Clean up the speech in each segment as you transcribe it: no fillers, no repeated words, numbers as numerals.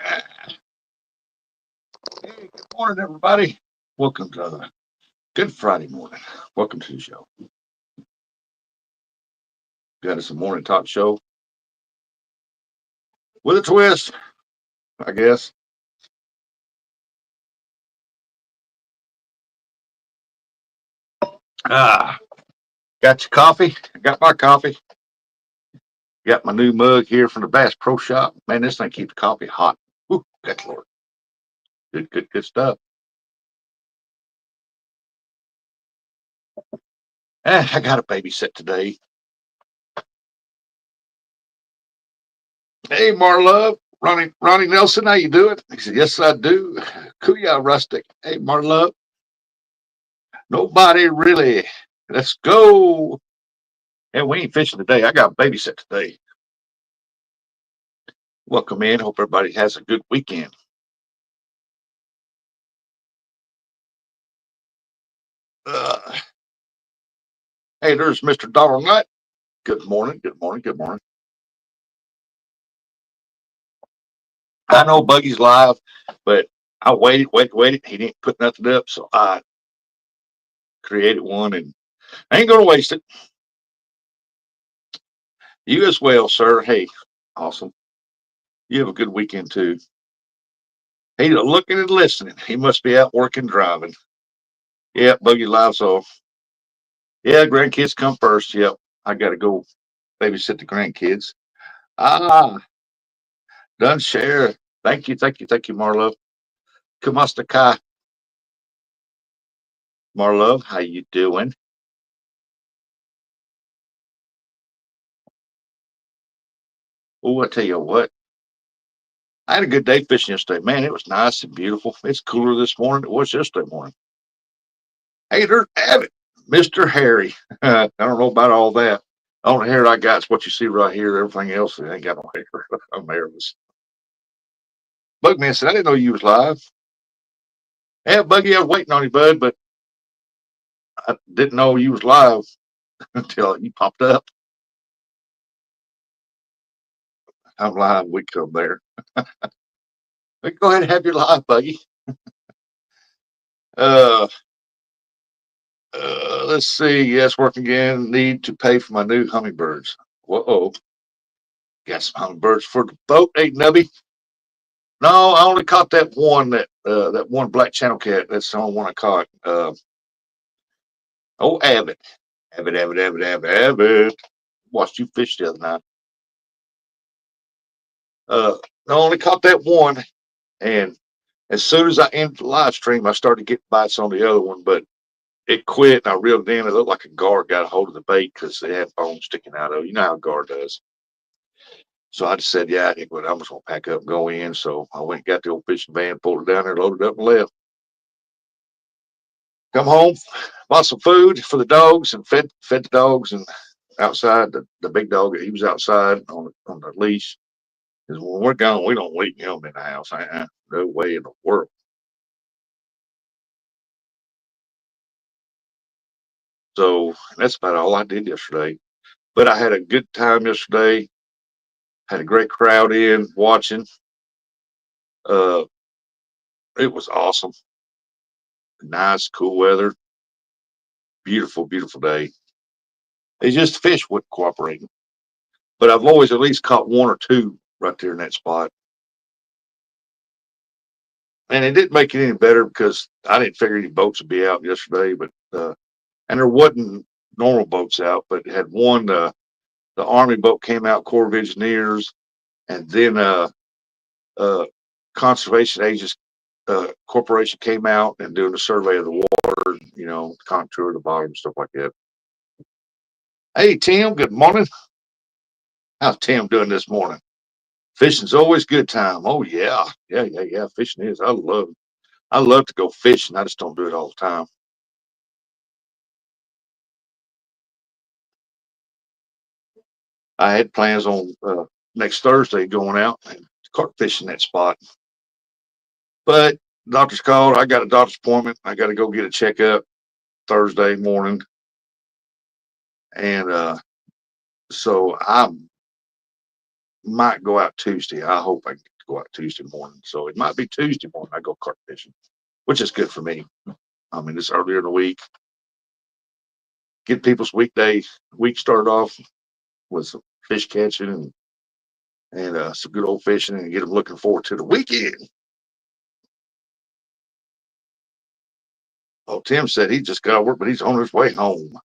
Hey, good morning, everybody. Welcome to the Good Friday morning. Welcome to the show. Got us a morning talk show with a twist, I guess. Ah, got your coffee? I got my coffee. Got my new mug here from the Bass Pro Shop. Man, this thing keeps coffee hot. Whew, good Lord. Good stuff. I got a babysit today. Hey, Marlove. Ronnie Nelson, how you doing? He said, yes, I do. Kuya Rustic. Hey, Marlove. Nobody really. Let's go. And we ain't fishing today. I got a babysit today. Welcome in. Hope everybody has a good weekend. Uh, hey, there's Mr. Donald Nutt. Good morning. Good morning. Good morning. I know Buggy's live, but I waited. He didn't put nothing up, so I created one, and I ain't gonna waste it. You as well, sir. Hey, awesome. You have a good weekend too. Hey, looking and listening. He must be out working, driving. Yeah, Buggy live. So yeah, grandkids come first. Yep, I gotta go babysit the grandkids. Ah, done share. Thank you, Marlo. Kamasta Kai. Marlo, how you doing? Oh, I tell you what, I had a good day fishing yesterday. Man, it was nice and beautiful. It's cooler this morning than it was yesterday morning. Hey, there's Abbott, Mr. Harry. I don't know about all that. The only hair I got is what you see right here. Everything else, I ain't got no hair. I'm hairless. Bugman said, I didn't know you was live. Yeah, Buggy, I was waiting on you, bud, but I didn't know you was live until you popped up. I'm live. We come there. Go ahead and have your live, Buggy. Uh, let's see. Yes, working again. Need to pay for my new hummingbirds. Whoa. Got some hummingbirds for the boat, ain't Nubby? No, I only caught that one black channel cat. That's the only one I caught. Oh, Abbott. Abbott. Watched you fish the other night. I only caught that one, and as soon as I ended the live stream, I started getting bites on the other one, but it quit, and I reeled it in. It looked like a guard got a hold of the bait because they had bones sticking out of it. You know how a guard does. So I just said, yeah, I think I'm just going to pack up and go in. So I went and got the old fishing van, pulled it down there, loaded up, and left. Come home, bought some food for the dogs, and fed the dogs. And outside, the big dog, he was outside on the leash. Because when we're gone, we don't leave him in the house. No way in the world. So that's about all I did yesterday. But I had a good time yesterday. Had a great crowd in watching. Uh, it was awesome. Nice, cool weather. Beautiful day. It's just the fish wouldn't cooperate. But I've always at least caught one or two right there in that spot. And it didn't make it any better because I didn't figure any boats would be out yesterday. But and there wasn't normal boats out, but it had one. The Army boat came out, Corps of Engineers, and then uh, Conservation Agents Corporation came out and doing a survey of the water, contour of the bottom, stuff like that. Hey, Tim, good morning. How's Tim doing this morning? Fishing's always good time. Oh yeah. Fishing is. I love to go fishing. I just don't do it all the time. I had plans on next Thursday going out and carp fishing that spot, but doctor's called. I got a doctor's appointment. I got to go get a checkup Thursday morning, and so I might go out Tuesday. I hope I go out Tuesday morning. So it might be Tuesday morning I go carp fishing, which is good for me. I mean, it's earlier in the week. Get people's week started off with some fish catching and some good old fishing, and get them looking forward to the weekend. Oh, Tim said he just got to work, but he's on his way home.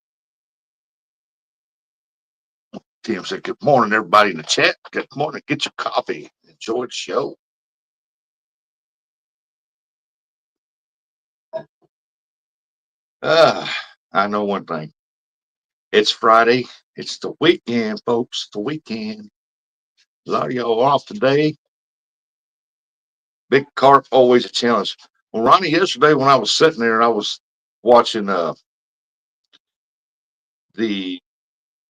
Tim said, "Good morning, everybody in the chat. Good morning. Get your coffee. Enjoy the show." I know one thing. It's Friday. It's the weekend, folks. The weekend. A lot of y'all off today. Big carp, always a challenge. Well, Ronnie, yesterday when I was sitting there and I was watching the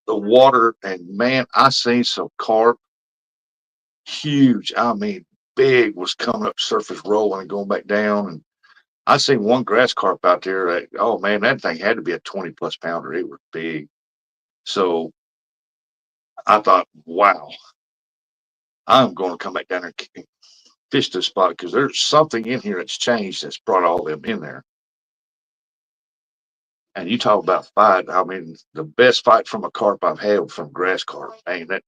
water, and man, I seen some carp, huge. I mean, big, was coming up surface rolling and going back down. And I seen one grass carp out there that, oh man, that thing had to be a 20+ pounder. It was big. So I thought, wow, I'm going to come back down there and fish this spot because there's something in here that's changed that's brought all them in there. And you talk about fight. I mean, the best fight from a carp I've had from grass carp. Man, that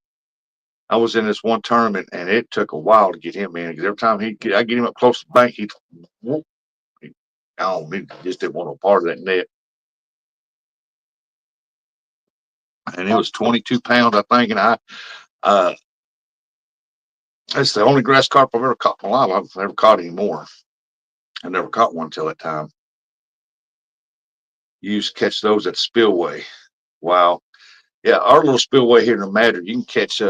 I was in this one tournament and it took a while to get him in because every time I get him up close to the bank, he he just didn't want no part of that net. And it was 22 pounds, I think. And it's the only grass carp I've ever caught in my life. I've never caught any more. I never caught one until that time. You used to catch those at the spillway. Wow. Yeah, our little spillway here in the Madder, you can catch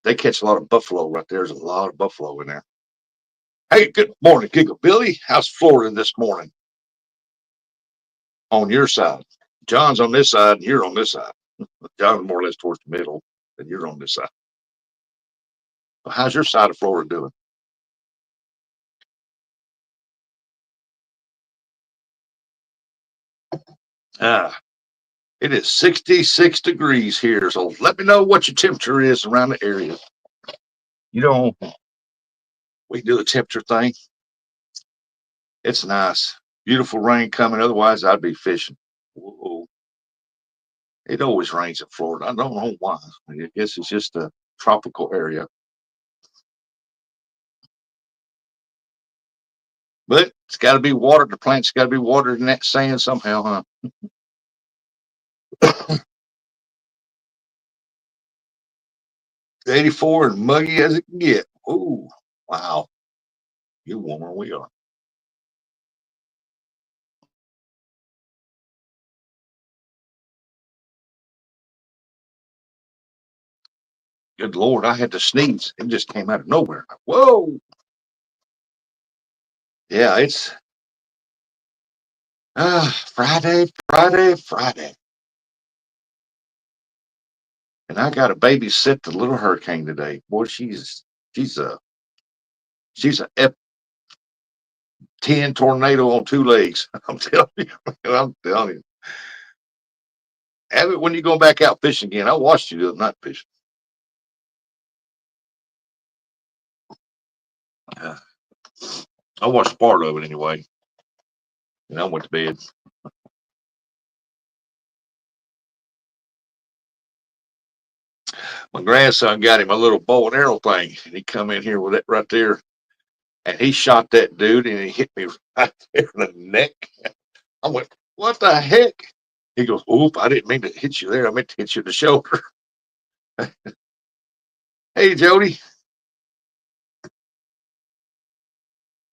they catch a lot of buffalo right there. There's a lot of buffalo in there. Hey, good morning, Giggle Billy. How's Florida this morning? On your side. John's on this side and you're on this side. John's more or less towards the middle, and you're on this side. Well, how's your side of Florida doing? Ah, it is 66 degrees here. So let me know what your temperature is around the area. You know, we do the temperature thing. It's nice. Beautiful rain coming. Otherwise, I'd be fishing. Whoa. It always rains in Florida. I don't know why. I guess it's just a tropical area. But it's got to be watered. The plant's got to be watered in that sand somehow, huh? 84 and muggy as it can get. Ooh, wow. You're warmer than we are. Good Lord, I had to sneeze. It just came out of nowhere. Whoa. Yeah, it's Friday, Friday, Friday. And I got to babysit the little hurricane today. Boy, she's a she's a F10 tornado on two legs. I'm telling you. I'm telling you. Have it when you go back out fishing again. I watched you the other night fishing. Uh, I watched part of it anyway. And I went to bed. My grandson got him a little bow and arrow thing, and he come in here with it right there, and he shot that dude, and he hit me right there in the neck. I went, "What the heck?" He goes, "Oop! I didn't mean to hit you there. I meant to hit you in the shoulder." Hey, Jody,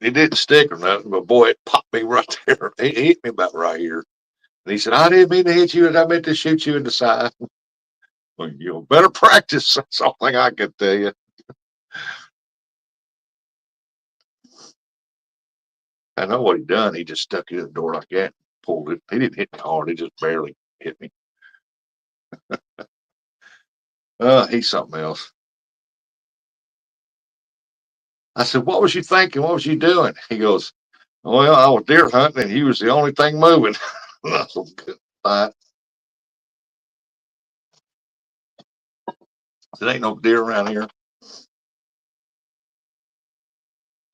it didn't stick or nothing, but boy, it popped me right there. He hit me about right here, and he said, "I didn't mean to hit you, and I meant to shoot you in the side." Well, you better practice. That's all thing I can tell you. I know what he done. He just stuck it in the door like that, pulled it. He didn't hit me hard. He just barely hit me. He's something else. I said, "What was you thinking? What was you doing?" He goes, "Well, I was deer hunting and he was the only thing moving." That's a good fight. There ain't no deer around here.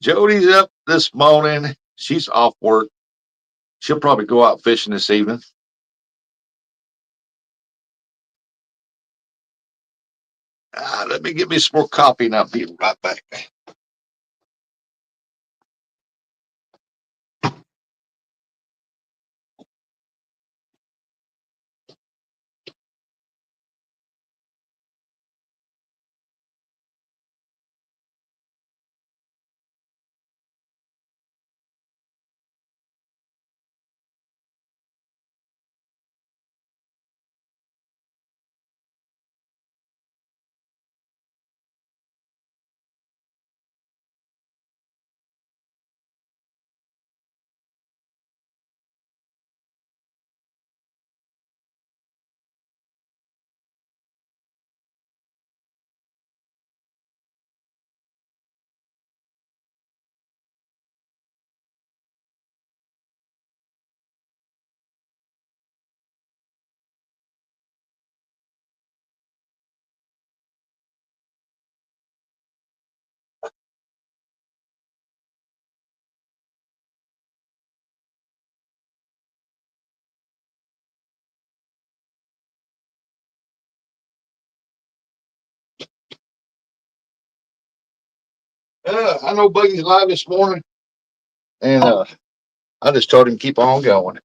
Jody's up this morning. She's off work. She'll probably go out fishing this evening. Let me get me some more coffee and I'll be right back. I know Buggy's live this morning, and I just told him keep on going.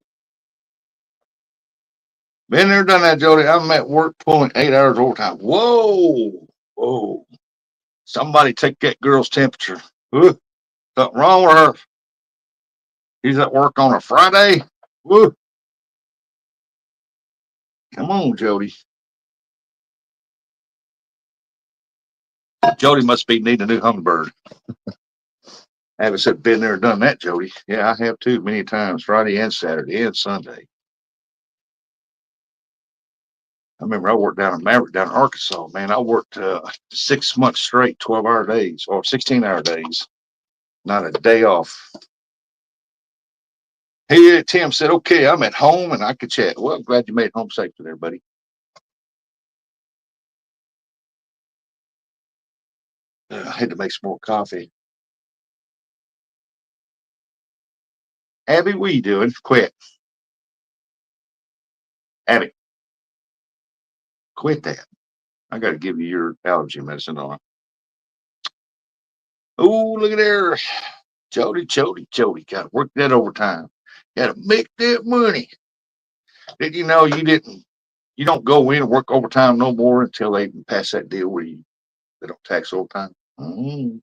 Been there, done that, Jody. I'm at work pulling 8 hours overtime. Whoa, whoa! Somebody take that girl's temperature. Ooh, something wrong with her. She's at work on a Friday. Woo! Come on, Jody. Jody must be needing a new hummingbird. I haven't said been there, done that, Jody. Yeah, I have too, many times, Friday and Saturday and Sunday. I remember I worked down in Maverick, down in Arkansas. Man, I worked 6 months straight, 12-hour days or 16-hour days, not a day off. Hey, Tim said, okay, I'm at home and I could chat. Well, I'm glad you made it home safe there, buddy. I had to make some more coffee. Abby, what are you doing? Quit. Abby, quit that. I got to give you your allergy medicine on. Oh, look at there. Jody. Got to work that overtime. Got to make that money. Did you know you don't go in and work overtime no more until they pass that deal where they don't tax overtime? Mm.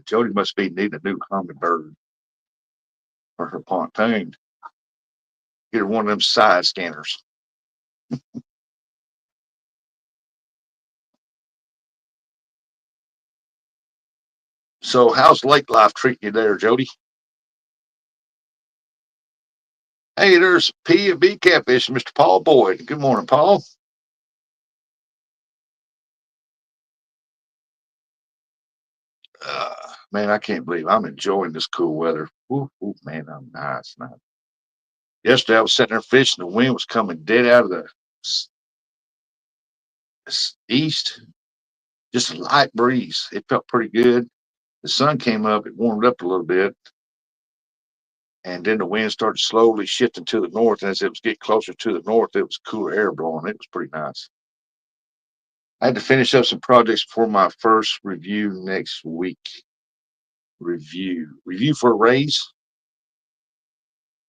Jody must be needing a new hummingbird for her pontoon. Get her one of them side scanners. So, how's lake life treating you there, Jody? Hey, there's P and B Catfish, Mr. Paul Boyd. Good morning, Paul. Man, I can't believe I'm enjoying this cool weather. Ooh, ooh, man, I'm nice. Yesterday I was sitting there fishing. The wind was coming dead out of the east, just a light breeze. It felt pretty good. The sun came up, it warmed up a little bit, and then the wind started slowly shifting to the north. And as it was getting closer to the north, it was cooler air blowing. It was pretty nice. I had to finish up some projects for my first review next week. Review for a raise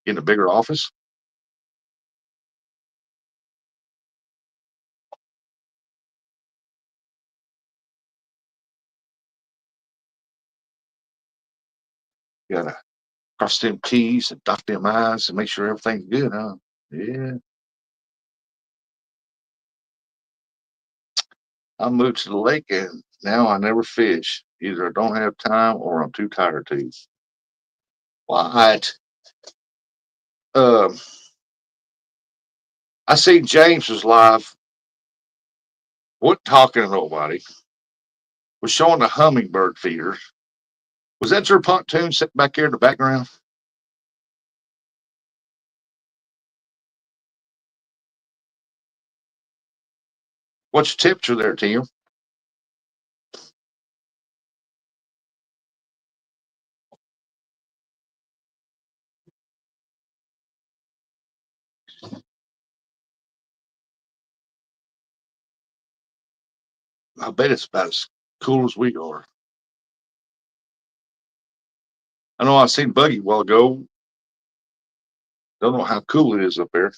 in a bigger office. You gotta cross them T's and dot them I's and make sure everything's good, huh? Yeah. I moved to the lake and now I never fish. Either I don't have time or I'm too tired to. What? Um, I see James was live. What talking to nobody? Was showing the hummingbird feeder. Was that your pontoon sitting back here in the background? What's your temperature there, Tim? I bet it's about as cool as we are. I know I seen Buggy a while ago. Don't know how cool it is up there.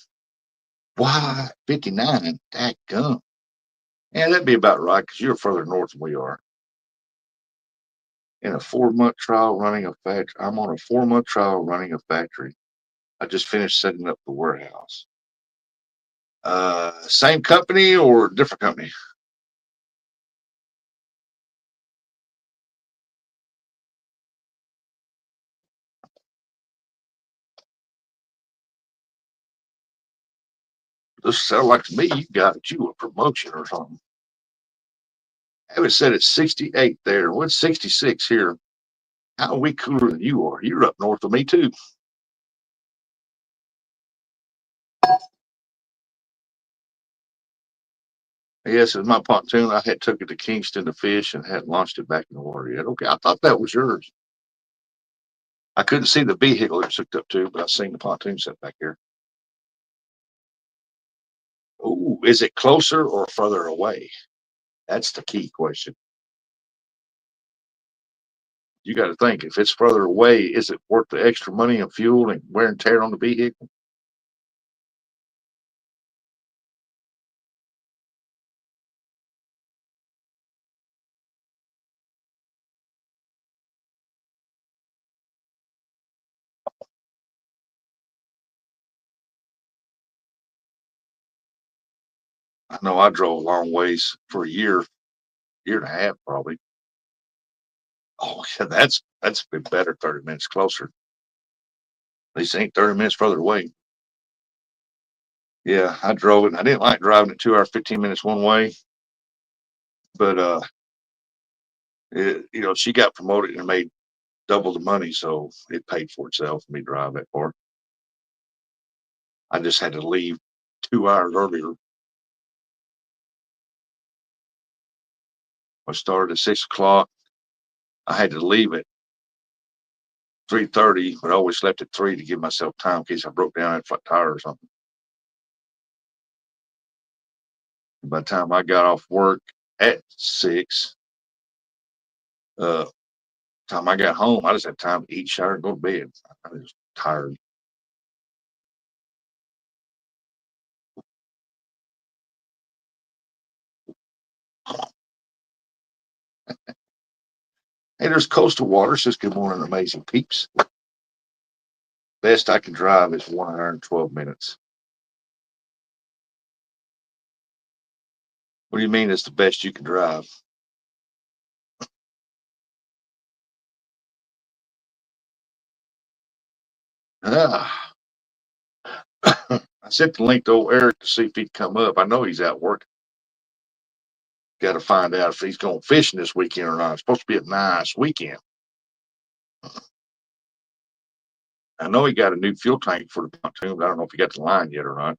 Why 59? That gum. Yeah, that'd be about right because you're further north than we are. In a 4 month trial running a factory. I'm on a 4 month trial running a factory. I just finished setting up the warehouse. Same company or different company? This sounds like to me you got you a promotion or something. I would said it's 68 there. What's 66 here? How are we cooler than you are? You're up north of me too. Yes, it's my pontoon. I had took it to Kingston to fish and hadn't launched it back in the water yet. Okay, I thought that was yours. I couldn't see the vehicle it's hooked up to, but I seen the pontoon set back here. Oh, is it closer or further away? That's the key question. You got to think if it's further away, is it worth the extra money and fuel and wear and tear on the vehicle? I know I drove a long ways for a year and a half probably. Oh yeah, that's been better. 30 minutes closer. At least it ain't 30 minutes further away. Yeah, I drove it. I didn't like driving it 2 hours, 15 minutes one way, but she got promoted and made double the money, so it paid for itself for me to drive that far. I just had to leave 2 hours earlier. I started at 6 o'clock. I had to leave at 3:30, but I always slept at 3 to give myself time in case I broke down at flat tire or something. By the time I got off work at 6, uh, time I got home, I just had time to eat, shower, and go to bed. I was tired. Hey, there's coastal water. Says good morning, amazing peeps. Best I can drive is 112 minutes. What do you mean it's the best you can drive? Ah, I sent the link to old Eric to see if he'd come up. I know he's out working. Got to find out if he's going fishing this weekend or not. It's supposed to be a nice weekend. I know he got a new fuel tank for the pontoon, but I don't know if he got the line yet or not.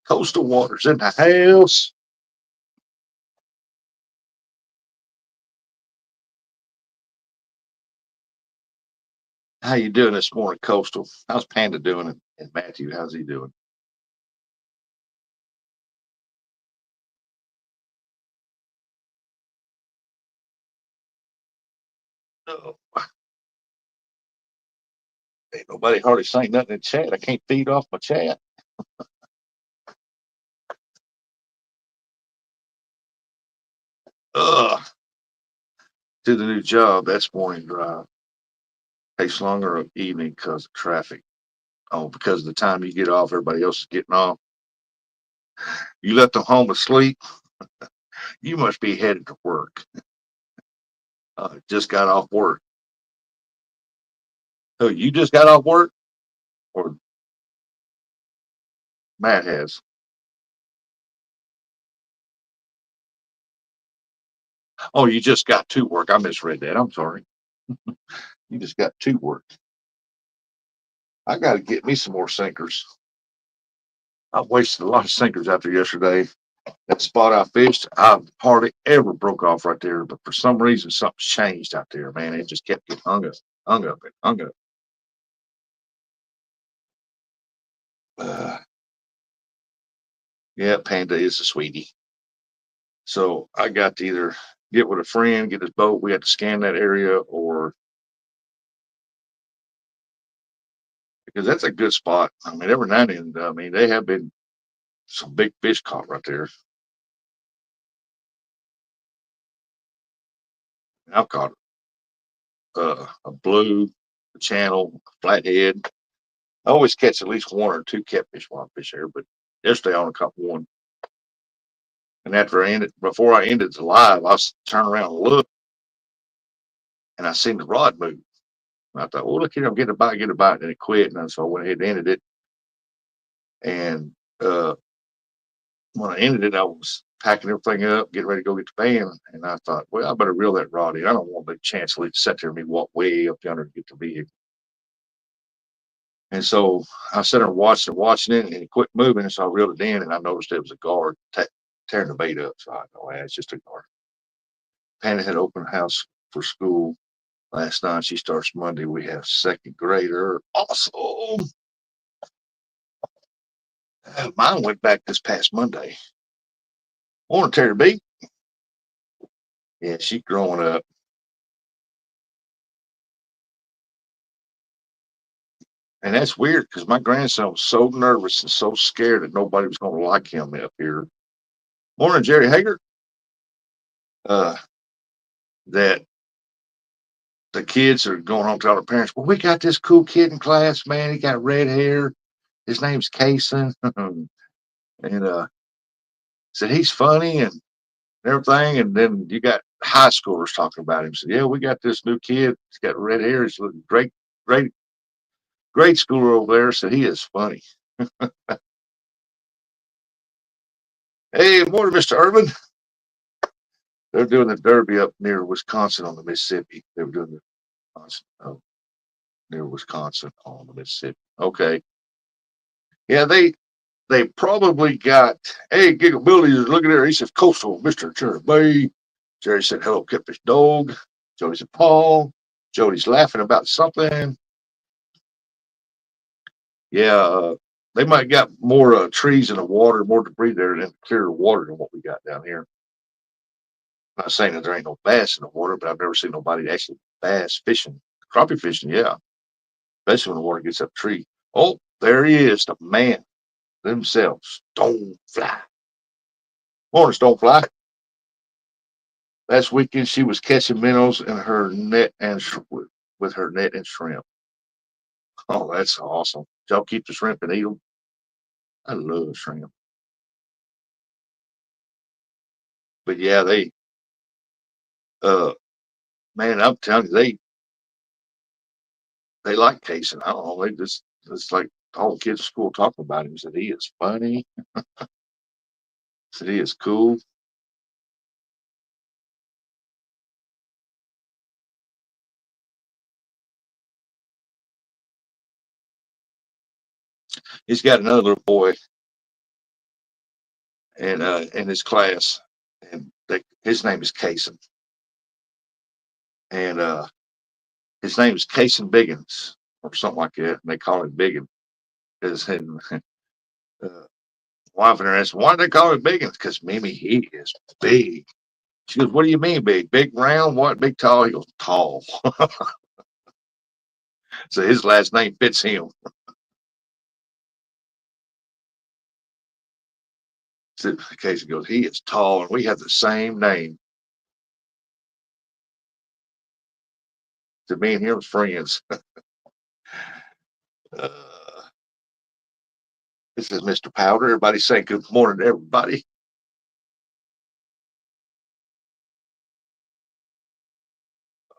Coastal Waters in the house. How you doing this morning, Coastal? How's Panda doing? And Matthew, how's he doing? Oh, ain't nobody hardly saying nothing in chat. I can't feed off my chat. Ugh. To the new job. That's morning drive. Takes longer of evening because of traffic. Oh, because of the time you get off, everybody else is getting off. You left them home asleep. You must be headed to work. Just got off work. Oh, you just got off work, or Matt has? Oh, you just got to work. I misread that. I'm sorry. You just got to work. I got to get me some more sinkers. I wasted a lot of sinkers out there yesterday. That spot I fished, I hardly ever broke off right there, but for some reason, something changed out there, man. It just kept getting hung up, hung up, and hung up. Uh, yeah, Panda is a sweetie. So I got to either get with a friend, get his boat. We had to scan that area, or because that's a good spot. I mean, every now and then, I mean, they have been some big fish caught right there. I've caught a blue, a channel, a flathead. I always catch at least one or two catfish while I fish there, but yesterday I only caught one. And after I ended, before I ended the live, I was turning around and look, and I seen the rod move. And I thought, well, look here, I'm getting a bite, get a bite, and it quit. And so I went ahead and ended it. And when I ended it, I was packing everything up, getting ready to go get the van, and I thought, well, I better reel that rod in. I don't want a big chance to sit there and me walk way up yonder to get the vehicle. And so I sat there and watching it, and it quit moving. And so I reeled it in, and I noticed it was a guard tearing the bait up. So I thought, well, it's just a guard. Panda had open house for school last night. She starts Monday. We have second grader. Awesome. Mine went back this past Monday. Morning, Terry B. Yeah, she's growing up. And that's weird because my grandson was so nervous and so scared that nobody was going to like him up here. Morning, Jerry Hager. Uh, that the kids are going home to tell their parents, well, we got this cool kid in class, man. He got red hair. His name's Kason. and said he's funny and everything. And then you got high schoolers talking about him. Said, yeah, we got this new kid. He's got red hair. He's looking great, great, great schooler over there. Said he is funny. Hey, morning, Mr. Urban. They're doing the Derby up near Wisconsin on the Mississippi. They were doing the near Wisconsin on the Mississippi. Okay. Yeah, they probably got, hey, Gigabilly is looking there. He says, Coastal, Mr. Jerry Bay. Jerry said, hello, Catfish Dog. Jody said, Paul. Jody's laughing about something. Yeah, they might got more trees in the water, more debris there than clear water than what we got down here. I'm not saying that there ain't no bass in the water, but I've never seen nobody actually bass fishing. Crappie fishing, yeah. Especially when the water gets up the tree. Oh, there he is, the man themselves. Stonefly. Morning, Stonefly. Last weekend she was catching minnows in her net and with her net and shrimp. Oh, that's awesome. Y'all keep the shrimp and eat them. I love shrimp. But yeah, uh man, I'm telling you, they like Kason. I don't know, they just it's like all the kids at school talking about him. Said he is funny. Said he is cool. He's got another little boy in his class, and his name is Kason, and his name is Kason Biggins or something like that. And they call him Biggin. His wife and her asked, why do they call him Biggins? Because Mimi, he is big. She goes, what do you mean big? Big round? What? Big tall? He goes, tall. So his last name fits him. So Casey goes, he is tall, and we have the same name. To me and him as friends. uh, this is Mr. Powder. Everybody say good morning to everybody.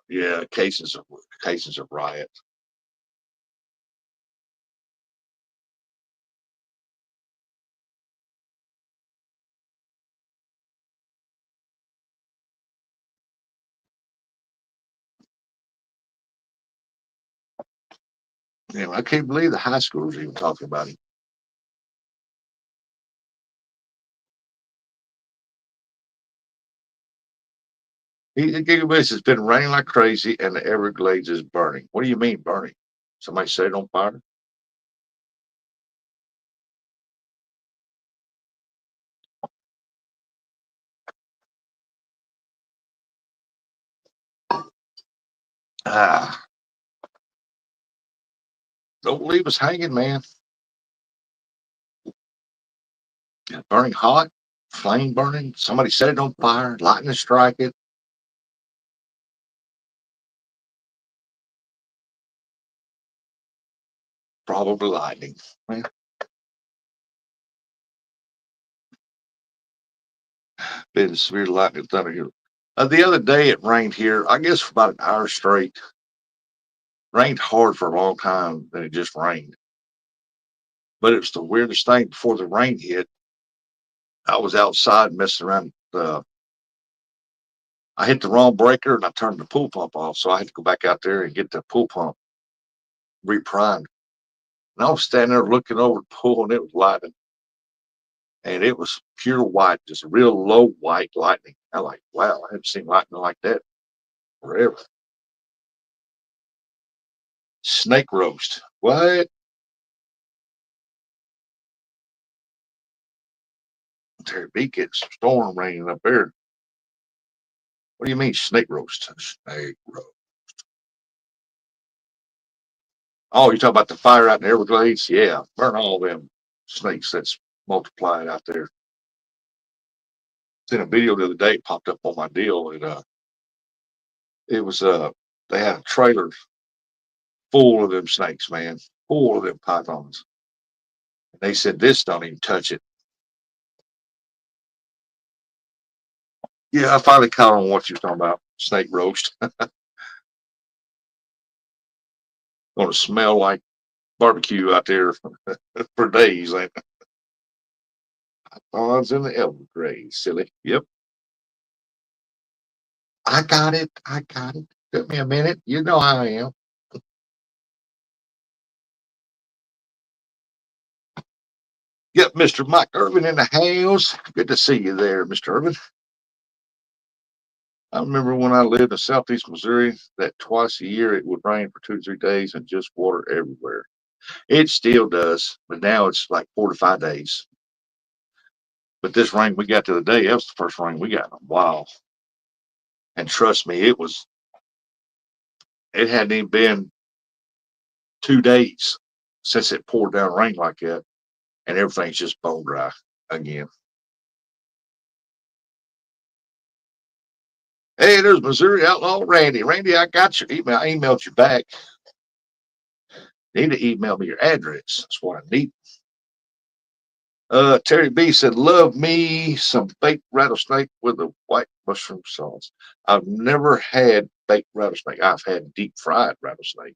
Yeah, cases of riot. Yeah, I can't believe the high schoolers even talking about him. Gigabase has been raining like crazy, and the Everglades is burning. What do you mean burning? Somebody set it on fire? Ah, don't leave us hanging, man. Burning hot, flame burning. Somebody set it on fire, lightning strike it. Probably lightning. Man, been severe lightning thunder here. The other day it rained here, I guess for about an hour straight. Rained hard for a long time, then it just rained. But it was the weirdest thing before the rain hit. I was outside messing around. I hit the wrong breaker and I turned the pool pump off. So I had to go back out there and get the pool pump reprimed. And I was standing there looking over the pool and it was lightning. And it was pure white, just real low white lightning. I like, wow, I haven't seen lightning like that forever. Snake roast. What? Terry B gets storm raining up there. What do you mean snake roast? Snake roast. Oh, you talking about the fire out in the Everglades? Yeah, burn all them snakes that's multiplied out there. Seen a video the other day, it popped up on my deal, and it was they had a trailer full of them snakes, man, full of them pythons. And they said this don't even touch it. Yeah, I finally caught on what you're talking about. Snake roast. Gonna smell like barbecue out there for days. Like pythons in the Everglades, silly. Yep, I got it. I got it. Took me a minute. You know how I am. Yep, Mr. Mike Irvin in the house. Good to see you there, Mr. Irvin. I remember when I lived in southeast Missouri that twice a year it would rain for 2 to 3 days and just water everywhere. It still does, but now it's like 4 to 5 days. But this rain we got the other day, that was the first rain we got in a while. And trust me, it hadn't even been 2 days since it poured down rain like that, and everything's just bone dry again. Hey, there's Missouri Outlaw Randy. Randy, I got your email. I emailed you back. You need to email me your address. That's what I need. Terry B said, "Love me some baked rattlesnake with a white mushroom sauce." I've never had baked rattlesnake. I've had deep fried rattlesnake.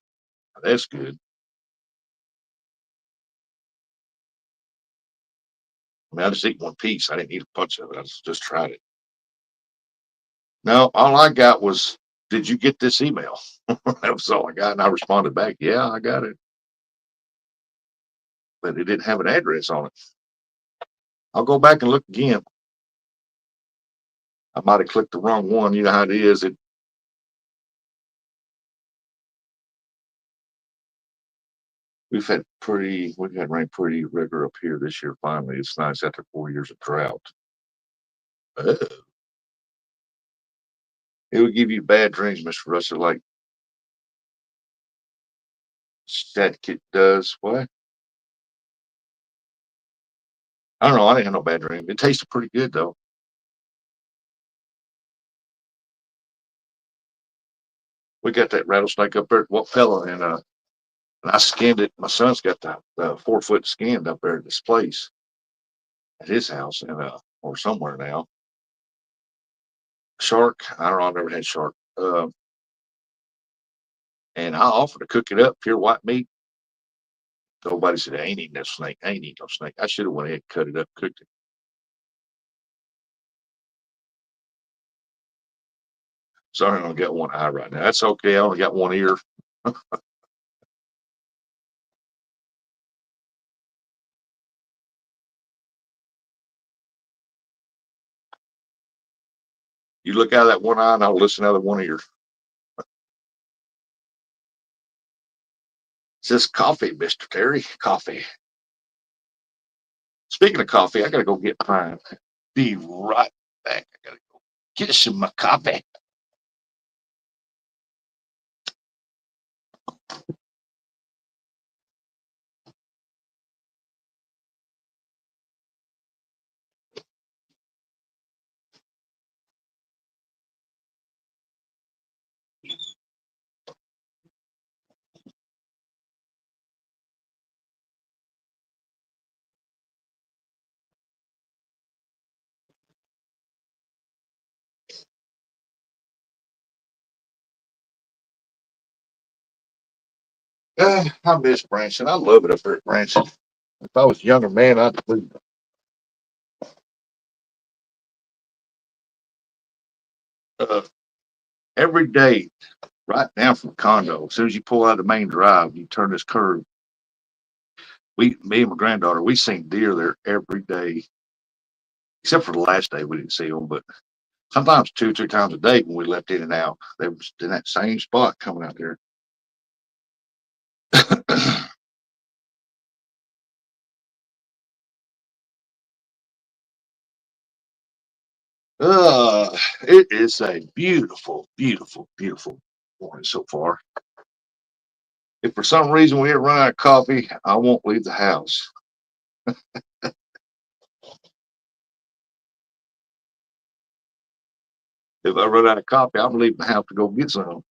That's good. I mean, I just ate one piece. I didn't eat a bunch of it. I just tried it. No, all I got was, "Did you get this email?" That was all I got, and I responded back, "Yeah, I got it," but it didn't have an address on it. I'll go back and look again. I might have clicked the wrong one. You know how it is. We've had rain pretty regular up here this year. Finally, it's nice after 4 years of drought. Uh, it would give you bad dreams, Mr. Russell, like that kid does. What? I don't know. I didn't have no bad dream. It tasted pretty good though. We got that rattlesnake up there at What Fella, and I skinned it. My son's got the 4 foot skinned up there at this place at his house, and or somewhere now. Shark. I don't know. I've never had shark. And I offered to cook it up, pure white meat. Nobody said, "I ain't eating that snake. I ain't eating no snake." I should have went ahead and cut it up, cooked it. Sorry, I only got one eye right now. That's okay. I only got one ear. You look out of that one eye, and I'll listen out of one ear. It's just coffee, Mr. Terry. Coffee. Speaking of coffee, I got to go get mine. Be right back. I got to go get some my coffee. I miss Branson. I love it up there at Branson. If I was a younger man, I'd leave. Uh, every day, right down from the condo, as soon as you pull out of the main drive, you turn this curve. Me and my granddaughter, we seen deer there every day, except for the last day we didn't see them, but sometimes two, three times a day when we left in and out, they was in that same spot coming out there. uh, it is a beautiful, beautiful, beautiful morning so far. If for some reason we ever run out of coffee, I won't leave the house. If I run out of coffee, I'm leaving the house to go get some.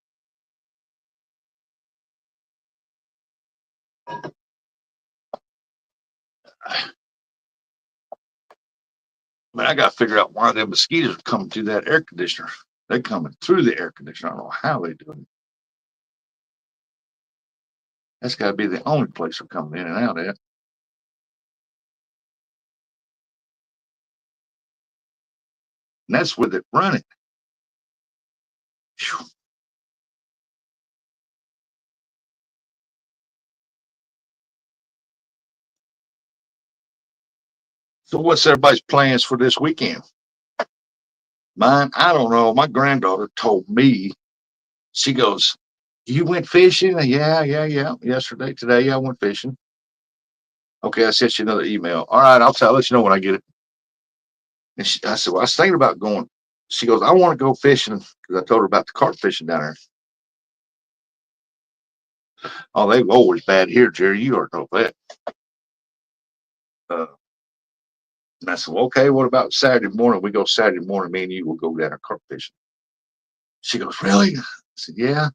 Man, I got to figure out why them mosquitoes are coming through that air conditioner. They're coming through the air conditioner. I don't know how they do it. That's got to be the only place they're coming in and out at. And that's with it running. Whew. So, what's everybody's plans for this weekend? Mine, I don't know. My granddaughter told me, she goes, "You went fishing?" Yeah, yeah, yeah. Yesterday, today, yeah, I went fishing. Okay, I sent you another email. All right, I'll let you know when I get it. And I said, well, I was thinking about going. She goes, I want to go fishing because I told her about the carp fishing down there. Oh, they've always bad here, Jerry. You already know that. Uh, and I said, well, okay, what about Saturday morning? We go Saturday morning. Me and you will go down there carp fishing. She goes, really? I said, yeah.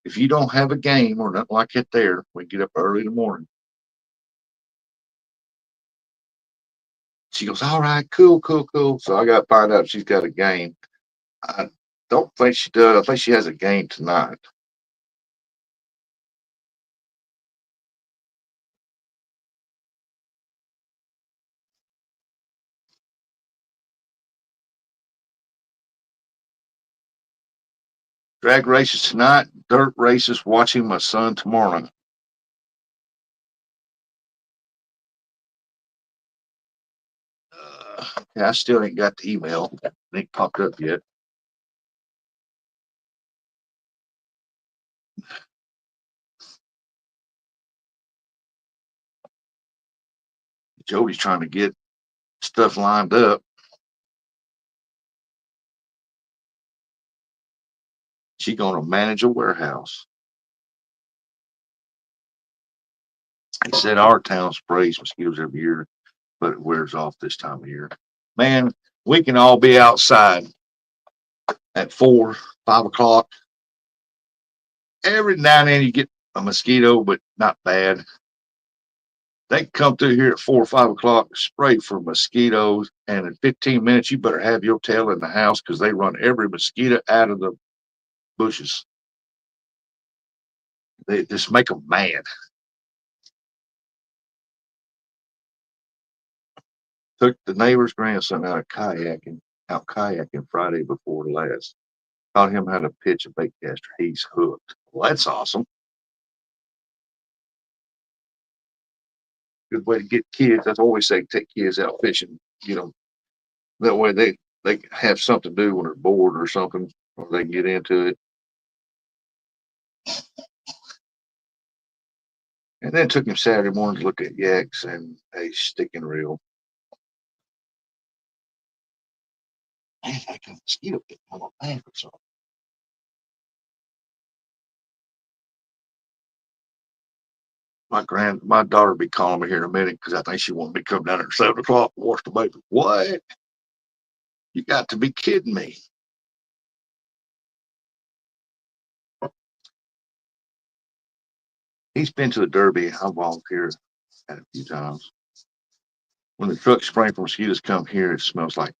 If you don't have a game or nothing like it there, we get up early in the morning. She goes, all right, cool, cool, cool. So I got to find out if she's got a game. I don't think she does. I think she has a game tonight. Drag races tonight, dirt races watching my son tomorrow. Yeah, I still ain't got the email. It ain't popped up yet. Jody's trying to get stuff lined up. She's going to manage a warehouse. He said our town sprays mosquitoes every year, but it wears off this time of year. Man, we can all be outside at 4, 5 o'clock. Every now and then you get a mosquito, but not bad. They come through here at 4 or 5 o'clock, spray for mosquitoes, and in 15 minutes you better have your tail in the house because they run every mosquito out of the bushes. They just make them mad. Took the neighbor's grandson out kayaking Friday before last. Taught him how to pitch a bait caster. He's hooked. Well, that's awesome. Good way to get kids. That's always say take kids out fishing. You know, that way they have something to do when they're bored or something, or they can get into it. And then took him Saturday morning to look at yaks and a sticking reel. Man, I got a mosquito bit on my back or something. my daughter will be calling me here in a minute because I think she wanted me to come down there at 7 o'clock and wash the baby. What? You got to be kidding me. He's been to the Derby. I volunteered at a few times. When the truck spraying for mosquitoes come here, it smells like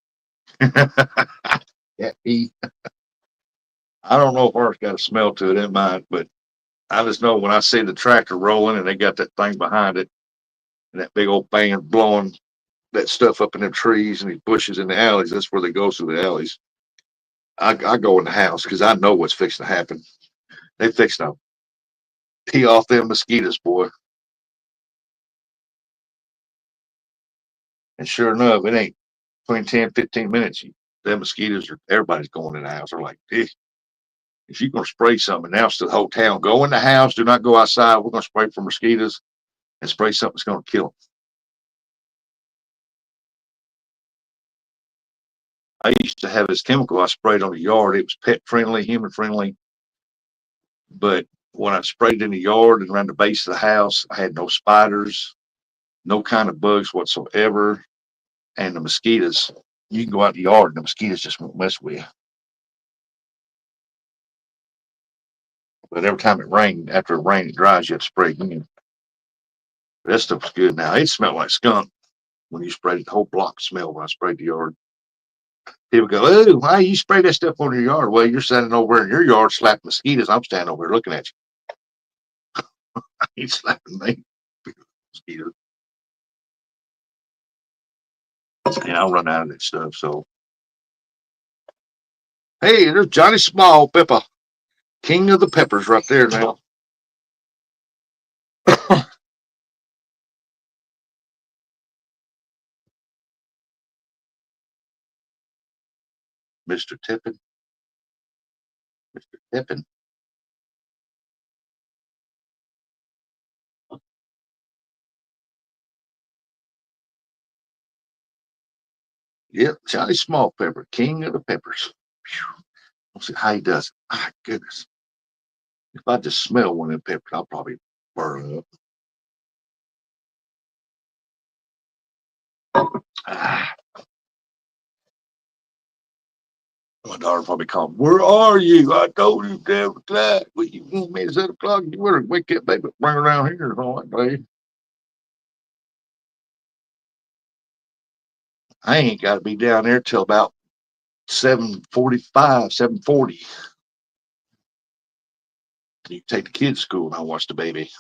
yeah, I don't know if ours got a smell to it in mine, but I just know when I see the tractor rolling and they got that thing behind it and that big old fan blowing that stuff up in the trees and the bushes in the alleys, that's where they go through the alleys. I go in the house because I know what's fixing to happen. They fixing to pee off them mosquitoes, boy. And sure enough, it ain't between 10, 15 minutes. Them mosquitoes are, everybody's going in the house. They're like, hey, if you're going to spray something, announce to the whole town, go in the house, do not go outside. We're going to spray for mosquitoes and spray something that's going to kill them. I used to have this chemical I sprayed on the yard. It was pet friendly, human friendly. But when I sprayed in the yard and around the base of the house, I had no spiders, no kind of bugs whatsoever. And the mosquitoes, you can go out in the yard and the mosquitoes just won't mess with you. But every time it rained, after it rained, it dries, you have to spray again. That stuff's good now. It smelled like skunk when you sprayed it. The whole block smelled when I sprayed the yard. People go, oh, why you spray that stuff on your yard? Well, you're standing over in your yard slapping mosquitoes. I'm standing over here looking at you. He's slapping me. Mosquitoes. And I'll run out of that stuff. So, hey, there's Johnny Small Pepper, king of the peppers right there now. Mr. Tippin. Mr. Tippin. Yep, Johnny Small Pepper, king of the peppers. Let's see how he does it. My goodness. If I just smell one of them peppers, I'll probably burn up. Ah, my daughter probably called, where are you? I told you 7 o'clock. Well, you want me at 7 o'clock? You better wake that baby, bring her around here and all that, babe. I ain't got to be down there till about 7:45, 7:40. You take the kids to school and I watch the baby.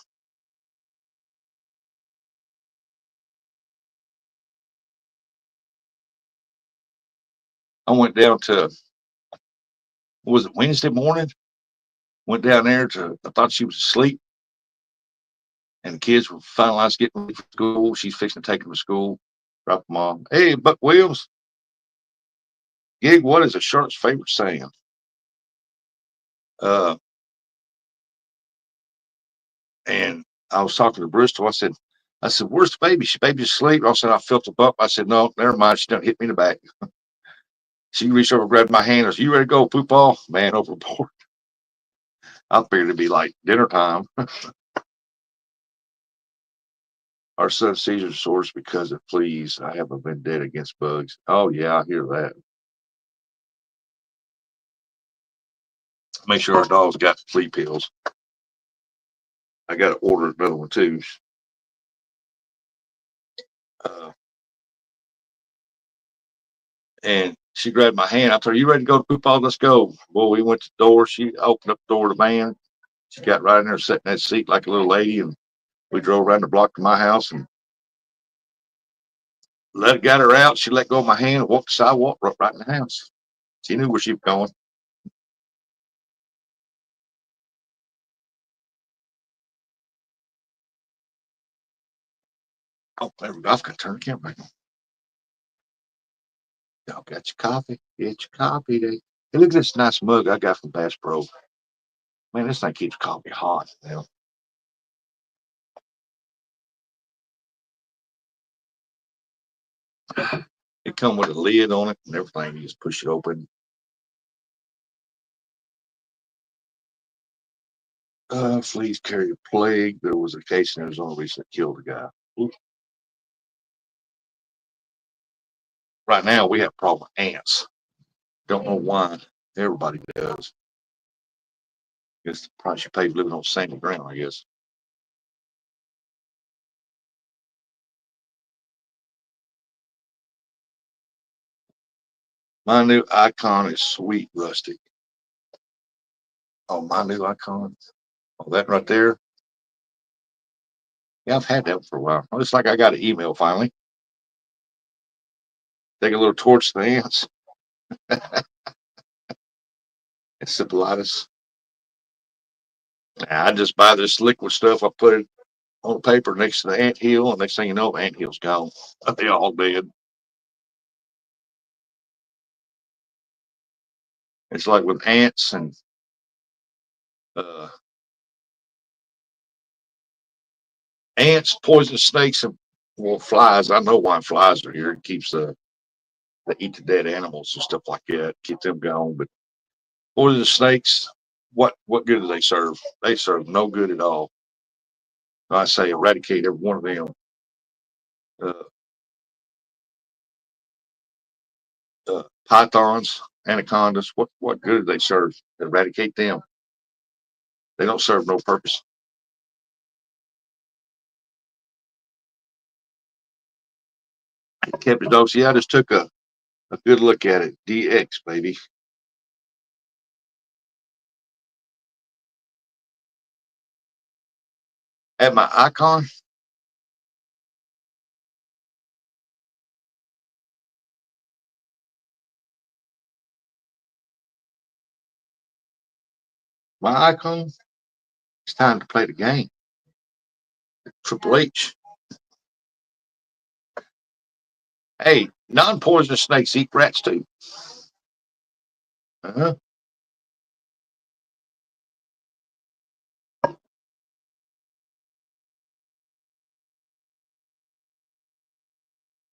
I went down to, was it Wednesday morning? Went down there to, I thought she was asleep and the kids were finalized getting ready for school. She's fixing to take them to school, drop them off. Hey, Buck Williams, Gig, what is a Charlotte's favorite saying? Uh, and I was talking to Bristol. I said, where's the baby? She baby's asleep. I said, I felt the bump. I said, no, never mind. She done hit me in the back. She reached over, grabbed my hand. I said, you ready to go, poop ball? Man, overboard. I figured it'd be like dinner time. Our son Caesar sores because of fleas. I have a vendetta against bugs. Oh, yeah, I hear that. Make sure our dog's got flea pills. I got to order another one too. Uh, and she grabbed my hand. I told her, you ready to go to poop ball? Let's go. Well, we went to the door. She opened up the door to the van. She got right in there, sat in that seat like a little lady. And we drove around the block to my house and got her out. She let go of my hand and walked the sidewalk right in the house. She knew where she was going. Oh, there we go. I've got to turn the camera back on. Y'all got your coffee? Get your coffee. Hey, look at this nice mug I got from Bass Pro. Man, this thing keeps coffee hot. Now. It come with a lid on it and everything. You just push it open. Fleas carry a plague. There was a case in Arizona recently that killed a guy. Ooh. Right now, we have a problem with ants. Don't know why. Everybody does. It's the price you pay living on sandy ground, I guess. My new icon is Sweet Rustic. Oh, my new icon. Oh, that right there. Yeah, I've had that for a while. It's like I got an email finally. Take a little torch to the ants. It's syphilitis. I just buy this liquid stuff. I put it on paper next to the ant hill, and next thing you know, the ant hill's gone. They all dead. It's like with ants and uh, ants, poisonous snakes, and well, flies. I know why flies are here. It keeps they eat the dead animals and stuff like that, keep them gone. But poisonous snakes, what good do they serve? They serve no good at all. I say eradicate every one of them. Uh, Pythons, anacondas, what good do they serve? Eradicate them. They don't serve no purpose. Kept the dogs. Yeah, I just took a good look at it. DX, baby. At my icon, my icon, it's time to play the game. Triple H. Hey, non-poisonous snakes eat rats too. Uh-huh.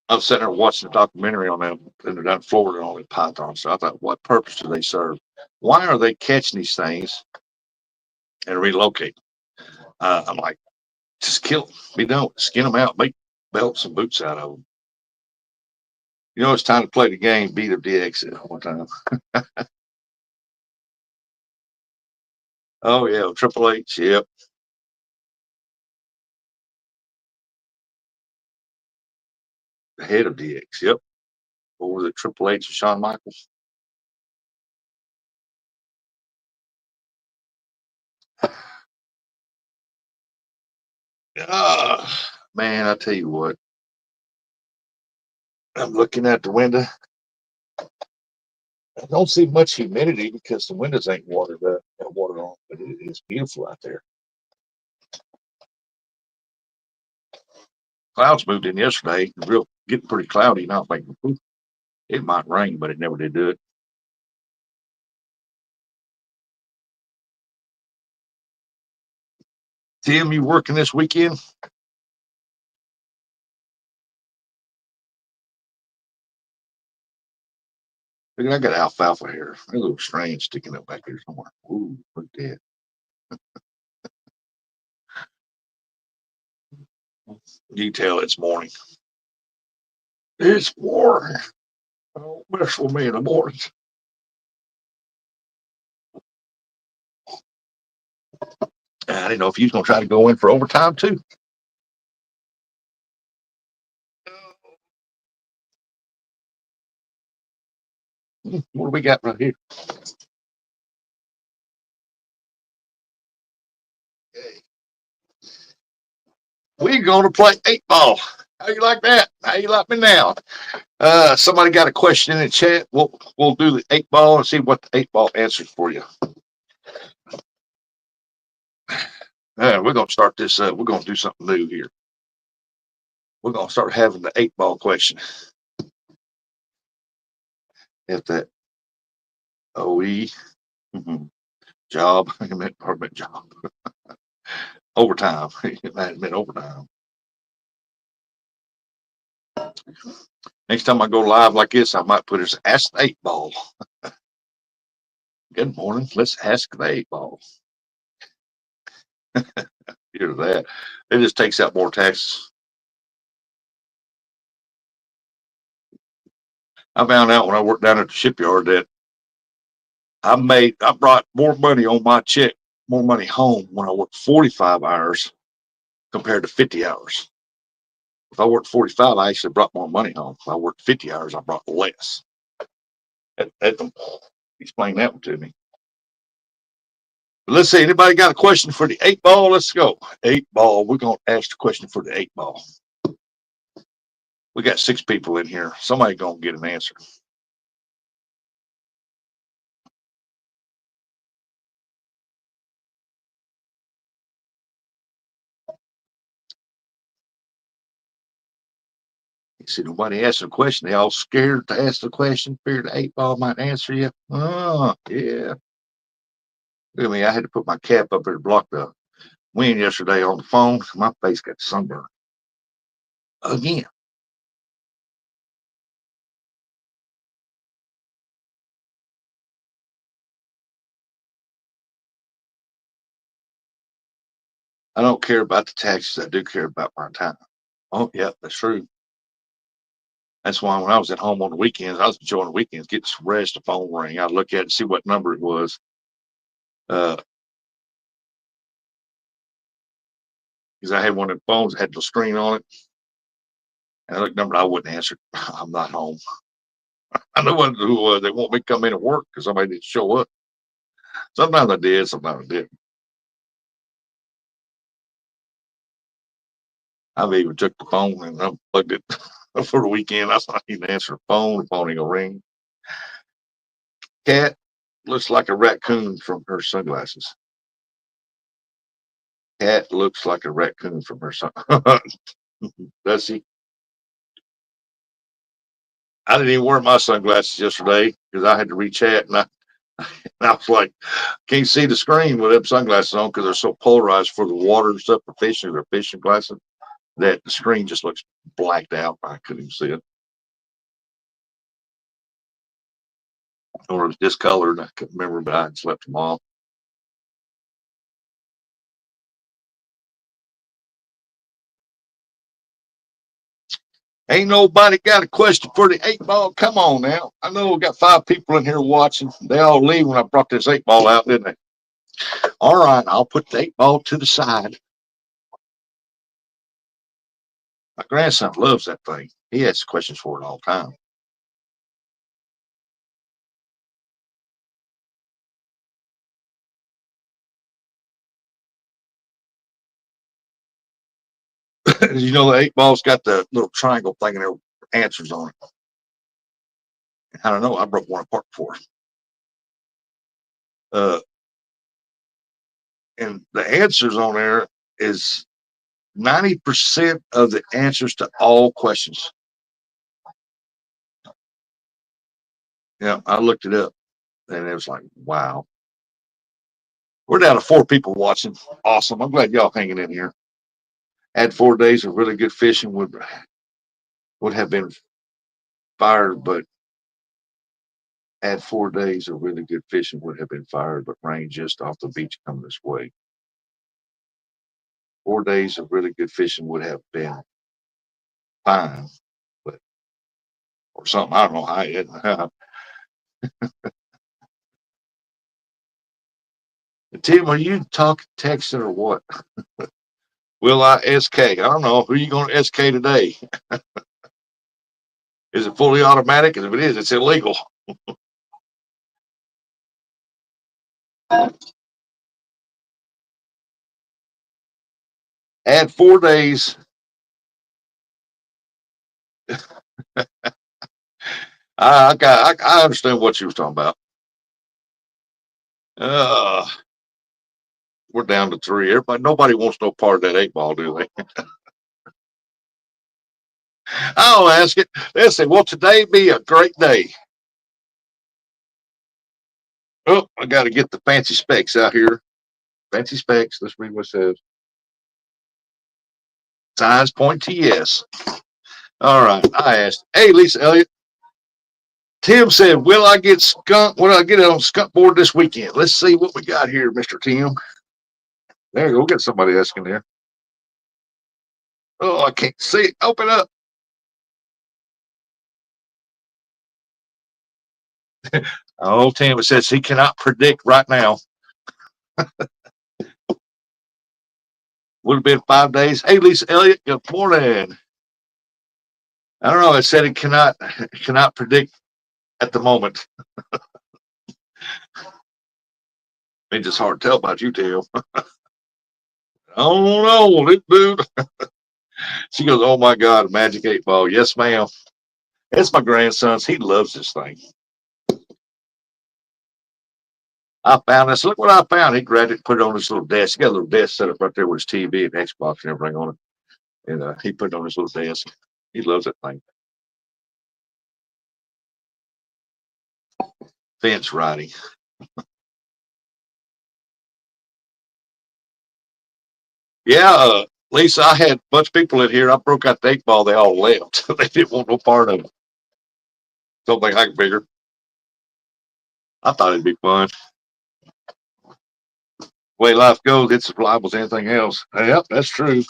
I was sitting there watching a documentary on them and they're down in Florida on the pythons. So I thought, what purpose do they serve? Why are they catching these things and relocate? I'm like, just kill them, be done with it. Skin them out, make belts and boots out of them. You know, it's time to play the game. Beat up DX at one time. Oh yeah, Triple H. Yep, the head of DX. Yep. What was it? Triple H and Shawn Michaels. Man, I tell you what. I'm looking at the window. I don't see much humidity because the windows ain't watered up, watered on, but it is beautiful out there. Clouds moved in yesterday, real getting pretty cloudy, and I was like, it might rain, but it never did do it. Tim, you working this weekend? Look, I got alfalfa here. A little strange sticking up back here somewhere. Ooh, look at that. You tell it's morning. It's morning. Oh, mess with me in the mornings. I didn't know if you was gonna try to go in for overtime too. What do we got right here? We're gonna play 8 ball. How you like that? How you like me now? Somebody got a question in the chat. We'll do the 8 ball and see what the 8 ball answers for you. We're gonna start this. We're gonna do something new here. We're gonna start having the 8 ball question. If that OE mm-hmm, job, I meant permanent job. Overtime. It might have been overtime. Next time I go live like this, I might put it as Ask the 8 ball. Good morning. Let's ask the 8 ball. Hear that. It just takes out more taxes. I found out when I worked down at the shipyard that I brought more money on my check, more money home when I worked 45 hours compared to 50 hours. If I worked 45, I actually brought more money home. If I worked 50 hours, I brought less. Explain that one to me. But let's see. Anybody got a question for the 8-ball? Let's go. 8-ball. We're going to ask the question for the 8-ball. We got 6 people in here. Somebody going to get an answer. You see, nobody asked a question. They all scared to ask the question. Feared the 8-ball might answer you. Oh, yeah. Look at me. I had to put my cap up there to block the wind yesterday on the phone. My face got sunburned. Again. I don't care about the taxes. I do care about my time. Oh, yeah, that's true. That's why when I was at home on the weekends, I was enjoying the weekends, getting some rest, the phone ring. I'd look at it, see what number it was. Because I had one of the phones that had the screen on it. And I looked number, I wouldn't answer. I'm not home. I know who it was. They want me to come in and work because somebody didn't show up. Sometimes I did, sometimes I didn't. I've even took the phone and unplugged it for the weekend. I was not even answer the phone ain't gonna ring. Cat looks like a raccoon from her sunglasses. Cat looks like a raccoon from her sunglasses. Does he? I didn't even wear my sunglasses yesterday because I had to rechat and I was like, can't see the screen with them sunglasses on because they're so polarized for the water and stuff for fishing or fishing glasses that the screen just looks blacked out. I couldn't even see it. Or it was discolored. I couldn't remember, but I had slept them off. Ain't nobody got a question for the 8-ball. Come on now. I know we got 5 people in here watching. They all leave when I brought this 8-ball out, didn't they? All right, I'll put the 8-ball to the side. My grandson loves that thing. He asks questions for it all the time. You know, the 8-ball's got the little triangle thing and there answers on it. I don't know. I broke one apart before. And the answers on there is 90% of the answers to all questions. Yeah, I looked it up and it was like, wow. We're down to 4 people watching. Awesome. I'm glad y'all hanging in here. Had 4 days of really good fishing would have been fired, but had 4 days of really good fishing would have been fired, but rain just off the beach coming this way. 4 days of really good fishing would have been fine, but or something. I don't know how it. Tim, are you talking, texting, or what? Will I SK? I don't know. Who are you going to SK today? Is it fully automatic? If it is, it's illegal. Add 4 days. I understand what you was talking about. Uh, we're down to 3. Nobody wants no part of that 8-ball, do they? I'll ask it. They'll say, "Will today be a great day?" Oh, I got to get the fancy specs out here. Fancy specs. Let's read what it says. Signs point to yes. All right. I asked, "Hey, Lisa Elliott." Tim said, "Will I get skunk? Will I get it on skunk board this weekend?" Let's see what we got here, Mr. Tim. There you go. Get somebody else in there. Oh, I can't see it. Open up. Oh, Tim says he cannot predict right now. Would have been 5 days. Hey, Lisa Elliott, good morning. I don't know. It said it cannot predict at the moment. It's just hard to tell about you, Tim. Oh no, this dude. She goes, "Oh my God, Magic 8 Ball." Yes, ma'am. It's my grandson's. He loves this thing. I found this. Look what I found. He grabbed it, put it on his little desk. He got a little desk set up right there with his TV and Xbox and everything on it. And he put it on his little desk. He loves that thing. Fence riding. Yeah, Lisa, I had a bunch of people in here. I broke out the 8 Ball. They all left. They didn't want no part of it. Don't think I can figure. I thought it'd be fun. Way life goes, it's as reliable as anything else. Yep, that's true.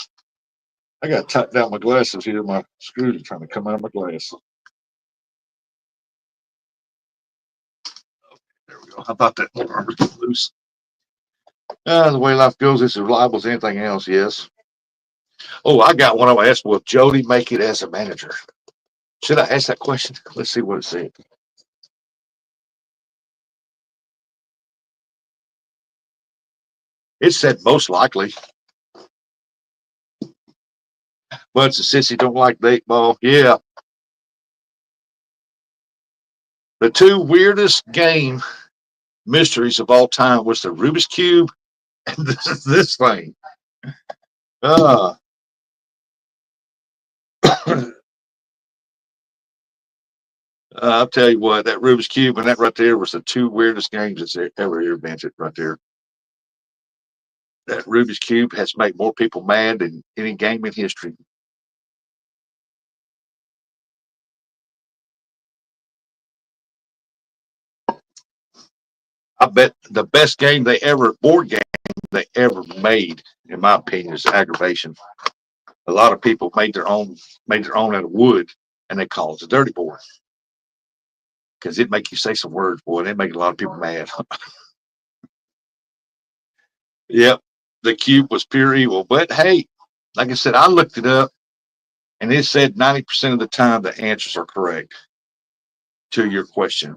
I got to tighten down my glasses here. My screws are trying to come out of my glass. There we go. I thought that arm was getting loose. The way life goes, it's as reliable as anything else. Yes. Oh, I got one. I asked, will Jody make it as a manager? Should I ask that question? Let's see what it said. It said most likely. But it's a sissy don't like the 8 Ball. Yeah. The two weirdest game mysteries of all time was the Rubik's Cube and this thing. I'll tell you what, that Rubik's Cube and that right there was the two weirdest games that's ever invented right there. That Rubik's Cube has made more people mad than any game in history. I bet the best game board game they ever made, in my opinion, is Aggravation. A lot of people made their own out of wood, and they call it a dirty board because it make you say some words, boy, and it make a lot of people mad. Yep, the cube was pure evil. But hey, like I said, I looked it up, and it said 90% of the time the answers are correct to your question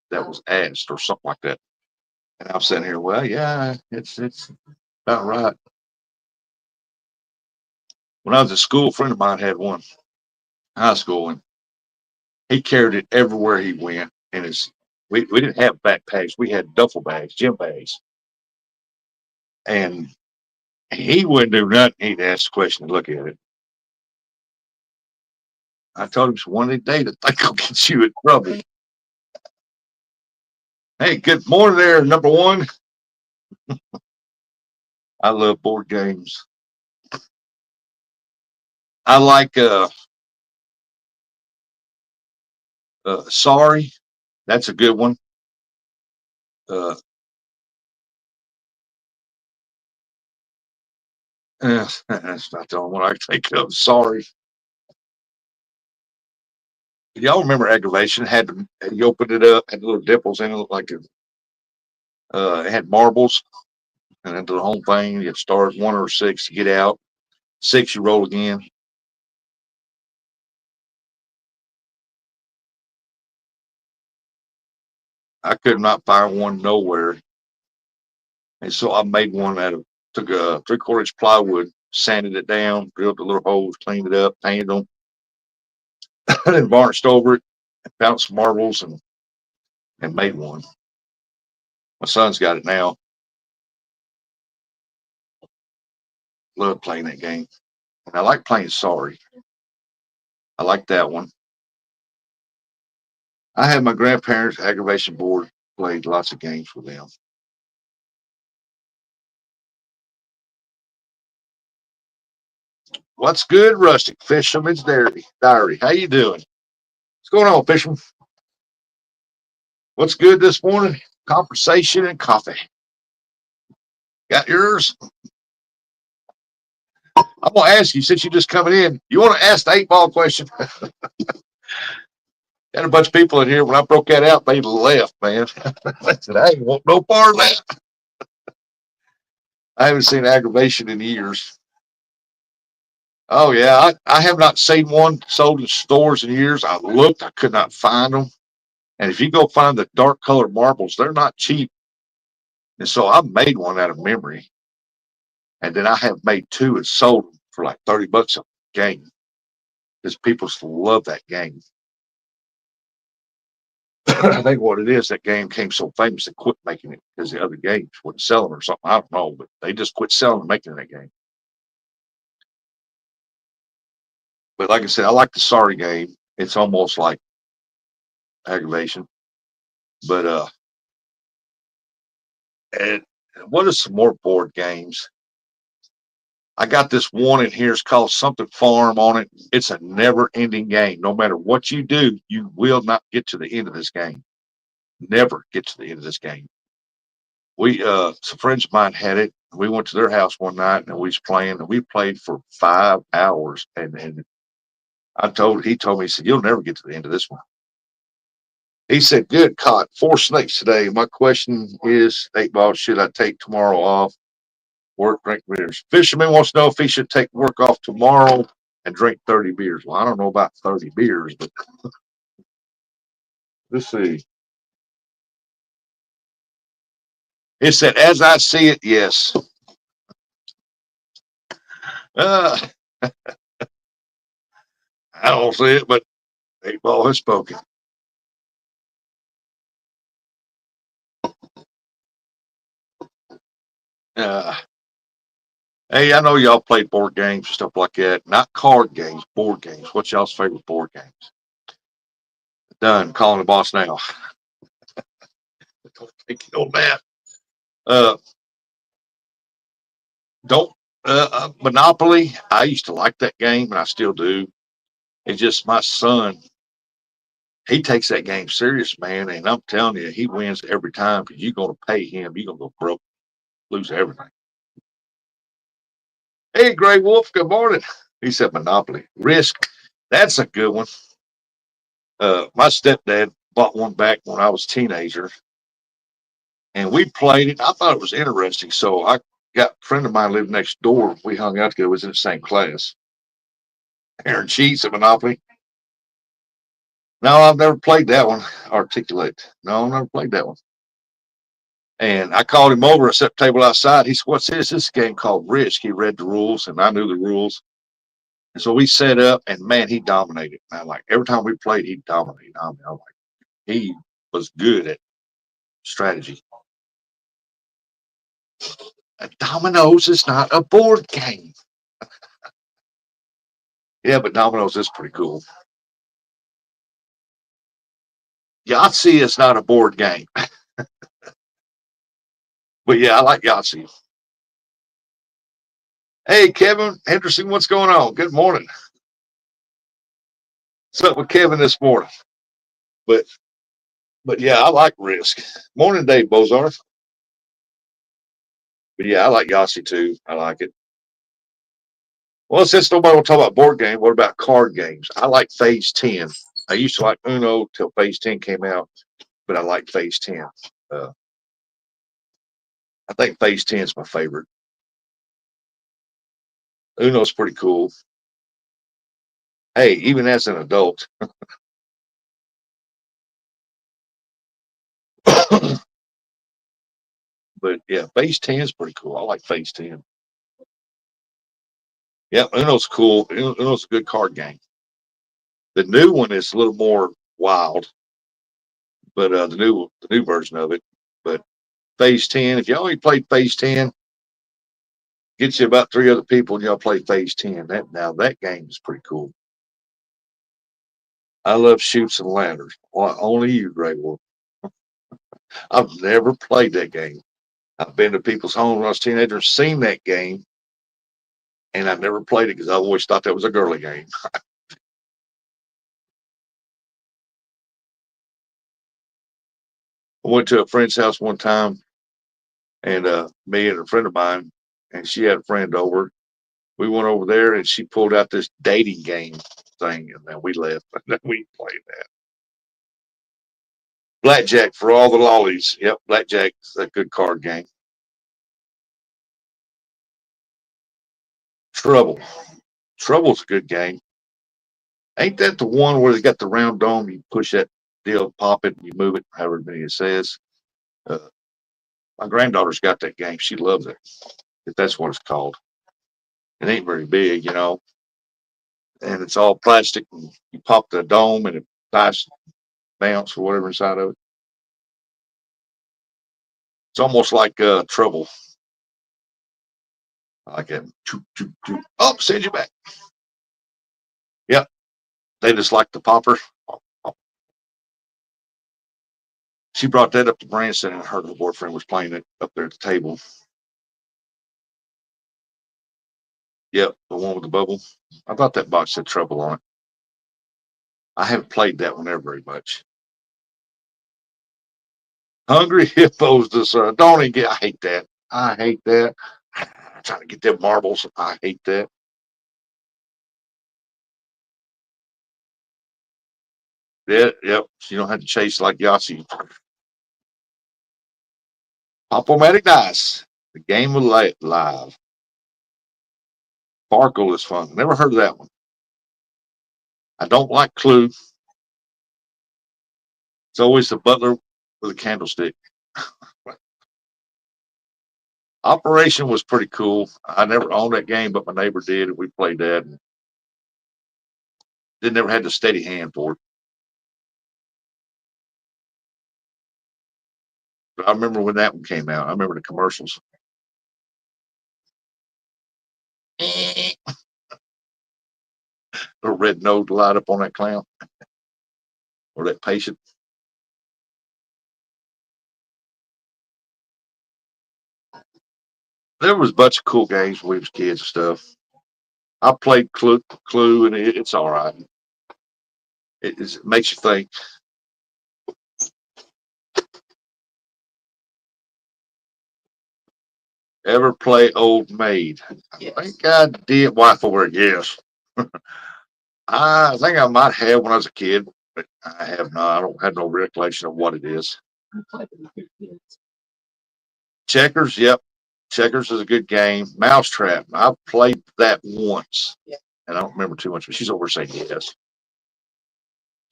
that was asked, or something like that. And I'm sitting here, well, yeah, it's about right. When I was at school, a friend of mine had one, high school, and he carried it everywhere he went. And we didn't have backpacks, we had duffel bags, gym bags. And he wouldn't do nothing. He'd ask the question and look at it. I told him, it's one of these days that think I'll get you in trouble. Hey, good morning there, number one. I love board games. I like Sorry. That's a good one. Uh, that's not the only one I can think of. Sorry. Y'all remember Aggravation? You opened it up, had little dimples in it, looked like it had marbles, and then the whole thing. You start 1 or 6 to get out. 6, you roll again. I could not find one nowhere, and so I made one out of took a 3/4 inch plywood, sanded it down, drilled the little holes, cleaned it up, painted them, then varnished over it, found some marbles, and made one. My son's got it now. Love playing that game, and I like playing Sorry. I like that one. I had my grandparents' Aggravation board, played lots of games with them. What's good, Rustic? Fisherman's Diary. How you doing? What's going on, Fisherman? What's good this morning? Conversation and coffee. Got yours? I'm gonna ask you since you're just coming in. You want to ask the 8-ball question? Got a bunch of people in here. When I broke that out, they left, man. I said, I ain't want no part of that. I haven't seen aggravation in years. Oh yeah, I have not seen one sold in stores in years. I looked, I could not find them. And if you go find the dark colored marbles, they're not cheap. And so I made one out of memory, and then I have made two and sold them for like $30 a game because people love that game. I think what it is, that game became so famous they quit making it because the other games wouldn't sell them or something. I don't know, but they just quit selling and making that game. But like I said, I like the Sorry game. It's almost like aggravation. But and what are some more board games? I got this one in here. It's called something Farm on it. It's a never-ending game. No matter what you do, you will not get to the end of this game. Never get to the end of this game. We some friends of mine had it. We went to their house one night and we was playing and we played for 5 hours and he told me, he said, you'll never get to the end of this one. He said, good, caught 4 snakes today. My question is, 8-ball, should I take tomorrow off? Work, drink beers. Fisherman wants to know if he should take work off tomorrow and drink 30 beers. Well, I don't know about 30 beers, but let's see. It said, as I see it, yes. Uh, I don't see it, but 8-ball has spoken. Uh, hey, I know y'all play board games, stuff like that. Not card games, board games. What's y'all's favorite board games? Done. Calling the boss now. Don't take it on that. Uh, don't Monopoly. I used to like that game, and I still do. It's just my son. He takes that game serious, man, and I'm telling you, he wins every time because you're going to pay him. You're going to go broke, lose everything. Hey, Gray Wolf. Good morning. He said Monopoly. Risk. That's a good one. My stepdad bought one back when I was a teenager, and we played it. I thought it was interesting, so I got a friend of mine lived next door. We hung out together. We was in the same class. Aaron Cheats at Monopoly. No, I've never played that one. Articulate. No, I've never played that one. And I called him over, I set the table outside. He said, what's this? This game called Risk. He read the rules, and I knew the rules. And so we set up, and man, he dominated. Man, like every time we played, he dominated. I mean, I'm like, he was good at strategy. Dominoes is not a board game. Yeah, but Dominoes is pretty cool. Yahtzee is not a board game. But yeah, I like Yahtzee. Hey, Kevin Henderson, what's going on? Good morning. What's up with Kevin this morning? But but yeah, I like Risk. Morning, Dave Bozar. But yeah, I like Yahtzee too. I like it. Well, since nobody will talk about board game, what about card games? I like Phase 10. I used to like Uno till Phase 10 came out, but I like Phase 10. Uh, I think Phase 10 is my favorite. Uno's pretty cool. Hey, even as an adult. But yeah, Phase 10 is pretty cool. I like Phase 10. Yeah, Uno's cool. Uno's a good card game. The new one is a little more wild, but the new version of it. But Phase 10, if you only played Phase 10, get you about 3 other people and y'all play Phase 10. That game is pretty cool. I love Shoots and Ladders. Well, only you, Grey Wolf. I've never played that game. I've been to people's homes when I was a teenager and seen that game, and I've never played it because I always thought that was a girly game. I went to a friend's house one time, and me and a friend of mine, and she had a friend over, We went over there and she pulled out this dating game thing, and then we left. And then we played that. Blackjack for all the lollies. Yep, blackjack's a good card game. Trouble. Trouble's a good game. Ain't that the one where they got the round dome? You push that deal, pop it, and you move it, however many it says. Uh, my granddaughter's got that game. She loves it. If that's what it's called. It ain't very big, and it's all plastic. And you pop the dome, and it dice bounce or whatever inside of it. It's almost like Trouble. I like it. Oh, send you back. Yep. They just like the popper. She brought that up to Branson, and her boyfriend was playing it up there at the table. Yep, the one with the bubble. I thought that box had Trouble on it. I haven't played that one there very much. Hungry Hippos. This don't even get. I hate that. I hate that. I'm trying to get them marbles. I hate that. Yeah, yep. So you don't have to chase like Yahtzee. Pop-O-Matic Dice. The game of live. Sparkle is fun. Never heard of that one. I don't like Clue. It's always the butler with a candlestick. Operation was pretty cool. I never owned that game, but my neighbor did. We played that. And never had the steady hand for it. But I remember when that one came out. I remember the commercials. The red nose light up on that clown or that patient. There was a bunch of cool games when we was kids and stuff. I played Clue, and it's all right. It makes you think. Ever play Old Maid? Yes. I think I did. Why for it? Yes. I think I might have when I was a kid, but I have not. I don't have no recollection of what it is. I played with the kids. Checkers, yep. Checkers is a good game. Mousetrap. I've played that once. Yeah. And I don't remember too much, but she's over saying yes.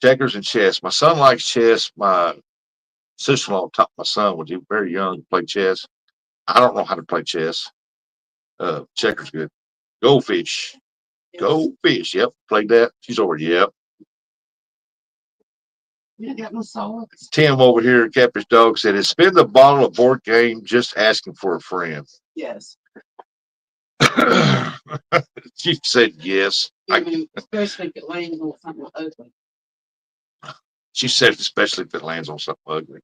Checkers and chess. My son likes chess. My sister-in-law taught my son when he was very young to play chess. I don't know how to play chess. Checkers good. Goldfish. Yes. Goldfish. Yep. Played that. She's over. Yep. You got no sauce. Tim over here at Catfish Dog said, "Is spin the bottle of board game just asking for a friend?" Yes. She said yes. Especially if it lands on something ugly. She said, especially if it lands on something ugly.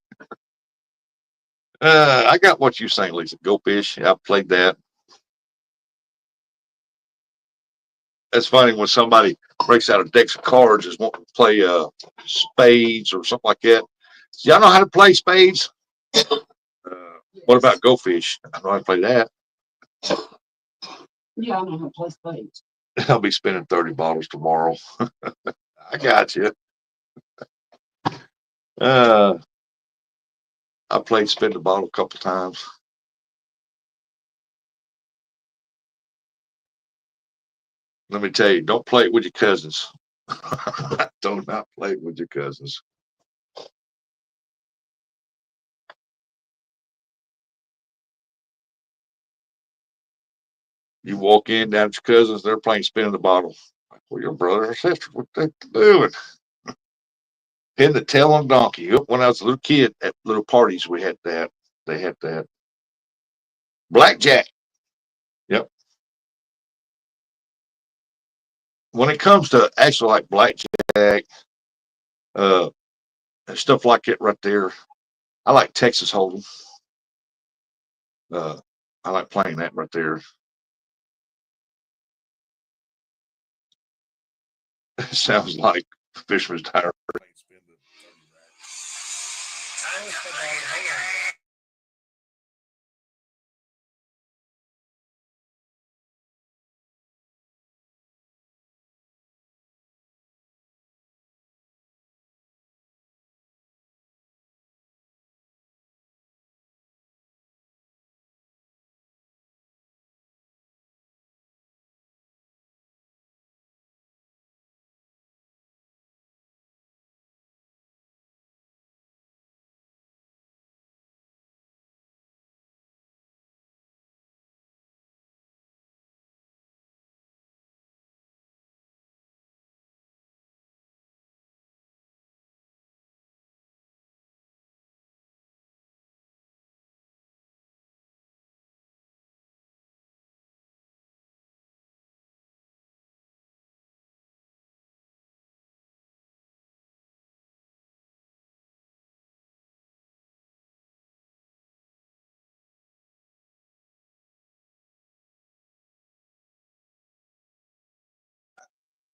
I got what you're saying, Lisa. Go fish. I played that. That's funny when somebody breaks out a deck of cards and wants to play spades or something like that. Y'all know how to play spades? What about Go Fish? I know how to play that. Yeah, I know how to play spades. I'll be spending 30 bottles tomorrow. I got you. I played spin the bottle a couple times. Let me tell you, don't play it with your cousins. Do not play it with your cousins. You walk in down at your cousins, they're playing spin the bottle. Well, your brother or sister, what they doing? Pin the tail on donkey. When I was a little kid at little parties, we had that. They had that. Blackjack. Yep. When it comes to actually like blackjack, uh, stuff like it right there, I like Texas Hold'em. Uh, I like playing that right there. Sounds like Fisherman's Tire.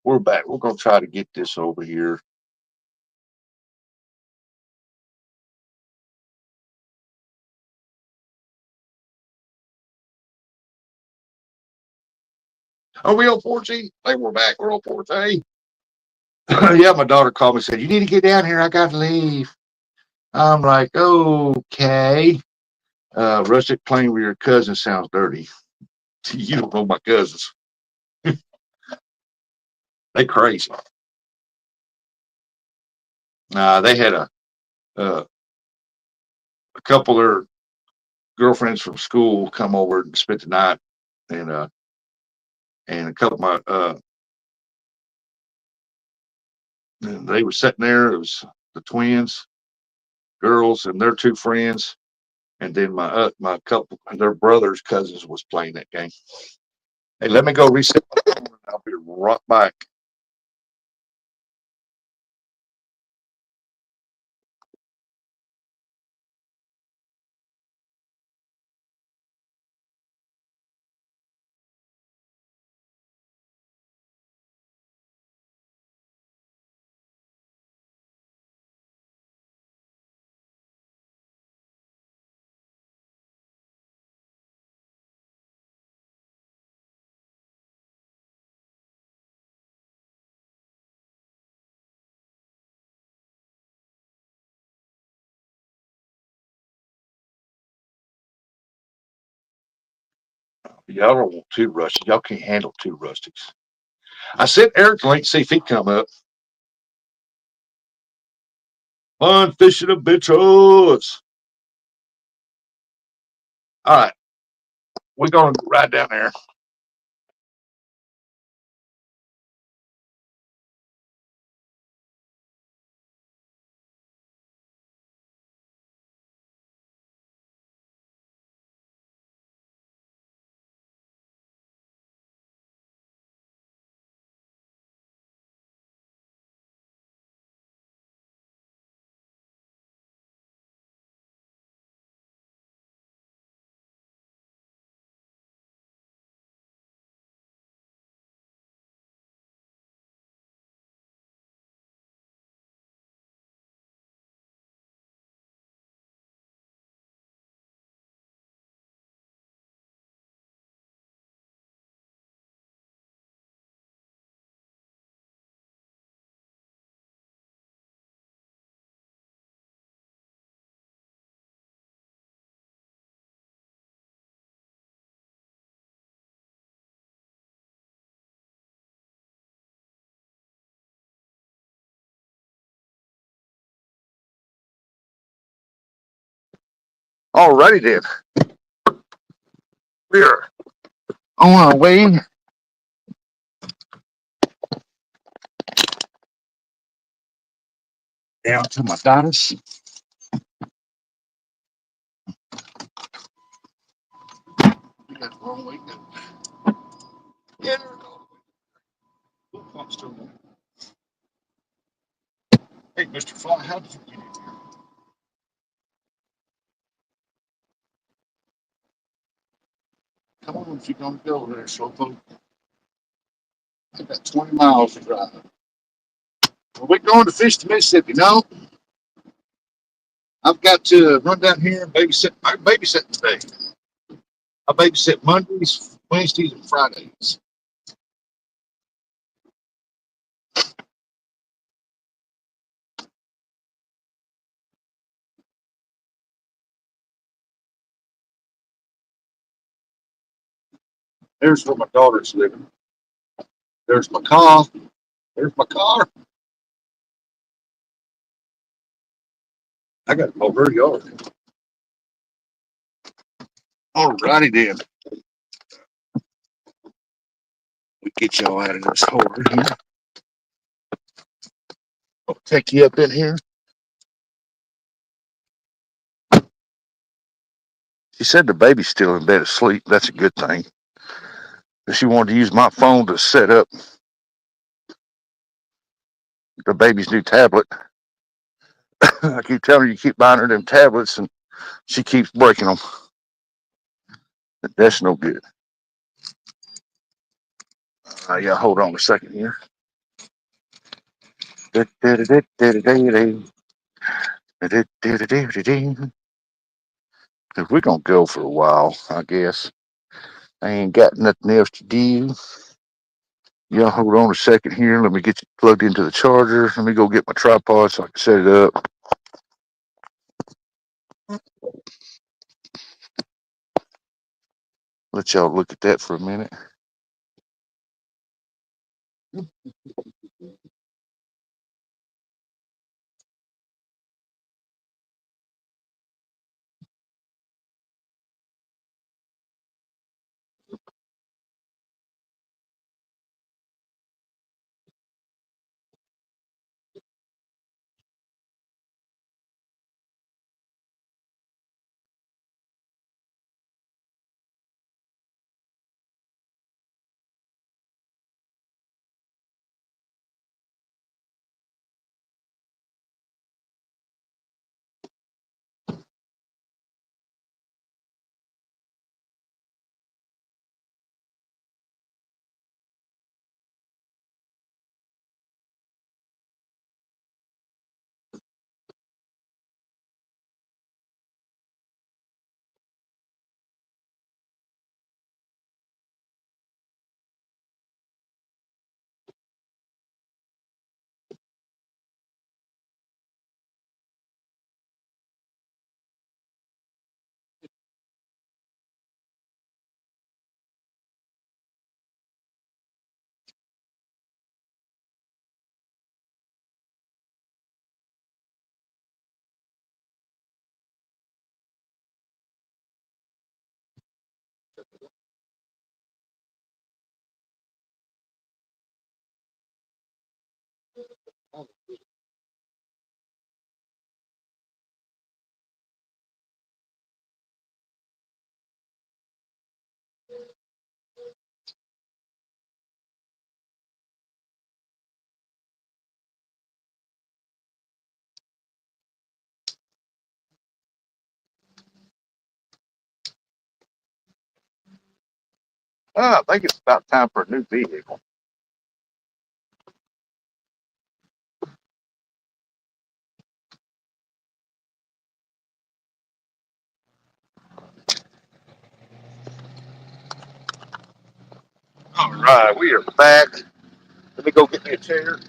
We're back. We're gonna try to get this over here. Are we on 4G? Hey, we're back. We're on 4G. Yeah, my daughter called me and said, "You need to get down here. I gotta leave." I'm like, okay. Rustic playing with your cousin sounds dirty. You don't know my cousins. They crazy. They had uh, a couple of their girlfriends from school come over and spent the night, and and a couple of my they were sitting there. It was the twins, girls, and their two friends, and then my couple, their brothers' cousins was playing that game. Hey, let me go reset my phone, and I'll be right back. Y'all don't want two rustics. Y'all can't handle two rustics. I sent Eric the link to see if he'd come up. Fun fishing adventures. All right, we're gonna ride down there. Alrighty then. We're on our way down to my daughter's. We got the wrong way down. Yeah, hey, Mr. Fly, how did you get in here? Come on, if you're gonna go there, Slowpoke. I got 20 miles to drive. Are we going to fish to Mississippi? No. I've got to run down here and babysit. I'm babysitting today. I babysit Mondays, Wednesdays, and Fridays. There's where my daughter's living. There's my car. There's my car. I got to mow her yard. Alrighty then. We get y'all out of this hole right here. I'll take you up in here. She said the baby's still in bed asleep. That's a good thing. She wanted to use my phone to set up the baby's new tablet. I keep telling her you keep buying her them tablets, and she keeps breaking them. That's no good. Yeah, hold on a second here. We're gonna go for a while, I guess. I ain't got nothing else to do. Y'all hold on a second here. Let me get you plugged into the charger. Let me go get my tripod so I can set it up. Let y'all look at that for a minute. I think it's about time for a new vehicle. All right, we are back. Let me go get me a chair.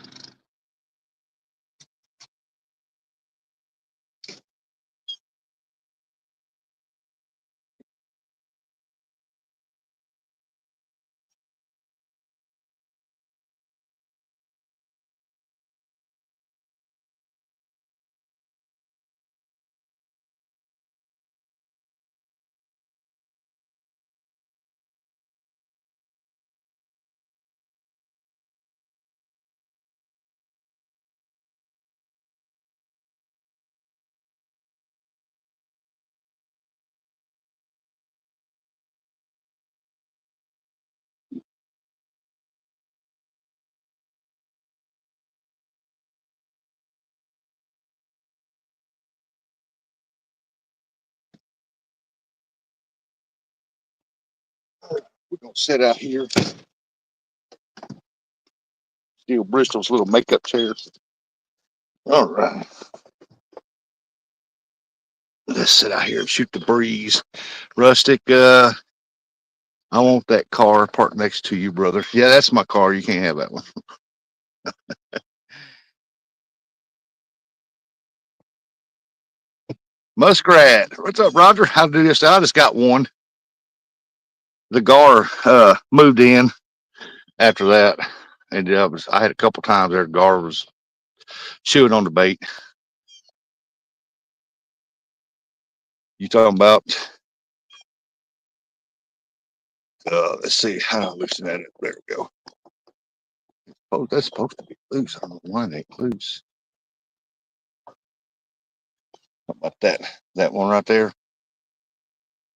We're gonna sit out here. Steal Bristol's little makeup chair. All right. Let's sit out here and shoot the breeze. Rustic, I want that car parked next to you, brother. Yeah, that's my car. You can't have that one. Muskrat. What's up, Roger? How to do this? I just got one. The Gar moved in after that. And I had a couple times there. Gar was chewing on the bait. You talking about? Let's see how I'm looking at it. There we go. Oh, that's supposed to be loose. I don't know why it ain't loose. How about that? That one right there?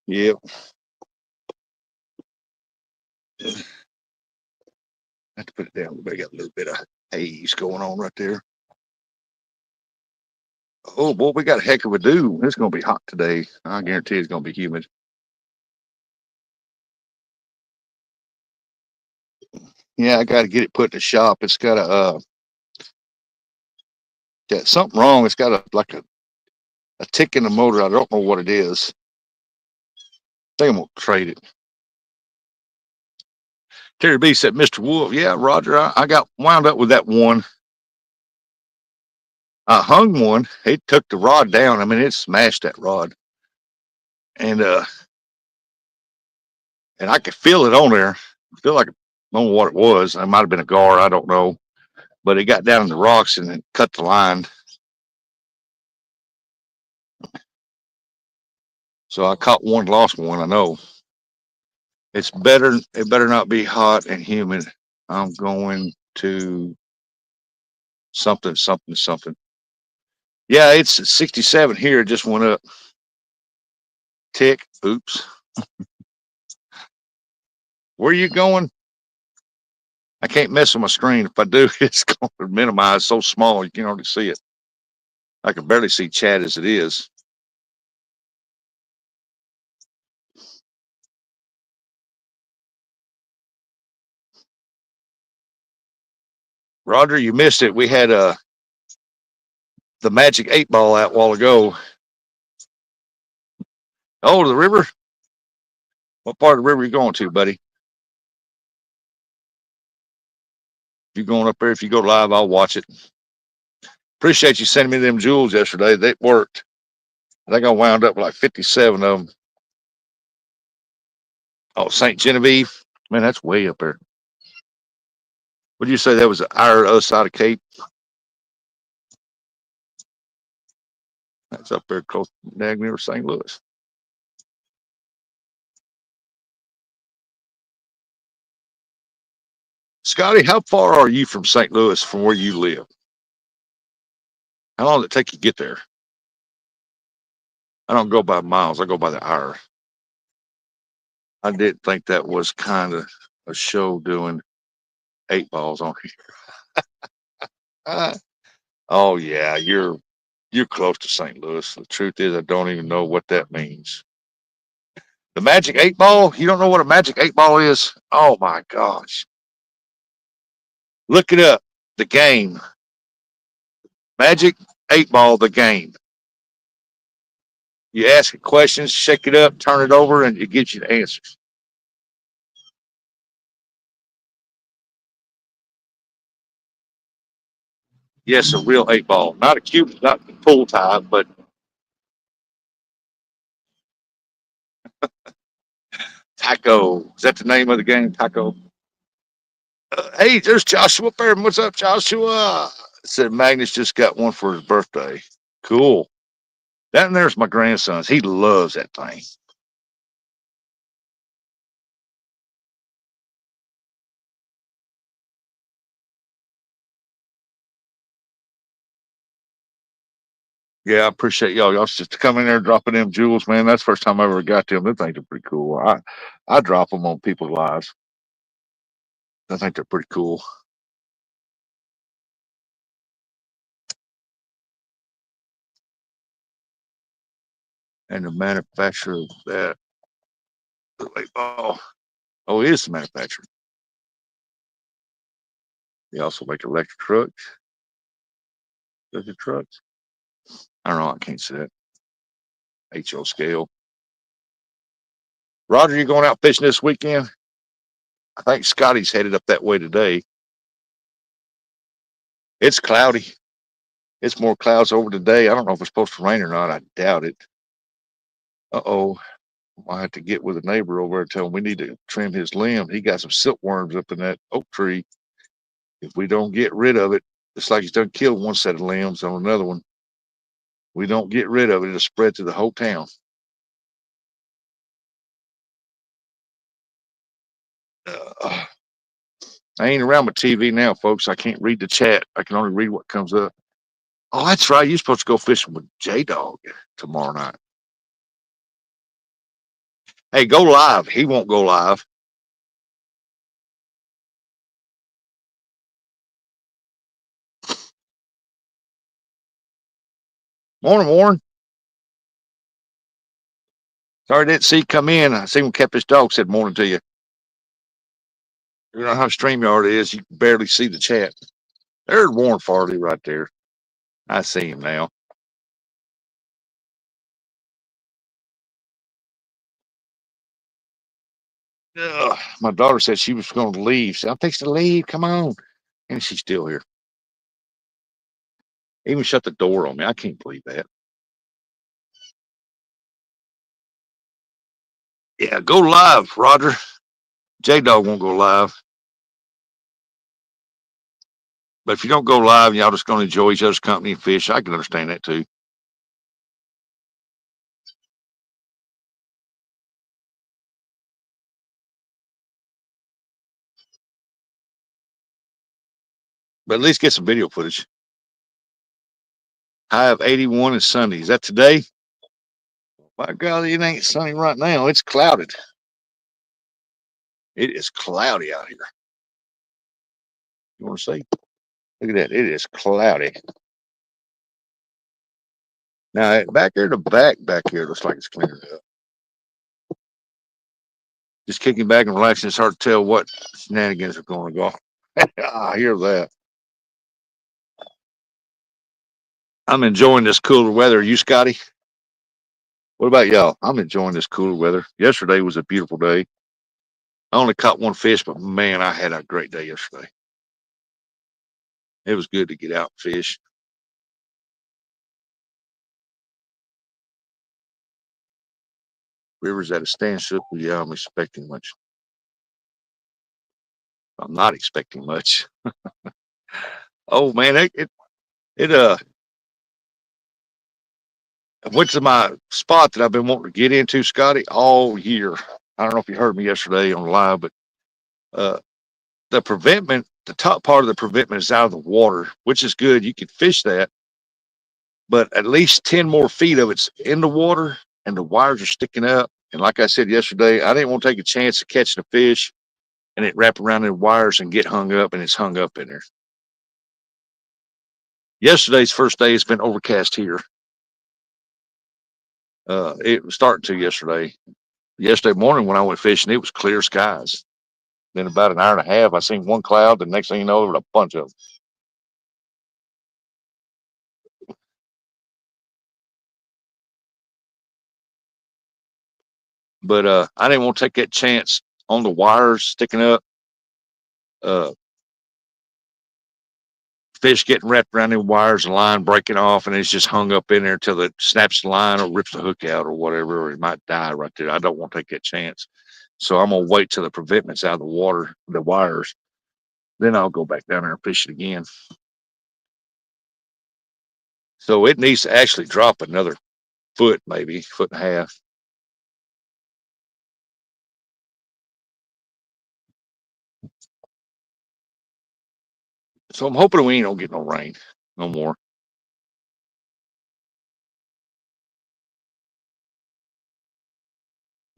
Yep. I have to put it down. We got a little bit of haze going on right there. Oh boy, we got a heck of a dew. It's gonna be hot today. I guarantee it's gonna be humid. Yeah, I got to get it put in the shop. It's got a Yeah, something wrong. It's got a tick in the motor. I don't know what it is. I think I'm gonna trade it. Terry B said, Mr. Wolf, yeah, Roger, I got wound up with that one. I hung one. It took the rod down. I mean, it smashed that rod. And I could feel it on there. I feel like I don't know what it was. It might have been a gar, I don't know. But it got down in the rocks and it cut the line. So I caught one, lost one, I know. It better not be hot and humid. I'm going to something, something, something. Yeah, it's 67 here. It just went up. Tick. Oops. Where are you going? I can't mess with my screen. If I do, it's going to minimize so small you can hardly see it. I can barely see chat as it is. Roger, you missed it. We had the Magic 8 Ball out a while ago. Oh, the river? What part of the river are you going to, buddy? If you're going up there, if you go live, I'll watch it. Appreciate you sending me them jewels yesterday. They worked. I think I wound up with like 57 of them. Oh, St. Genevieve. Man, that's way up there. What did you say that was our other side of Cape? That's up there close to Dagny or St. Louis. Scotty, how far are you from St. Louis from where you live? How long does it take you to get there? I don't go by miles. I go by the hour. I did think that was kind of a show doing 8 balls on here. Oh yeah, you're close to St. Louis. The truth is, I don't even know what that means. The Magic 8 Ball? You don't know what a Magic 8 Ball is? Oh my gosh. Look it up. The game. Magic 8 Ball, the game. You ask it questions, shake it up, turn it over, and it gives you the answers. Yes, a real 8 ball. Not a cube, not the pool type, but Taco. Is that the name of the game? Taco. Hey, there's Joshua Fairman. What's up, Joshua? Said Magnus just got one for his birthday. Cool. That and there's my grandson's. He loves that thing. Yeah, I appreciate y'all. Y'all just coming there dropping them jewels, man. That's the first time I ever got them. Them things are pretty cool. I drop them on people's lives. I think they're pretty cool. And the manufacturer of that, oh, it is the manufacturer. They also make electric trucks. Electric trucks. I don't know. I can't see that. HO scale. Roger, you going out fishing this weekend? I think Scotty's headed up that way today. It's cloudy. It's more clouds over today. I don't know if it's supposed to rain or not. I doubt it. Uh-oh. I have to get with a neighbor over there and tell him we need to trim his limb. He got some silkworms up in that oak tree. If we don't get rid of it, it's like he's done killed one set of limbs on another one. We don't get rid of it, it'll spread to the whole town. I ain't around my TV now, folks. I can't read the chat. I can only read what comes up. Oh, that's right. You're supposed to go fishing with J Dog tomorrow night. Hey, go live. He won't go live. Morning, Warren. Sorry, I didn't see you come in. I seen him kept his dog said morning to you. You know how StreamYard is. You can barely see the chat. There's Warren Farley right there. I see him now. Ugh, my daughter said she was going to leave. So I'm fixing to leave. Come on. And she's still here. Even shut the door on me. I can't believe that. Yeah, go live, Roger. J Dog won't go live. But if you don't go live, y'all just going to enjoy each other's company and fish. I can understand that too. But at least get some video footage. High of 81 and sunny. Is that today? My God, it ain't sunny right now. It's clouded. It is cloudy out here. You want to see? Look at that. It is cloudy. Now, back here, back here looks like it's clearing up. Just kicking back and relaxing. It's hard to tell what shenanigans are going to go. I hear that. I'm enjoying this cooler weather. You, Scotty? What about y'all? I'm enjoying this cooler weather. Yesterday was a beautiful day. I only caught one fish, but man, I had a great day yesterday. It was good to get out and fish. River's at a standstill. Yeah, I'm expecting much. I'm not expecting much. Oh man, it went to my spot that I've been wanting to get into, Scotty, all year. I don't know if you heard me yesterday on live, but uh, the preventment, the top part of the preventment is out of the water, which is good. You can fish that, but at least 10 more feet of it's in the water and the wires are sticking up. And like I said yesterday, I didn't want to take a chance of catching a fish and it wrap around the wires and get hung up, and it's hung up in there. Yesterday's first day, it's been overcast here. It was starting to yesterday. Yesterday morning when I went fishing, it was clear skies. Then about an hour and a half, I seen one cloud. The next thing you know, there was a bunch of them. But I didn't want to take that chance on the wires sticking up. Uh, Fish getting wrapped around the wires and line breaking off, and it's just hung up in there till it snaps the line or rips the hook out or whatever, or it might die right there. I don't want to take that chance. So I'm gonna wait till the preventment's out of the water, the wires. Then I'll go back down there and fish it again. So it needs to actually drop another foot, maybe foot and a half. So I'm hoping we ain't gonna get no rain no more.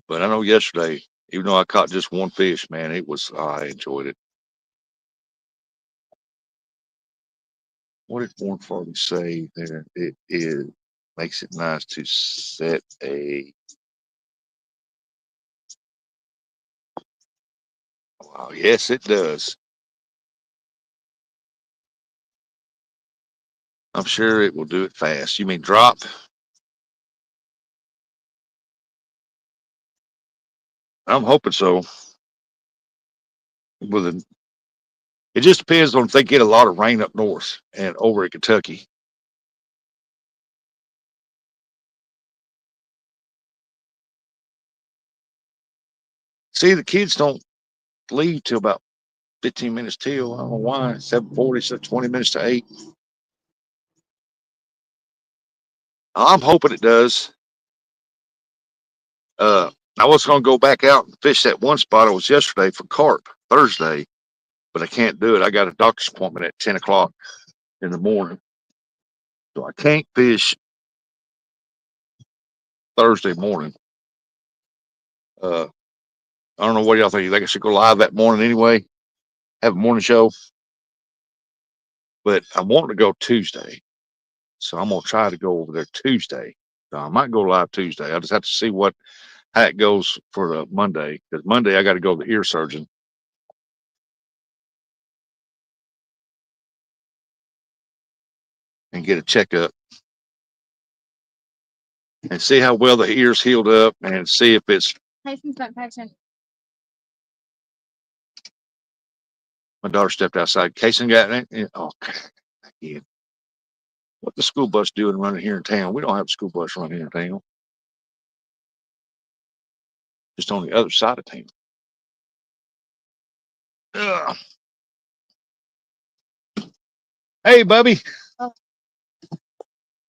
But I know yesterday, even though I caught just one fish, man, it was I enjoyed it. What did Warren Farley say there? It is makes it nice to set a. Wow, yes, it does. I'm sure it will do it fast. You mean drop? I'm hoping so. With a, it just depends on if they get a lot of rain up north and over in Kentucky. See, the kids don't leave till about 15 minutes till. I don't know why. 7:40, so 20 minutes to 8. I'm hoping it does. I was going to go back out and fish that one spot I was yesterday for carp Thursday, but I can't do it. I got a doctor's appointment at 10 o'clock in the morning. So I can't fish Thursday morning. I don't know what y'all think. You think I should go live that morning anyway? Have a morning show? But I want to go Tuesday. So I'm going to try to go over there Tuesday. So I might go live Tuesday. I just have to see how it goes for the Monday. Because Monday I got to go to the ear surgeon. and get a checkup and see how well the ear's healed up and see if it's. Tyson's not patient. My daughter stepped outside. Kason got it. Oh, again. What the school bus doing running here in town? We don't have a school bus running here in town. Just on the other side of town. Ugh. Hey, Bubby. Oh.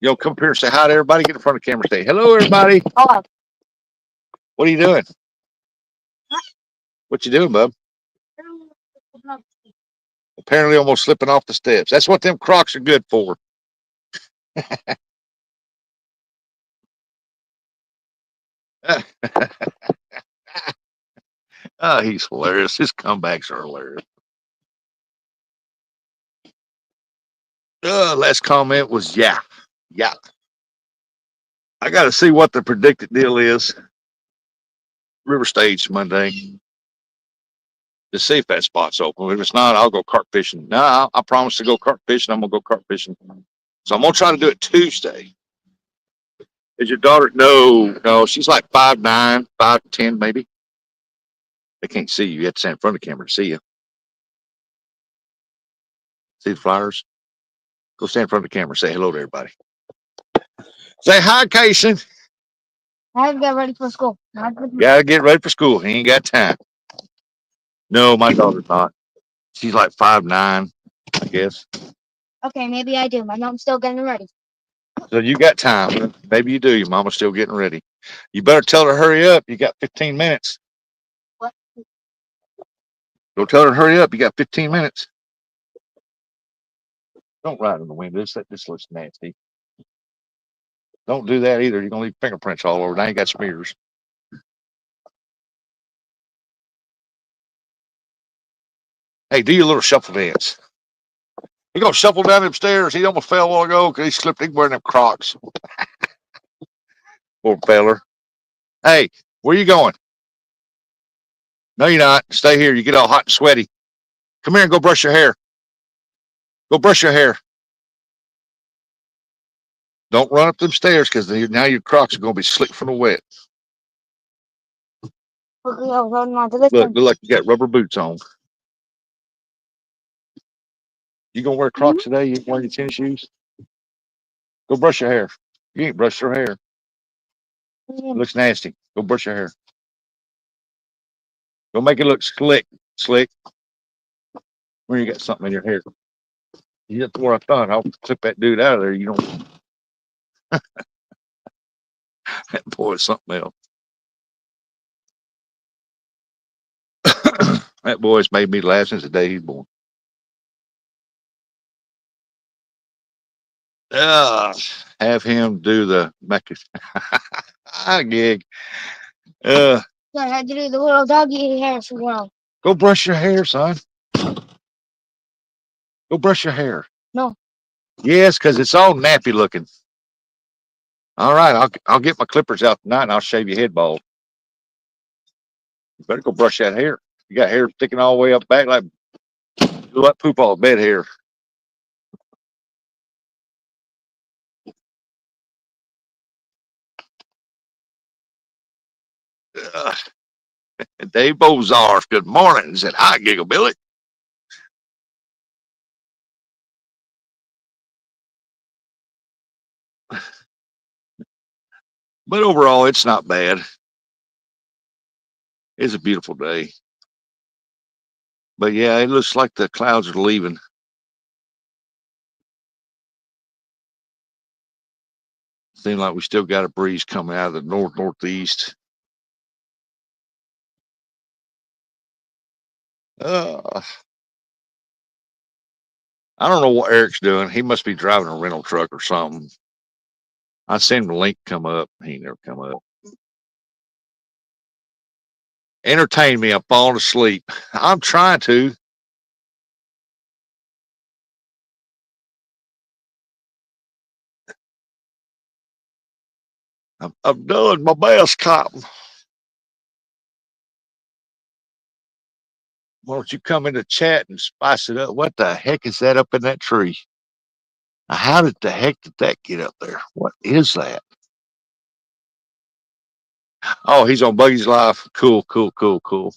Yo, come up here and say hi to everybody. Get in front of the camera. Say hello, everybody. Hello. What are you doing? What you doing, bub? Apparently almost slipping off the steps. That's what them Crocs are good for. Oh, he's hilarious. His comebacks are hilarious. Last comment was yeah. I got to see what the predicted deal is. River Stage Monday. To see if that spot's open. If it's not, I'll go carp fishing. No, I promise to go carp fishing. I'm gonna go carp fishing. So I'm gonna try to do it Tuesday. Is your daughter? No, she's like 5'9", 5'10", maybe. They can't see you. You have to stand in front of the camera to see you. See the flyers? Go stand in front of the camera. Say hello to everybody. Say hi, Kason. I have to get ready for school. Gotta get ready for school. He ain't got time. No, my daughter's not. She's like 5'9", I guess. Okay, maybe I do. My mom's still getting ready. So you got time. Maybe you do. Your mama's still getting ready. You better tell her hurry up. You got 15 minutes. What? Go tell her to hurry up. You got 15 minutes. Don't ride in the wind. This looks nasty. Don't do that either. You're gonna leave fingerprints all over. Now you got smears. Hey, do your little shuffle dance. He gonna shuffle down them stairs. He almost fell a while ago because he slipped. He wearing them Crocs. Poor feller. Hey, where you going? No, you're not. Stay here. You get all hot and sweaty. Come here and go brush your hair. Go brush your hair. Don't run up them stairs because now your Crocs are gonna be slick from the wet. Look like you got rubber boots on. You gonna wear Crocs today? You ain't wearing your tennis shoes? Go brush your hair. You ain't brushed your hair. It looks nasty. Go brush your hair. Go make it look slick. Where you got something in your hair? That's what I thought. I'll clip that dude out of there. You don't. That boy is something else. That boy's made me laugh since the day he's born. Have him do the gig. Yeah, I had to do the little doggy hair for a while. Go brush your hair, son. Go brush your hair. No. Yes, because it's all nappy looking. All right, I'll get my clippers out tonight and I'll shave your head bald. You better go brush that hair. You got hair sticking all the way up back like poop all bed hair. Dave Bozarth, good morning. He said, hi, Giggle Billy. But overall, it's not bad. It's a beautiful day. But yeah, it looks like the clouds are leaving. Seems like we still got a breeze coming out of the northeast. I don't know what Eric's doing. He must be driving a rental truck or something. I seen the link come up. He never come up. Entertain me. I'm falling asleep. I'm trying to. I'm doing my best, Cotton. Why don't you come in the chat and spice it up? What the heck is that up in that tree? Now, how did the heck did that get up there? What is that? Oh, he's on Buggy's Life. Cool, cool, cool, cool.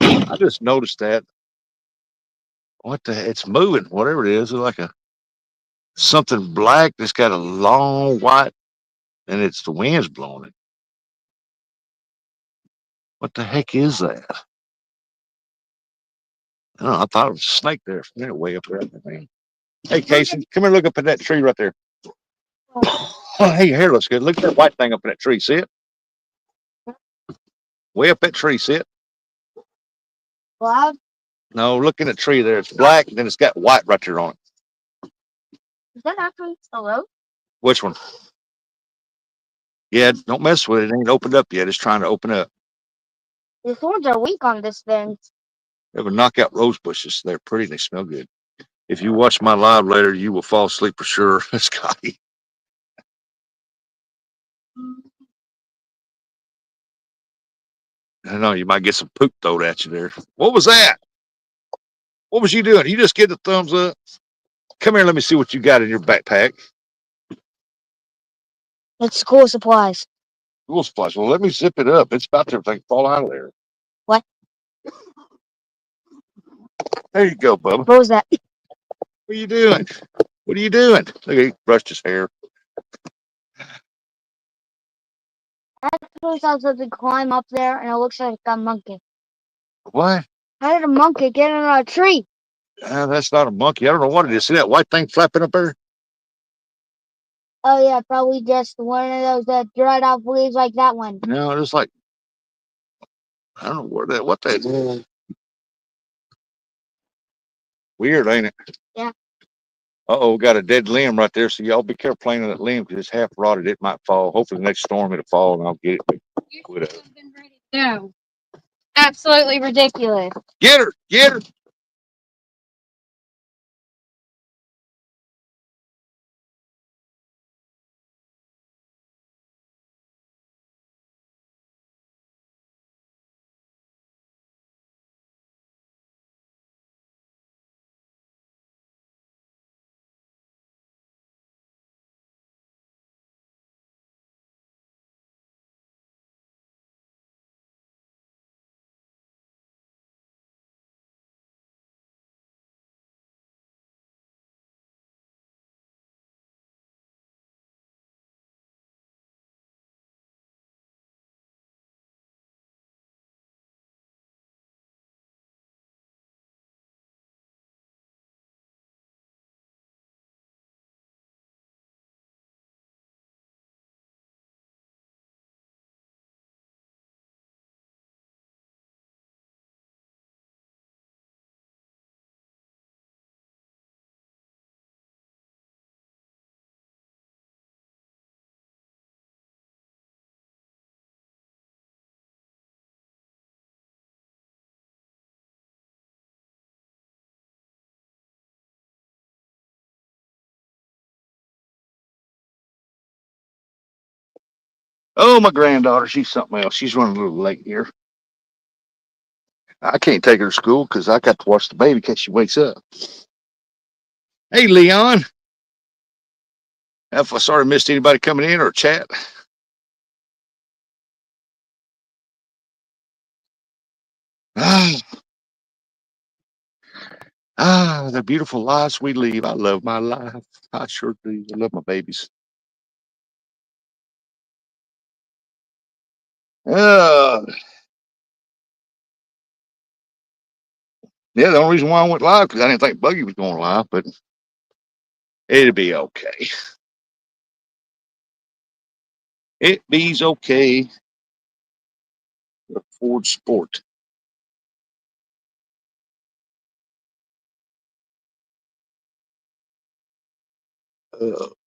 I just noticed that. What the? It's moving. Whatever it is, it's like a something black that's got a long white, and it's the wind's blowing it. What the heck is that? I don't know. I thought it was a snake there for a minute, way up there. Man. Hey, Casey, come here. Look up at that tree right there. Oh, hey, your hair looks good. Look at that white thing up in that tree. See it? Way up that tree. See it? Black? No, look in the tree there. It's black, and then it's got white right there on it. Is that actually a rope? Which one? Yeah, don't mess with it. It ain't opened up yet. It's trying to open up. The thorns are weak on this thing. They would knock out rose bushes. They're pretty and they smell good. If you watch my live later, you will fall asleep for sure, Scotty. I know you might get some poop thrown at you there. What was that? What was you doing? You just get the thumbs up. Come here, let me see what you got in your backpack. It's school supplies. School supplies. Well, let me zip it up. It's about to fall out of there. What? There you go, Bubba. What was that? What are you doing? What are you doing? Look, he brushed his hair. I actually saw something climb up there, and it looks like a monkey. What? How did a monkey get on a tree? That's not a monkey. I don't know what it is. See that white thing flapping up there? Oh yeah, probably just one of those dried off leaves like that one. No, it's like, I don't know what that is. Weird, ain't it? Yeah. Uh-oh, got a dead limb right there. So y'all be careful playing on that limb because it's half rotted. It might fall. Hopefully the next storm it'll fall and I'll get it. No. Absolutely ridiculous. Get her! Get her! Oh, my granddaughter, she's something else. She's running a little late here. I can't take her to school because I got to watch the baby in case she wakes up. Hey, Leon. If I sort of missed anybody coming in or chat. The beautiful lives we lead. I love my life. I sure do. I love my babies. Uh, yeah, the only reason why I went live because I didn't think Buggy was going live, but it'll be okay. It be's okay. Ford Sport.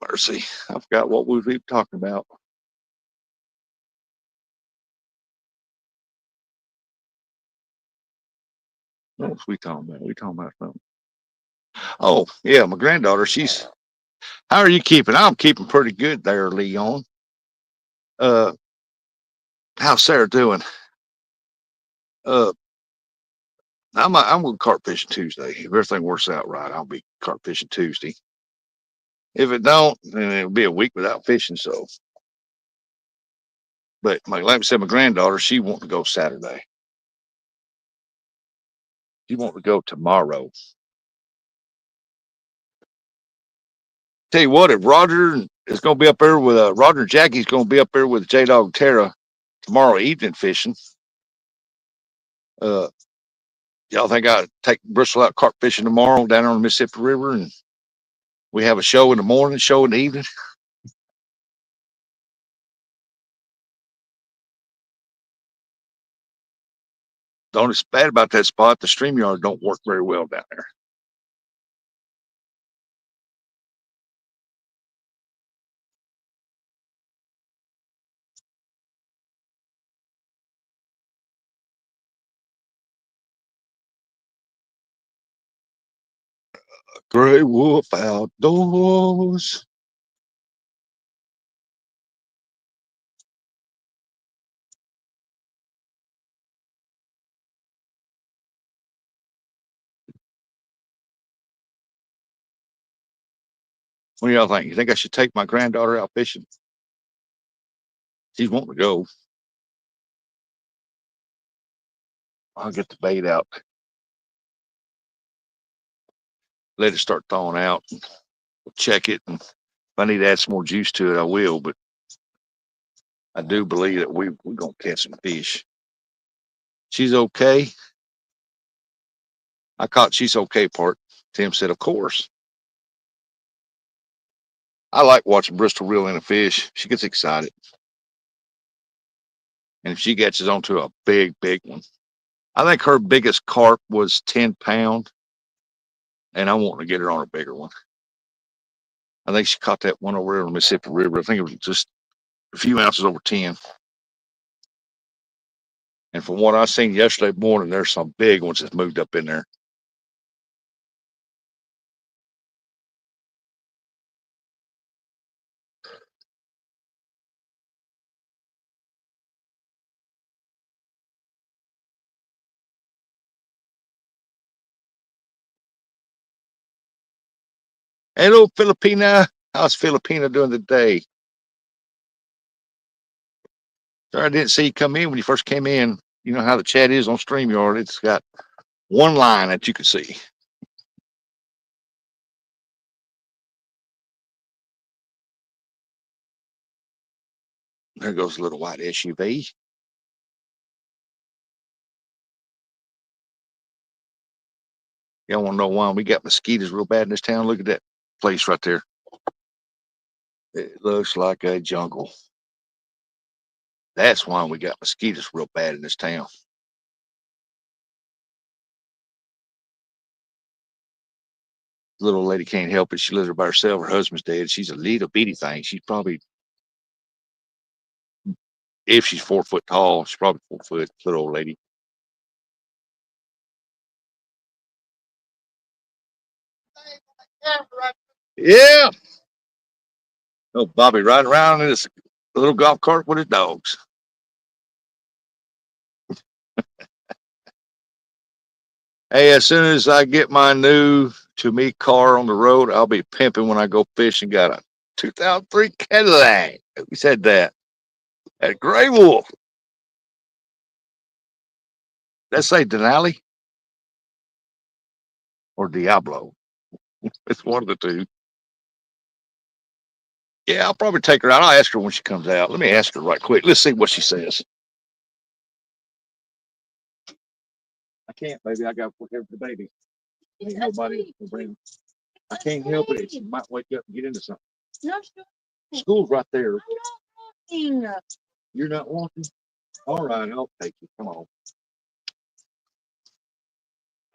Mercy. I forgot what we were talking about. What was we talking about? We talking about something. Oh, yeah, my granddaughter, how are you keeping? I'm keeping pretty good there, Leon. Uh how's Sarah doing? Uh I'm going carp fishing Tuesday. If everything works out right, I'll be carp fishing Tuesday. If it don't, then it'll be a week without fishing. So, but like I said, my granddaughter, she wants to go Saturday. She wants to go tomorrow. Tell you what, if Roger is going to be up there with Roger and Jackie's going to be up there with J Dog Tara tomorrow evening fishing. Uh, y'all think I'd take Bristol out carp fishing tomorrow down on the Mississippi River, and we have a show in the morning, show in the evening? The only bad about that spot, the StreamYard don't work very well down there. Gray Wolf Outdoors. What do y'all think? You think I should take my granddaughter out fishing? She's wanting to go. I'll get the bait out. Let it start thawing out. We'll check it. And if I need to add some more juice to it, I will. But I do believe that we're going to catch some fish. She's okay. I caught she's okay part. Tim said, of course. I like watching Bristol reel in a fish. She gets excited. And if she catches onto a big, big one, I think her biggest carp was 10 pound. And I want to get her on a bigger one. I think she caught that one over there on the Mississippi River. I think it was just a few ounces over 10. And from what I seen yesterday morning, there's some big ones that's moved up in there. Hello, Filipina. How's Filipina doing today? Sorry, I didn't see you come in when you first came in. You know how the chat is on StreamYard. It's got one line that you can see. There goes a little white SUV. Y'all want to know why we got mosquitoes real bad in this town? Look at that place right there. It looks like a jungle. That's why we got mosquitoes real bad in this town. Little lady can't help it. She lives by herself. Her husband's dead. She's a little bitty thing. She's probably, if she's 4 foot tall, she's probably 4 foot. Little old lady. Yeah. Oh, Bobby riding around in his little golf cart with his dogs. Hey, as soon as I get my new to me car on the road, I'll be pimping when I go fishing. Got a 2003 Cadillac. We said that. At Gray Wolf. Let's say Denali or Diablo. It's one of the two. Yeah, I'll probably take her out. I'll ask her when she comes out. Let me ask her right quick. Let's see what she says. I can't, baby. I got to care for the baby. Ain't nobody. I can't help it. She might wake up and get into something. No, school's right there. I'm not. You're not walking? All right, I'll take you. Come on.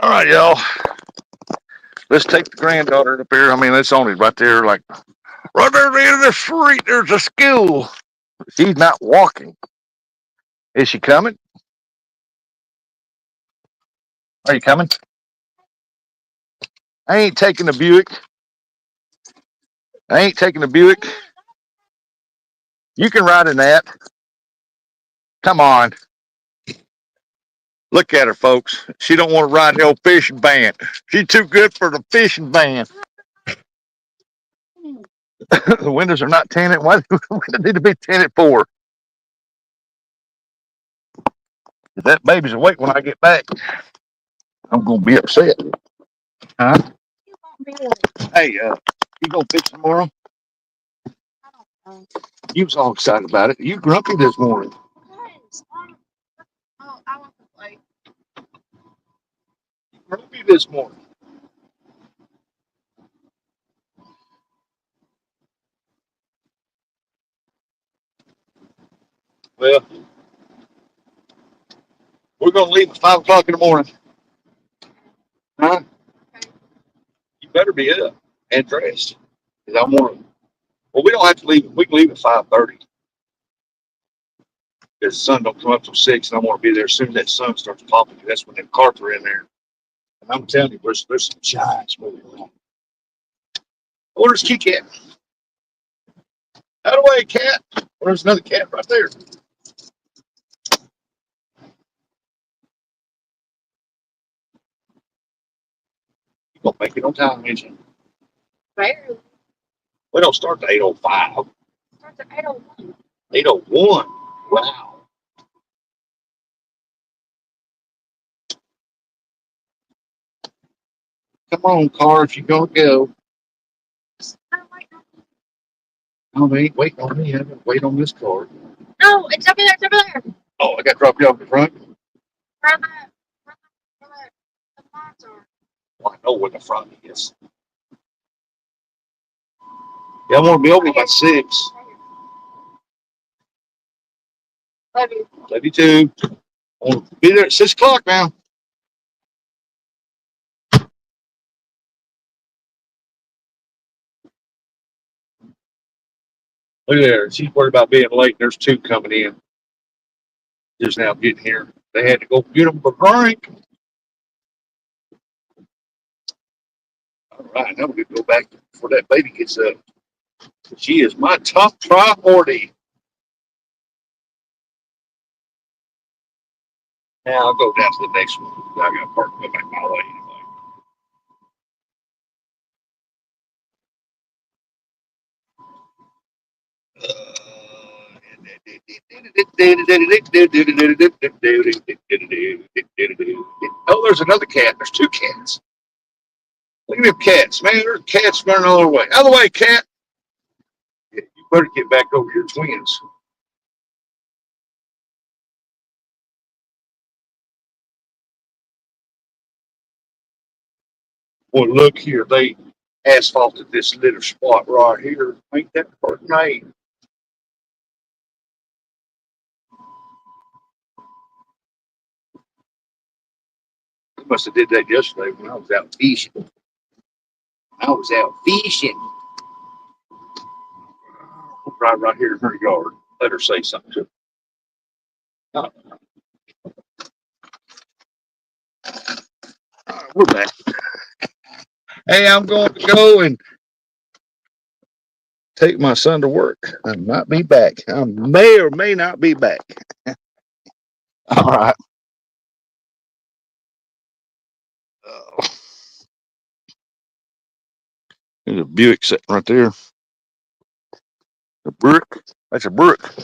All right, y'all. Let's take the granddaughter up here. I mean, it's only right there, like right there at the end of the street. There's a school. She's not walking. Is she coming? Are you coming? I ain't taking the Buick. I ain't taking the Buick. You can ride in that. Come on. Look at her, folks. She don't want to ride the old fishing van. She's too good for the fishing van. The windows are not tinted. Why do the windows need to be tinted for? If that baby's awake when I get back, I'm gonna be upset. Huh? Hey, you gonna fish tomorrow? You was all excited about it. You grumpy this morning. Grumpy this morning. Well, we're gonna leave at 5 o'clock in the morning. Huh? You better be up and dressed. 'Cause I want to. Well, we don't have to leave. We can leave at 5:30 because the sun don't come up till 6, and I want to be there as soon as that sun starts popping. 'Cause that's when them carp are in there. And I'm telling you, there's some giants moving around. Oh, there's Key Cat. Out of the way, cat. Well, there's another cat right there. You gonna make it on time, ain't you? Barely. We don't start to 8:05. Starts at 8:01. 8:01. Wow. Come on, car, if you're gonna go. No, they ain't waiting on me. I gotta wait on this car. No, it's over there. It's over there. Oh, I gotta drop you off the front. Where the lights are. Well, I know where the front is. Yeah, I want to be over by 6. Love you. Love you too. I want to be there at 6 o'clock now. Look there. She's worried about being late. There's 2 coming in. Just now getting here. They had to go get them a drink. All right, now we're going to go back before that baby gets up. She is my top priority. Now I'll go down to the next one. I got to park and go back my way anyway. Oh, there's another cat. There's 2 cats. Look at them cats, man. There's cats running all the way. Out of the way, cat. Yeah, you better get back over your twins. Well, look here. They asphalted this little spot right here. Ain't that pretty? I must have did that yesterday when I was out fishing. I was out fishing. Right here in her yard. Let her say something to me. All right, we're back. Hey, I'm going to go and take my son to work. I might be back. I may or may not be back. All right. There's a Buick sitting right there. A Brook. That's a Brook.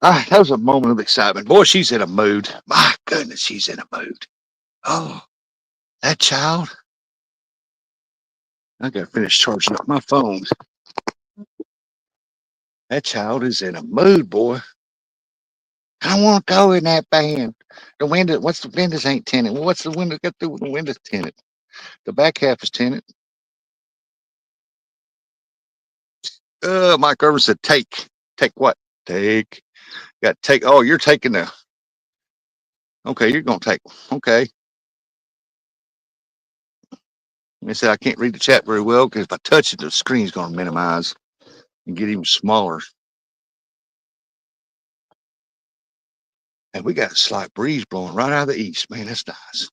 That was a moment of excitement. Boy, she's in a mood. My goodness, she's in a mood. Oh, that child. I got to finish charging up my phone. That child is in a mood, boy. I don't want to go in that van. The window, what's the windows ain't tinted? Well, what's the window got through with the windows tinted? The back half is tinted. Mike Irvin said, take. Take what? Take. Got to take. Oh, you're taking the. Okay, you're going to take. Okay. They said I can't read the chat very well because if I touch it, the screen's going to minimize and get even smaller. And we got a slight breeze blowing right out of the east. Man, that's nice.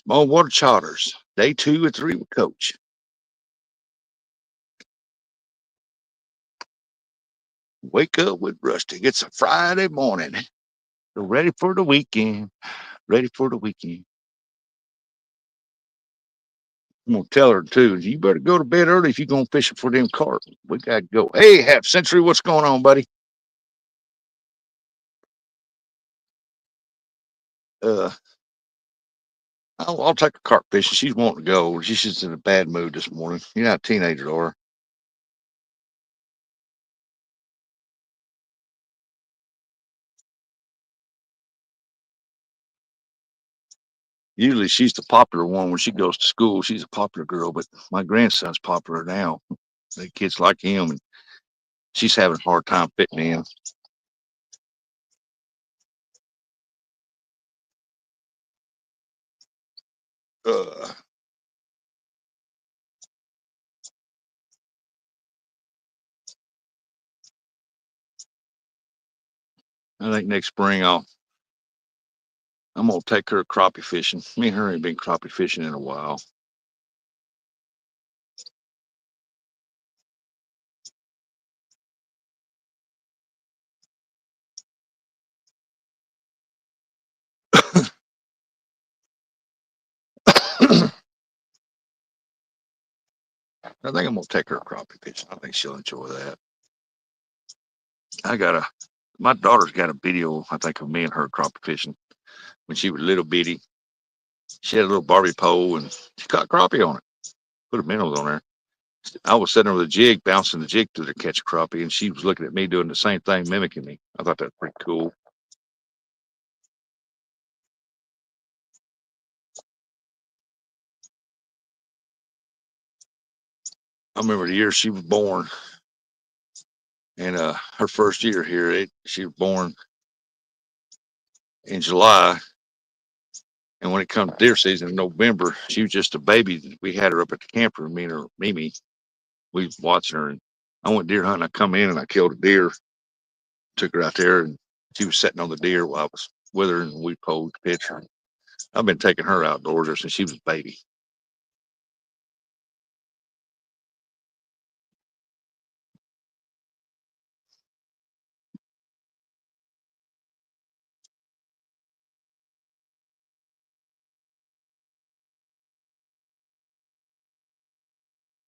Small water charters. Day 2 and 3 with Coach. Wake up with Rusty. It's a Friday morning. So ready for the weekend. Ready for the weekend. I'm gonna tell her too. You better go to bed early if you're gonna fish for them carp. We gotta go. Hey, Half Century, what's going on, buddy? Uh, I'll take a carp fishing. She's wanting to go. She's just in a bad mood this morning. You're not a teenager, Laura. Usually she's the popular one when she goes to school. She's a popular girl, but my grandson's popular now. The kids like him, and she's having a hard time fitting in. Uh, I think next spring I'm gonna take her crappie fishing. Me and her ain't been crappie fishing in a while. I think I'm gonna take her crappie fishing. I think she'll enjoy that. I got a My daughter's got a video, I think, of me and her crappie fishing when she was little bitty. She had a little Barbie pole and she caught crappie on it. Put a minnows on there. I was sitting there with a jig, bouncing the jig through to catch a crappie, and she was looking at me doing the same thing, mimicking me. I thought that was pretty cool. I remember the year she was born, and her first year here, she was born in July, and when it comes to deer season in November, she was just a baby. We had her up at the camper, me and her Mimi. We was watching her, and I went deer hunting. I come in and I killed a deer, took her out there, and she was sitting on the deer while I was with her, and we posed a picture. I've been taking her outdoors ever since she was a baby.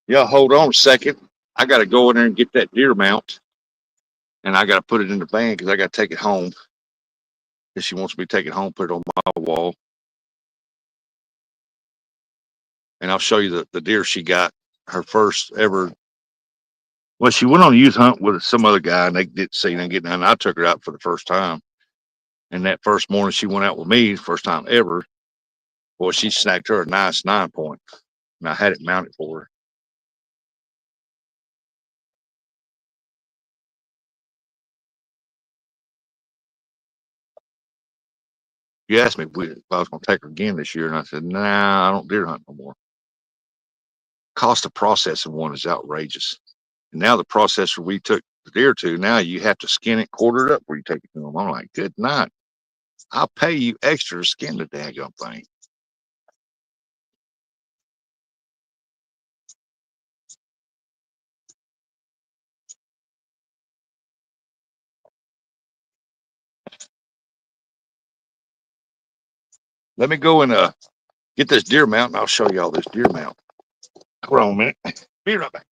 Yeah, hold on a second. I got to go in there and get that deer mount, and I got to put it in the van because I got to take it home. If she wants me to take it home, put it on my wall, and I'll show you the deer she got. Her first ever. Well, she went on a youth hunt with some other guy, and they didn't see them getting out. And I took her out for the first time. And that first morning she went out with me, first time ever. Boy, she snagged her a nice 9 point, and I had it mounted for her. You asked me if I was going to take her again this year, and I said, "Nah, I don't deer hunt no more. Cost of processing one is outrageous. And now the processor we took the deer to, now you have to skin it, quarter it up where you take it to them." I'm like, good night. I'll pay you extra to skin the daggone thing. Let me go and get this deer mount, and I'll show you all this deer mount. Hold on a minute. Be right back.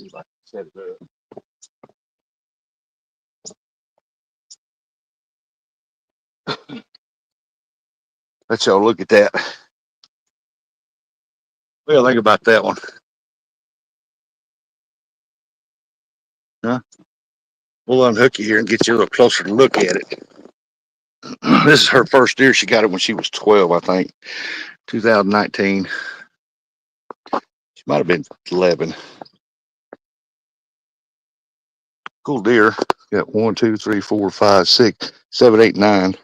See if I can set it up. Let y'all look at that. Well, think about that one. Huh? We'll unhook you here and get you a little closer to look at it. This is her first deer. She got it when she was 12, I think. 2019. She might have been 11. Cool deer. Got 1, 2, 3, 4, 5, 6, 7, 8, 9.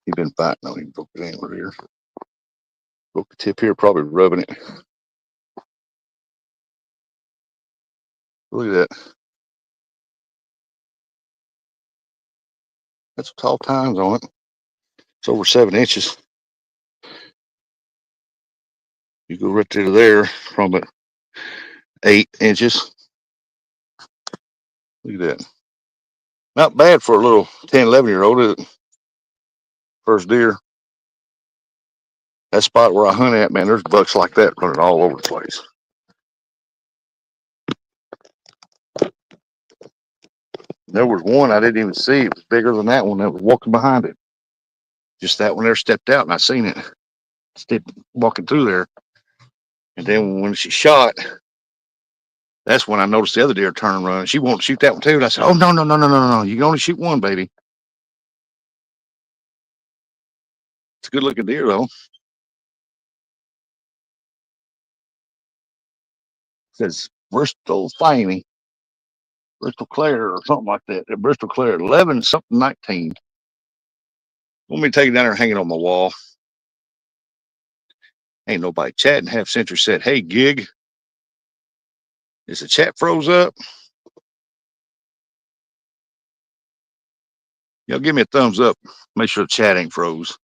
He's been fighting on him. Broke the antler here. Broke the tip here, probably rubbing it. Look at that. That's tall tines on it. It's over 7 inches. You go right to there from it, 8 inches. Look at that. Not bad for a little 10, 11-year-old, is it? First deer. That spot where I hunt at, man, there's bucks like that running all over the place. There was one I didn't even see. It was bigger than that one that was walking behind it. Just that one there stepped out and I seen it. Walking through there. And then when she shot, that's when I noticed the other deer turn and run. She wanted to shoot that one too. And I said, oh, no, no, no, no, no, no. You can only shoot one, baby. It's a good looking deer, though. It says Bristol Finey. Bristol Clare or something like that. Bristol Clare, 11 something 19. Want me to take it down there and hang it on my wall? Ain't nobody chatting. Half Century said, hey, gig. Is the chat froze up? Y'all give me a thumbs up. Make sure the chat ain't froze.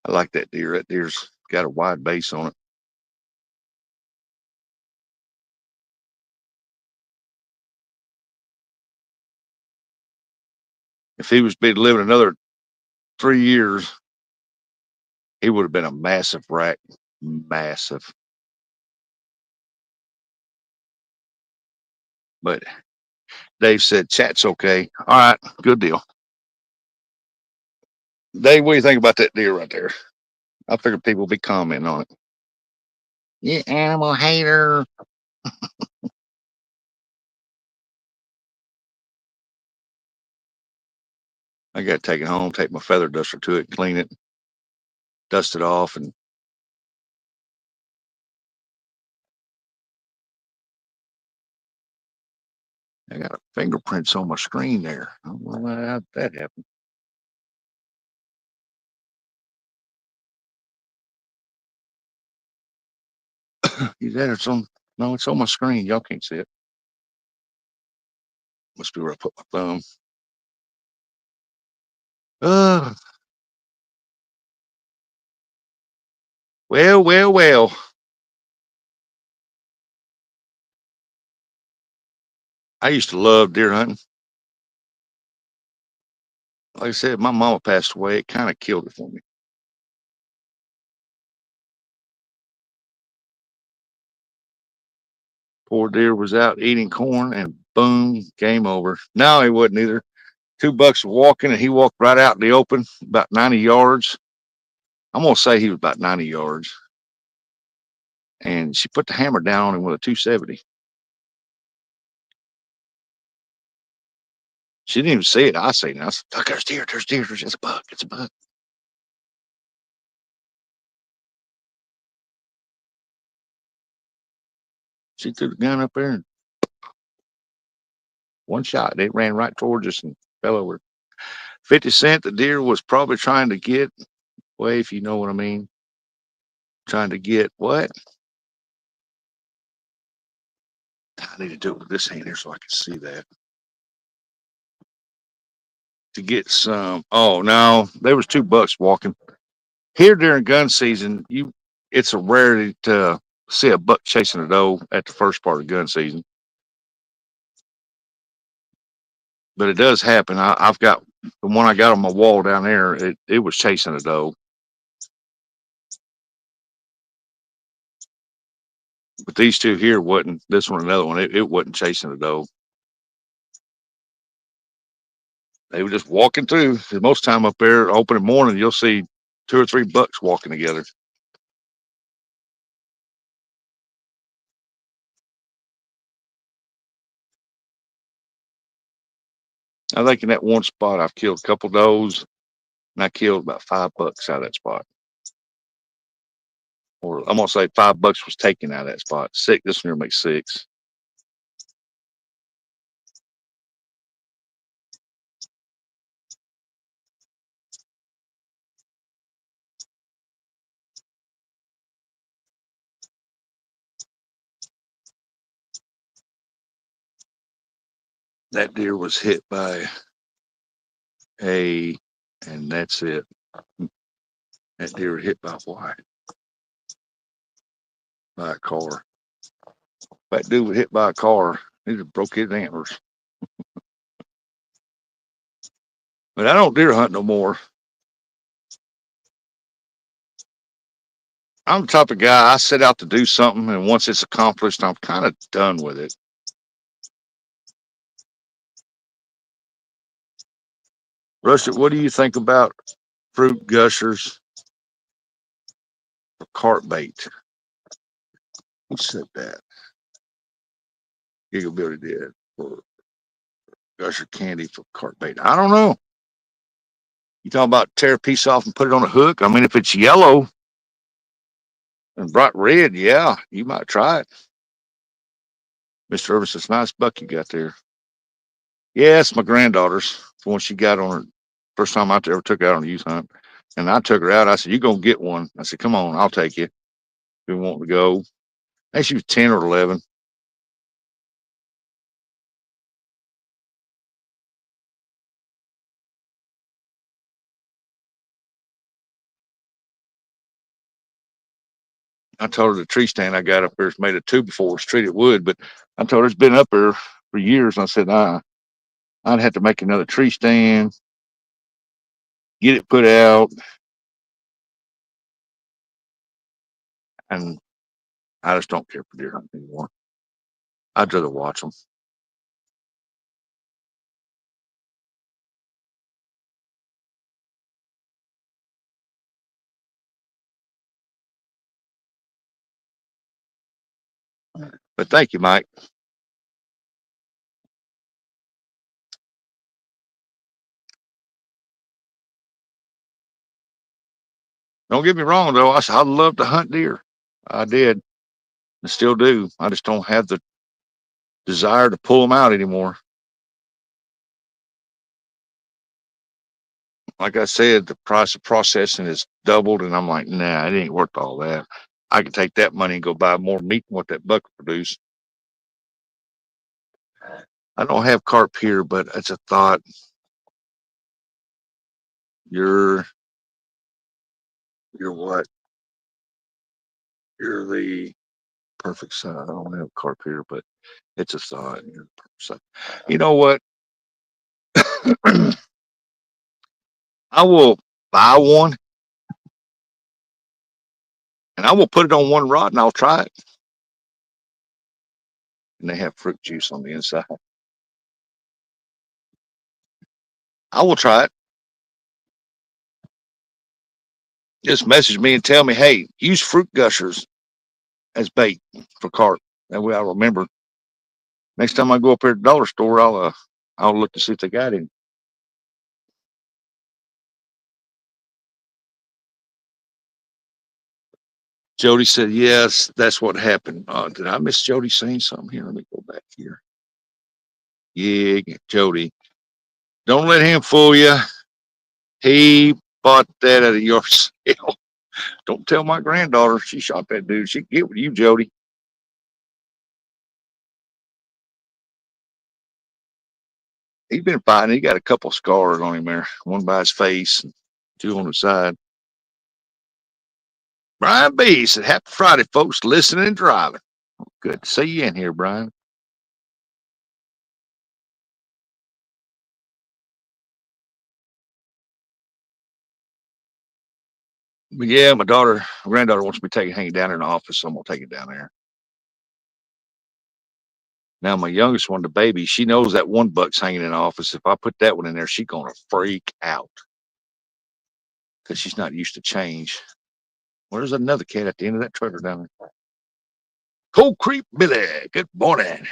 I like that deer. That deer's got a wide base on it. If he was been living another 3 years, he would have been a massive rack. Massive. But Dave said chat's okay. All right, good deal. Dave, what do you think about that deer right there? I figured people would be commenting on it. You animal hater. I got to take it home, take my feather duster to it, clean it, dust it off, and I got fingerprints on my screen there. I don't know how that happened. Is that it's on? No, it's on my screen. Y'all can't see it. Must be where I put my thumb. Well, well, well. I used to love deer hunting. Like I said, my mama passed away. It kind of killed it for me. Poor deer was out eating corn and boom, game over. No, he wasn't either. 2 bucks walking and he walked right out in the open, about 90 yards. I'm going to say he was about 90 yards. And she put the hammer down on him with a 270. She didn't even see it. I seen it. I said, look, there's deer, it's a buck, it's a buck. She threw the gun up there and one shot. It ran right towards us and fell over. 50 Cent, the deer was probably trying to get away, if you know what I mean. Trying to get what? I need to do it with this hand here so I can see that. To get some. Oh no, there was 2 bucks walking. Here during gun season, it's a rarity to see a buck chasing a doe at the first part of gun season. But it does happen. I've got the one I got on my wall down there. It was chasing a doe. But these two here wasn't. This one, another one, it wasn't chasing a doe. They were just walking through. Most time up there, opening morning, you'll see 2 or 3 bucks walking together. I think in that one spot, I've killed a couple does, and I killed about 5 bucks out of that spot. Or I'm gonna say 5 bucks was taken out of that spot. 6. This one here makes 6. That deer was hit by and that's it. That deer was hit by what? By a car. That dude was hit by a car. He just broke his antlers. But I don't deer hunt no more. I'm the type of guy, I set out to do something, and once it's accomplished, I'm kind of done with it. Rusty, what do you think about fruit gushers for carp bait? Who said that? Gigabilly did. For gusher candy for carp bait. I don't know. You talking about tear a piece off and put it on a hook? I mean, if it's yellow and bright red, yeah, you might try it. Mr. Irvis, it's a nice buck you got there. Yeah, it's my granddaughter's. The one she got on her first time I ever took her out on a youth hunt. And I took her out. I said, "You're going to get one." I said, "Come on, I'll take you. If you want to go." I think she was 10 or 11. I told her the tree stand I got up there is made of 2x4. It's treated wood, but I told her it's been up there for years. And I said, I'd have to make another tree stand, get it put out, and I just don't care for deer hunting anymore. I'd rather watch them. But thank you, Mike. Don't get me wrong, though. I love to hunt deer. I did. I still do. I just don't have the desire to pull them out anymore. Like I said, the price of processing is doubled, and I'm like, nah, it ain't worth all that. I could take that money and go buy more meat than what that buck will produce. I don't have carp here, but it's a thought. You're what? You're the perfect son. I don't have carp here, but it's a thought. You're the perfect son. You know what? I will buy one and I will put it on one rod and I'll try it. And they have fruit juice on the inside. I will try it. Just message me and tell me, hey, use fruit gushers as bait for carp. That way I'll remember. Next time I go up here at the dollar store, I'll look to see if they got any. Jody said, yes, that's what happened. Did I miss Jody saying something here? Let me go back here. Yeah, Jody. Don't let him fool you. He bought that out of your sale. Don't tell my granddaughter she shot that dude. She can get with you, Jody. He's been fighting. He got a couple scars on him there. One by his face, and 2 on the side. Brian B said, happy Friday, folks, listening and driving. Good to see you in here, Brian. But yeah, my granddaughter wants me to hang it down in the office, so I'm gonna take it down there. Now my youngest one, the baby, she knows that one buck's hanging in the office. If I put that one in there, she's gonna freak out because she's not used to change. Where's another cat at the end of that trailer down there? Cold Creek Billy, good morning.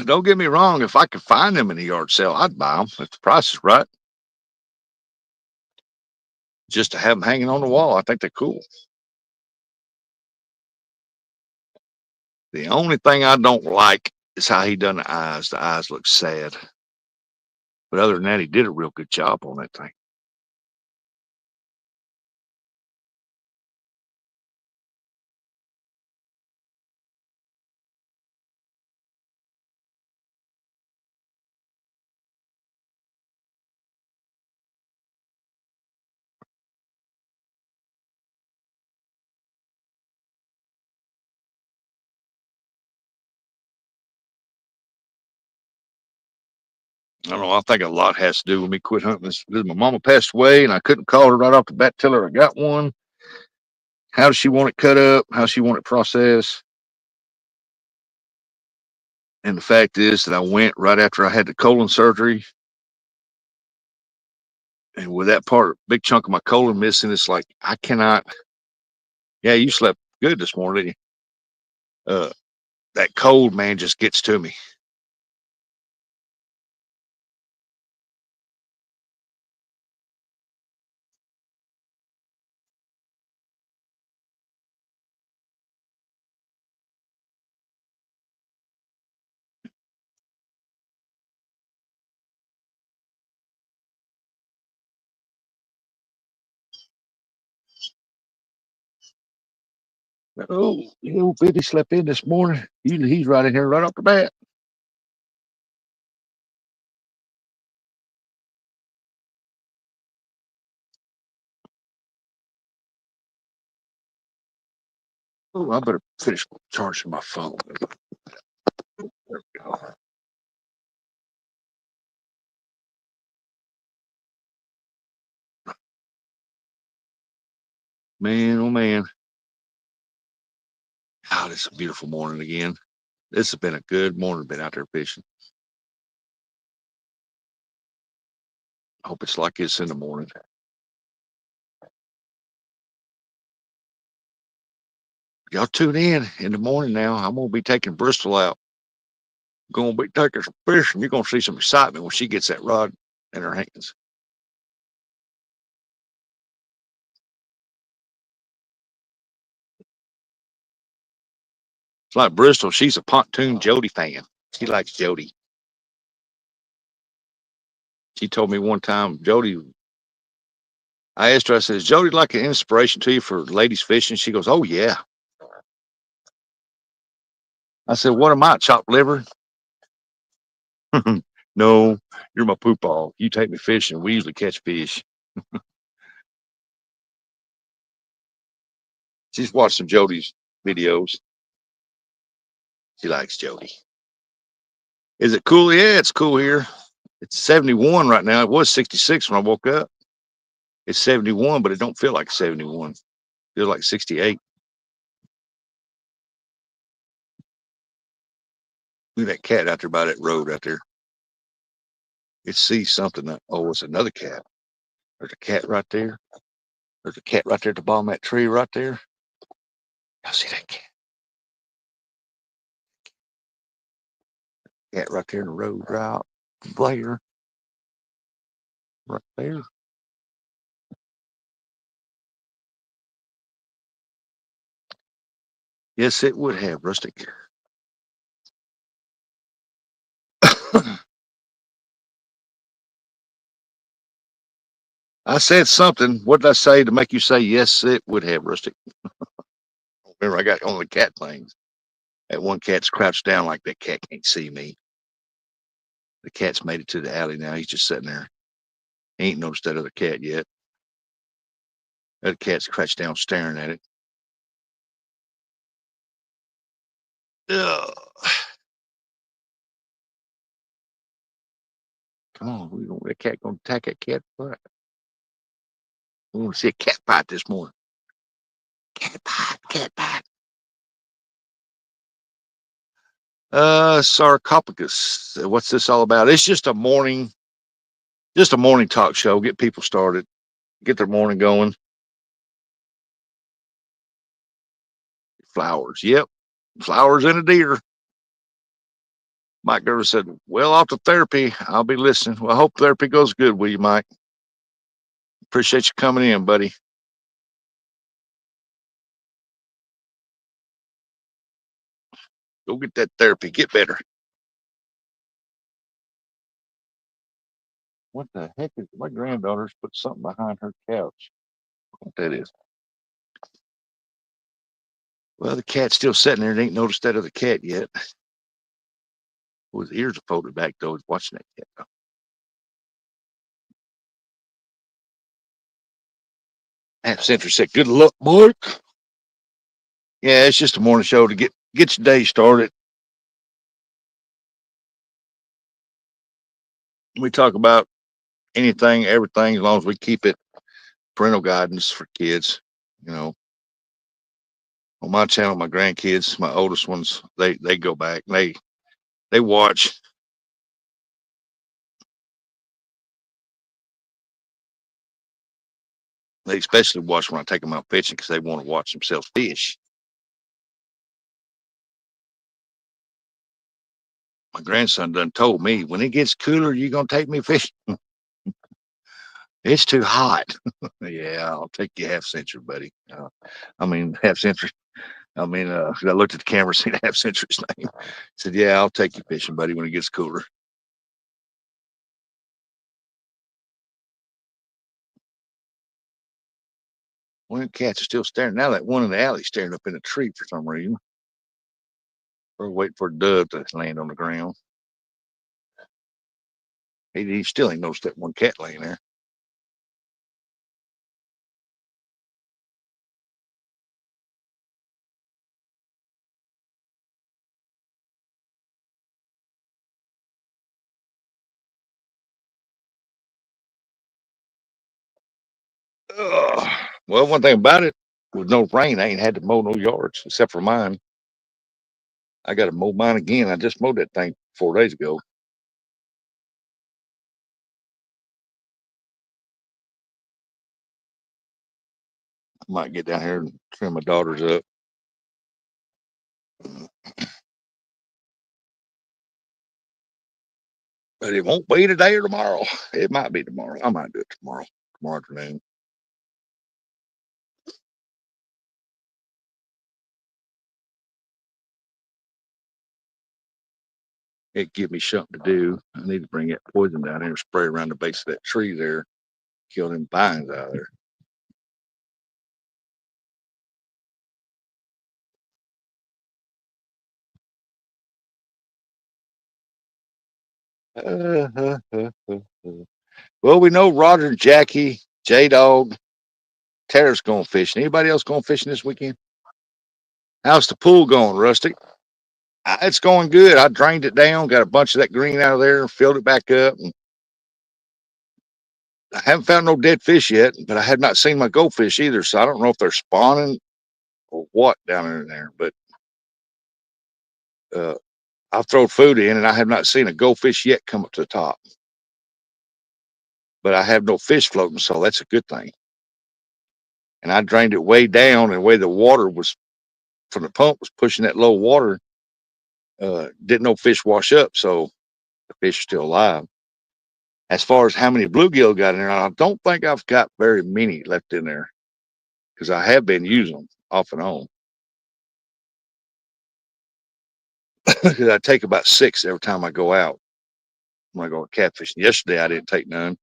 Don't get me wrong. If I could find them in a yard sale, I'd buy them if the price is right. Just to have them hanging on the wall, I think they're cool. The only thing I don't like is how he done the eyes. The eyes look sad. But other than that, he did a real good job on that thing. I don't know. I think a lot has to do with me quit hunting. This my mama passed away, and I couldn't call her right off the bat, tell her I got one. How does she want it cut up? How does she want it processed? And the fact is that I went right after I had the colon surgery. And with that part, big chunk of my colon missing, it's like I cannot. Yeah, you slept good this morning, didn't you? That cold, man, just gets to me. Oh, you know, Biddy slept in this morning. Usually he's right in here right off the bat. Oh, I better finish charging my phone. There we go. Man, oh man. God, it's a beautiful morning again. This has been a good morning. Been out there fishing. I hope it's like this in the morning. Y'all tune in the morning now. I'm gonna be taking Bristol out. Gonna be taking some fishing. You're gonna see some excitement when she gets that rod in her hands. It's like Bristol. She's a pontoon Jody fan. She likes Jody. She told me one time, Jody. I asked her. I said, "Is Jody like an inspiration to you for ladies fishing?" She goes, "Oh yeah." I said, "What am I? Chopped liver?" No, you're my poop ball. You take me fishing. We usually catch fish. She's watched some Jody's videos. She likes Jody. Is it cool? Yeah, it's cool here. It's 71 right now. It was 66 when I woke up. It's 71, but it don't feel like 71. It feels like 68. Look at that cat out there by that road out there. It sees something. Oh, it's another cat. There's a cat right there. There's a cat right there at the bottom of that tree right there. Y'all see that cat? Cat right there in the road right there. Right there. Yes, it would have, Rustic. I said something. What did I say to make you say yes? It would have, Rustic. Remember, I got on the cat things. That one cat's crouched down like that cat can't see me. The cat's made it to the alley now. He's just sitting there. He ain't noticed that other cat yet. That cat's crouched down staring at it. Ugh. Come on, that cat gonna attack that cat fight. We want to see a cat fight this morning. Cat fight, cat fight. Sarcophagus. What's this all about? It's just a morning talk show. Get people started, get their morning going. Flowers. Yep. Flowers and a deer. Mike Gerver said, well, off to therapy. I'll be listening. Well, I hope therapy goes good with you, Mike. Appreciate you coming in, buddy. Go get that therapy. Get better. What the heck is my granddaughter's put something behind her couch? What that is? Well, the cat's still sitting there and ain't noticed that other cat yet. Well, his ears are folded back though. He's watching that cat. Half Century said, good luck, Mark. Yeah, it's just a morning show to get your day started. We talk about anything, everything, as long as we keep it parental guidance for kids. You know, on my channel, my grandkids, my oldest ones, they go back and they watch. They especially watch when I take them out fishing because they want to watch themselves fish. My grandson done told me, when it gets cooler, you gonna take me fishing? It's too hot. Yeah, I'll take you Half Century, buddy. Half Century. I looked at the camera, seen Half Century's name. Said, yeah, I'll take you fishing, buddy, when it gets cooler. One of the cats is still staring. Now that one in the alley staring up in a tree for some reason. We're waiting for a dove to land on the ground. He still ain't noticed that one cat laying there. Well, one thing about it, with no rain, I ain't had to mow no yards except for mine. I got to mow mine again. I just mowed that thing 4 days ago. I might get down here and trim my daughters up. But it won't be today or tomorrow. It might be tomorrow. I might do it tomorrow afternoon. It give me something to do. I need to bring that poison down here and spray around the base of that tree there, kill them vines out of there. Well, we know Roger, Jackie, J Dog, Tara's going fishing. Anybody else going fishing this weekend? How's the pool going, Rustic? It's going good. I drained it down, got a bunch of that green out of there, filled it back up. And I haven't found no dead fish yet, but I have not seen my goldfish either. So I don't know if they're spawning or what down in there. But I've thrown food in, and I have not seen a goldfish yet come up to the top. But I have no fish floating, so that's a good thing. And I drained it way down, and the way the water was from the pump was pushing that low water. Didn't no fish wash up, so the fish are still alive. As far as how many bluegill got in there, I don't think I've got very many left in there because I have been using them off and on. Because I take about 6 every time I go out. When I go catfishing. Yesterday I didn't take none.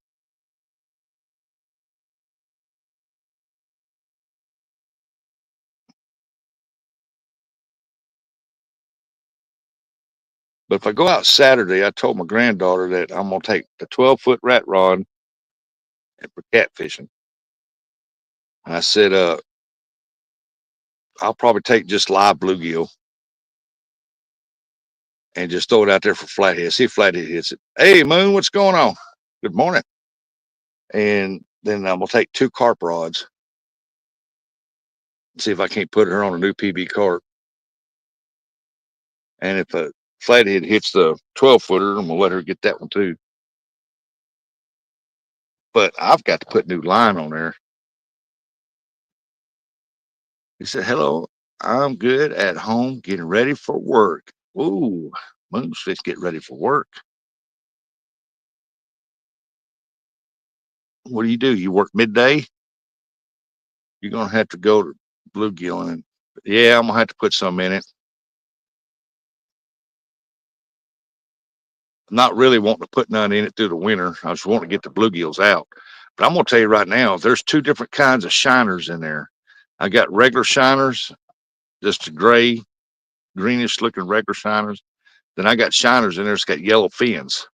But if I go out Saturday, I told my granddaughter that I'm gonna take the 12-foot rat rod and for catfishing. And I said, I'll probably take just live bluegill. and just throw it out there for flathead. See if flathead hits it. Hey, Moon, what's going on? Good morning. And then I'm gonna take 2 carp rods. See if I can't put her on a new PB carp. And if a flathead hits the 12-footer, I'm gonna let her get that one too. But I've got to put new line on there. He said, "Hello, I'm good at home, getting ready for work." Ooh, Moon's fish get ready for work. What do? You work midday? You're gonna have to go to bluegill, and yeah, I'm gonna have to put some in it. I'm not really wanting to put none in it through the winter. I just want to get the bluegills out. But I'm gonna tell you right now, there's 2 different kinds of shiners in there. I got regular shiners, just a gray, greenish looking regular shiners. Then I got shiners in there that's got yellow fins.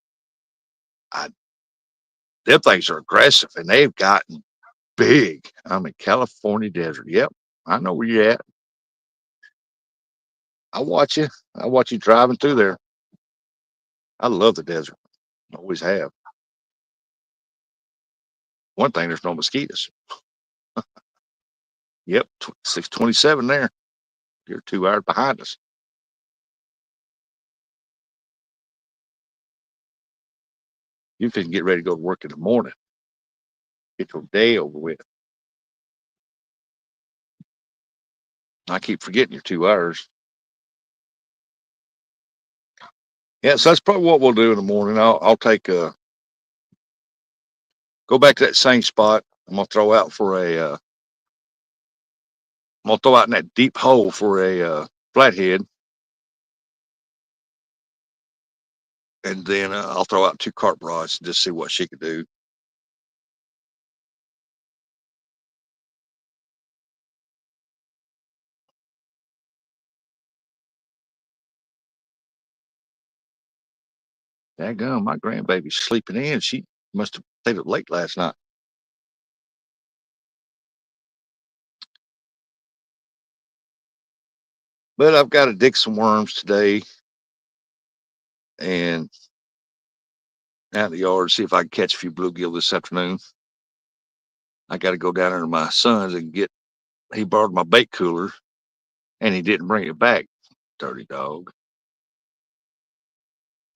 Them things are aggressive, and they've gotten big. I'm in California desert. Yep, I know where you're at. I watch you. I watch you driving through there. I love the desert. Always have. One thing, there's no mosquitoes. Yep, 627 there. You're 2 hours behind us. You can get ready to go to work in the morning. Get your day over with. I keep forgetting you're 2 hours. Yeah, so that's probably what we'll do in the morning. I'll take go back to that same spot. I'm gonna throw out for a I'm gonna throw out in that deep hole for a flathead, and then I'll throw out 2 carp rods and just see what she could do. Daggone, my grandbaby's sleeping in. She must have stayed up late last night. But I've got to dig some worms today and out in the yard, see if I can catch a few bluegill this afternoon. I got to go down there to my son's and he borrowed my bait cooler and he didn't bring it back. Dirty dog.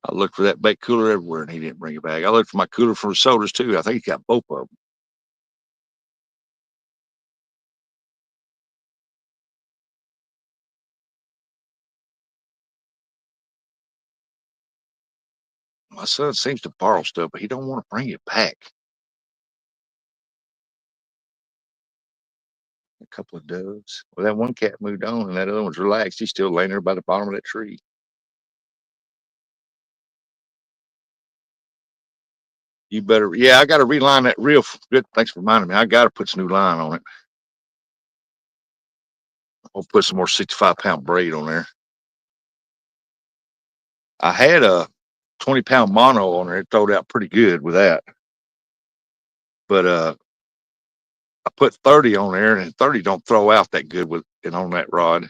I looked for that bait cooler everywhere and he didn't bring it back. I looked for my cooler for sodas too. I think he got both of them. My son seems to borrow stuff, but he don't want to bring it back. A couple of doves. Well, that one cat moved on and that other one's relaxed. He's still laying there by the bottom of that tree. You better, yeah, I got to reline that reel. Good, thanks for reminding me. I got to put some new line on it. I'll put some more 65-pound braid on there. I had a 20-pound mono on there. It throwed out pretty good with that. But I put 30 on there, and 30 don't throw out that good with it on that rod.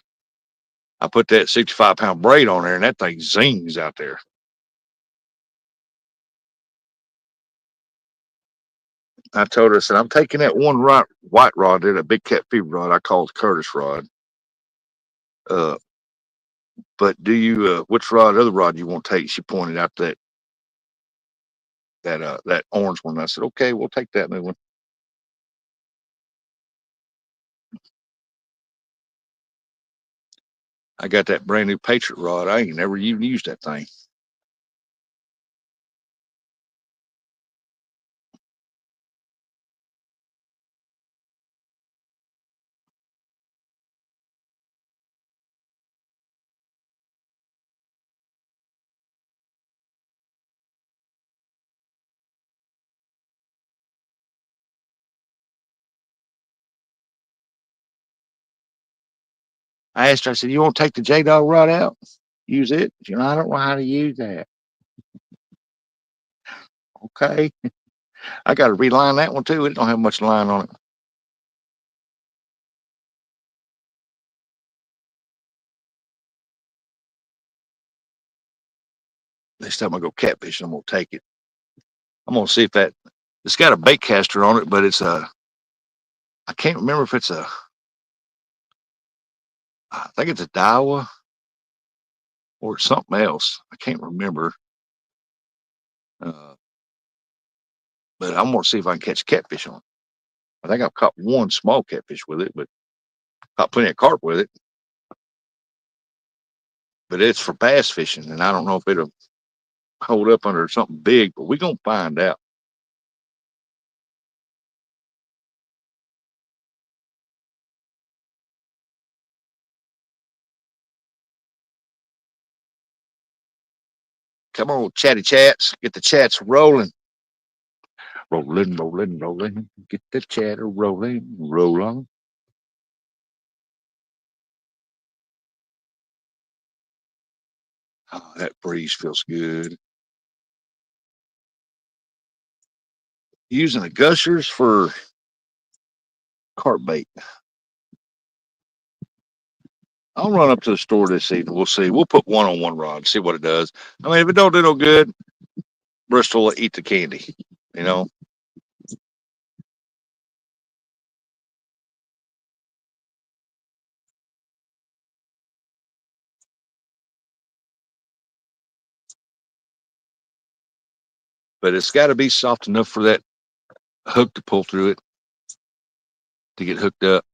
I put that 65-pound braid on there, and that thing zings out there. I told her, I said, I'm taking that one white rod there, that big cat fever rod I call the Curtis rod. But do you, which rod, other rod you want to take? She pointed out that orange one. I said, okay, we'll take that new one. I got that brand new Patriot rod. I ain't never even used that thing. I asked her, I said, you want to take the J Dog rod out? Use it? You know, I don't know how to use that. Okay. I got to reline that one too. It don't have much line on it. Next time I go catfishing, I'm gonna take it. I'm gonna see if it's got a bait caster on it, but I can't remember if it's I think it's a Daiwa or something else. I can't remember. Uh, but I'm gonna see if I can catch catfish on it. I think I've caught one small catfish with it, but caught plenty of carp with it. But it's for bass fishing, and I don't know if it'll hold up under something big, but we're gonna find out. Come on, chatty chats, get the chats rolling. Rolling, rolling, rolling. Get the chatter rolling, roll on. Oh, that breeze feels good. Using the gushers for carp bait. I'll run up to the store this evening. We'll see. We'll put one on one rod, see what it does. I mean, if it don't do no good, Bristol will eat the candy, you know. But it's got to be soft enough for that hook to pull through it to get hooked up.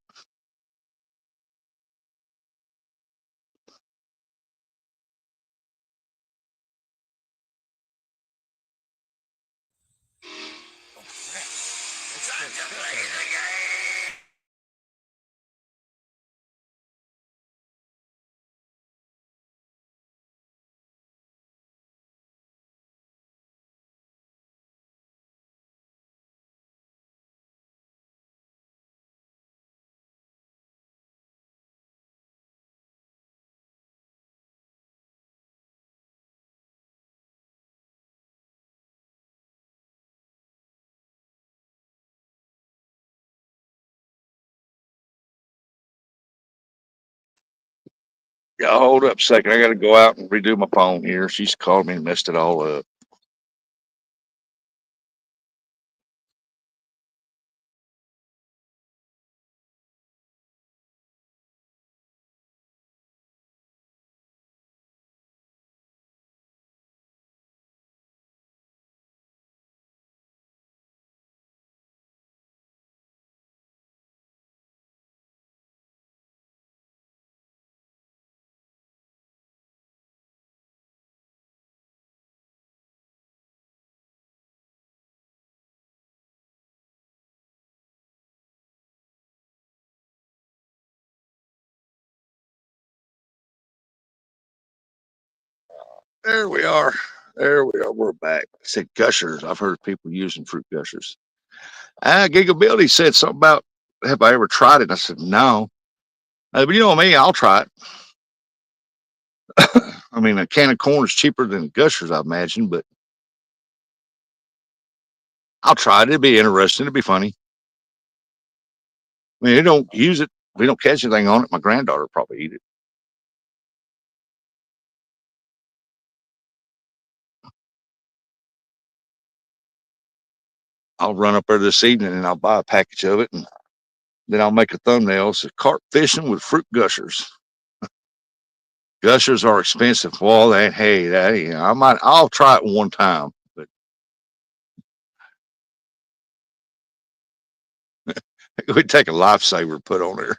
Yeah, hold up a second. I got to go out and redo my phone here. She's called me and messed it all up. There we are. There we are. We're back. I said gushers. I've heard people using fruit gushers. Gigability said something about, have I ever tried it? I said, no. But you know me, I'll try it. I mean, a can of corn is cheaper than gushers, I imagine, but I'll try it. It'd be interesting. It'd be funny. I mean, they don't use it. We don't catch anything on it. My granddaughter will probably eat it. I'll run up there this evening and I'll buy a package of it, and then I'll make a thumbnail. So carp fishing with fruit gushers. Gushers are expensive. Well, I'll try it one time, but we take a lifesaver put on there.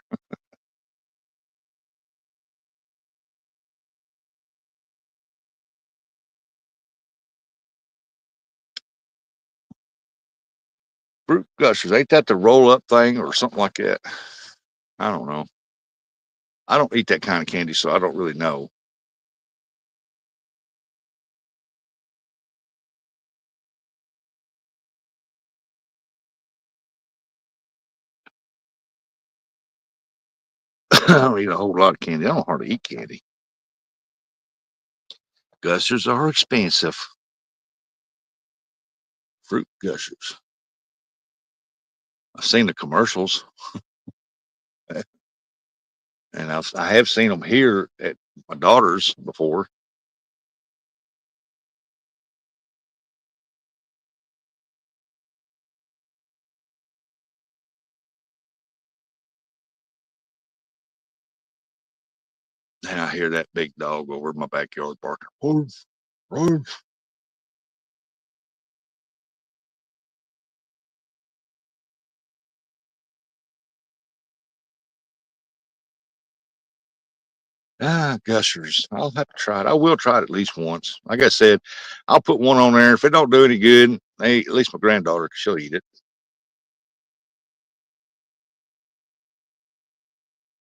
Fruit gushers, ain't that the roll up thing or something like that? I don't know. I don't eat that kind of candy, so I don't really know. I don't eat a whole lot of candy. I don't hardly eat candy. Gushers are expensive. Fruit gushers. I've seen the commercials, and I have seen them here at my daughter's before. And I hear that big dog over in my backyard barking. Roof, roof. Gushers. I'll have to try it. I will try it at least once. Like I said, I'll put one on there. If it don't do any good, hey, at least my granddaughter, she'll eat it.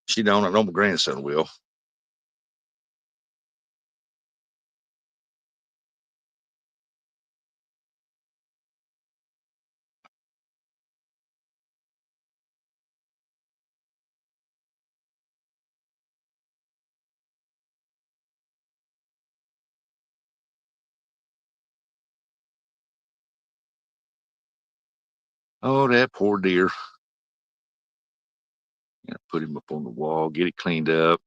She don't. I know my grandson will. Oh, that poor deer. Put him up on the wall, get it cleaned up.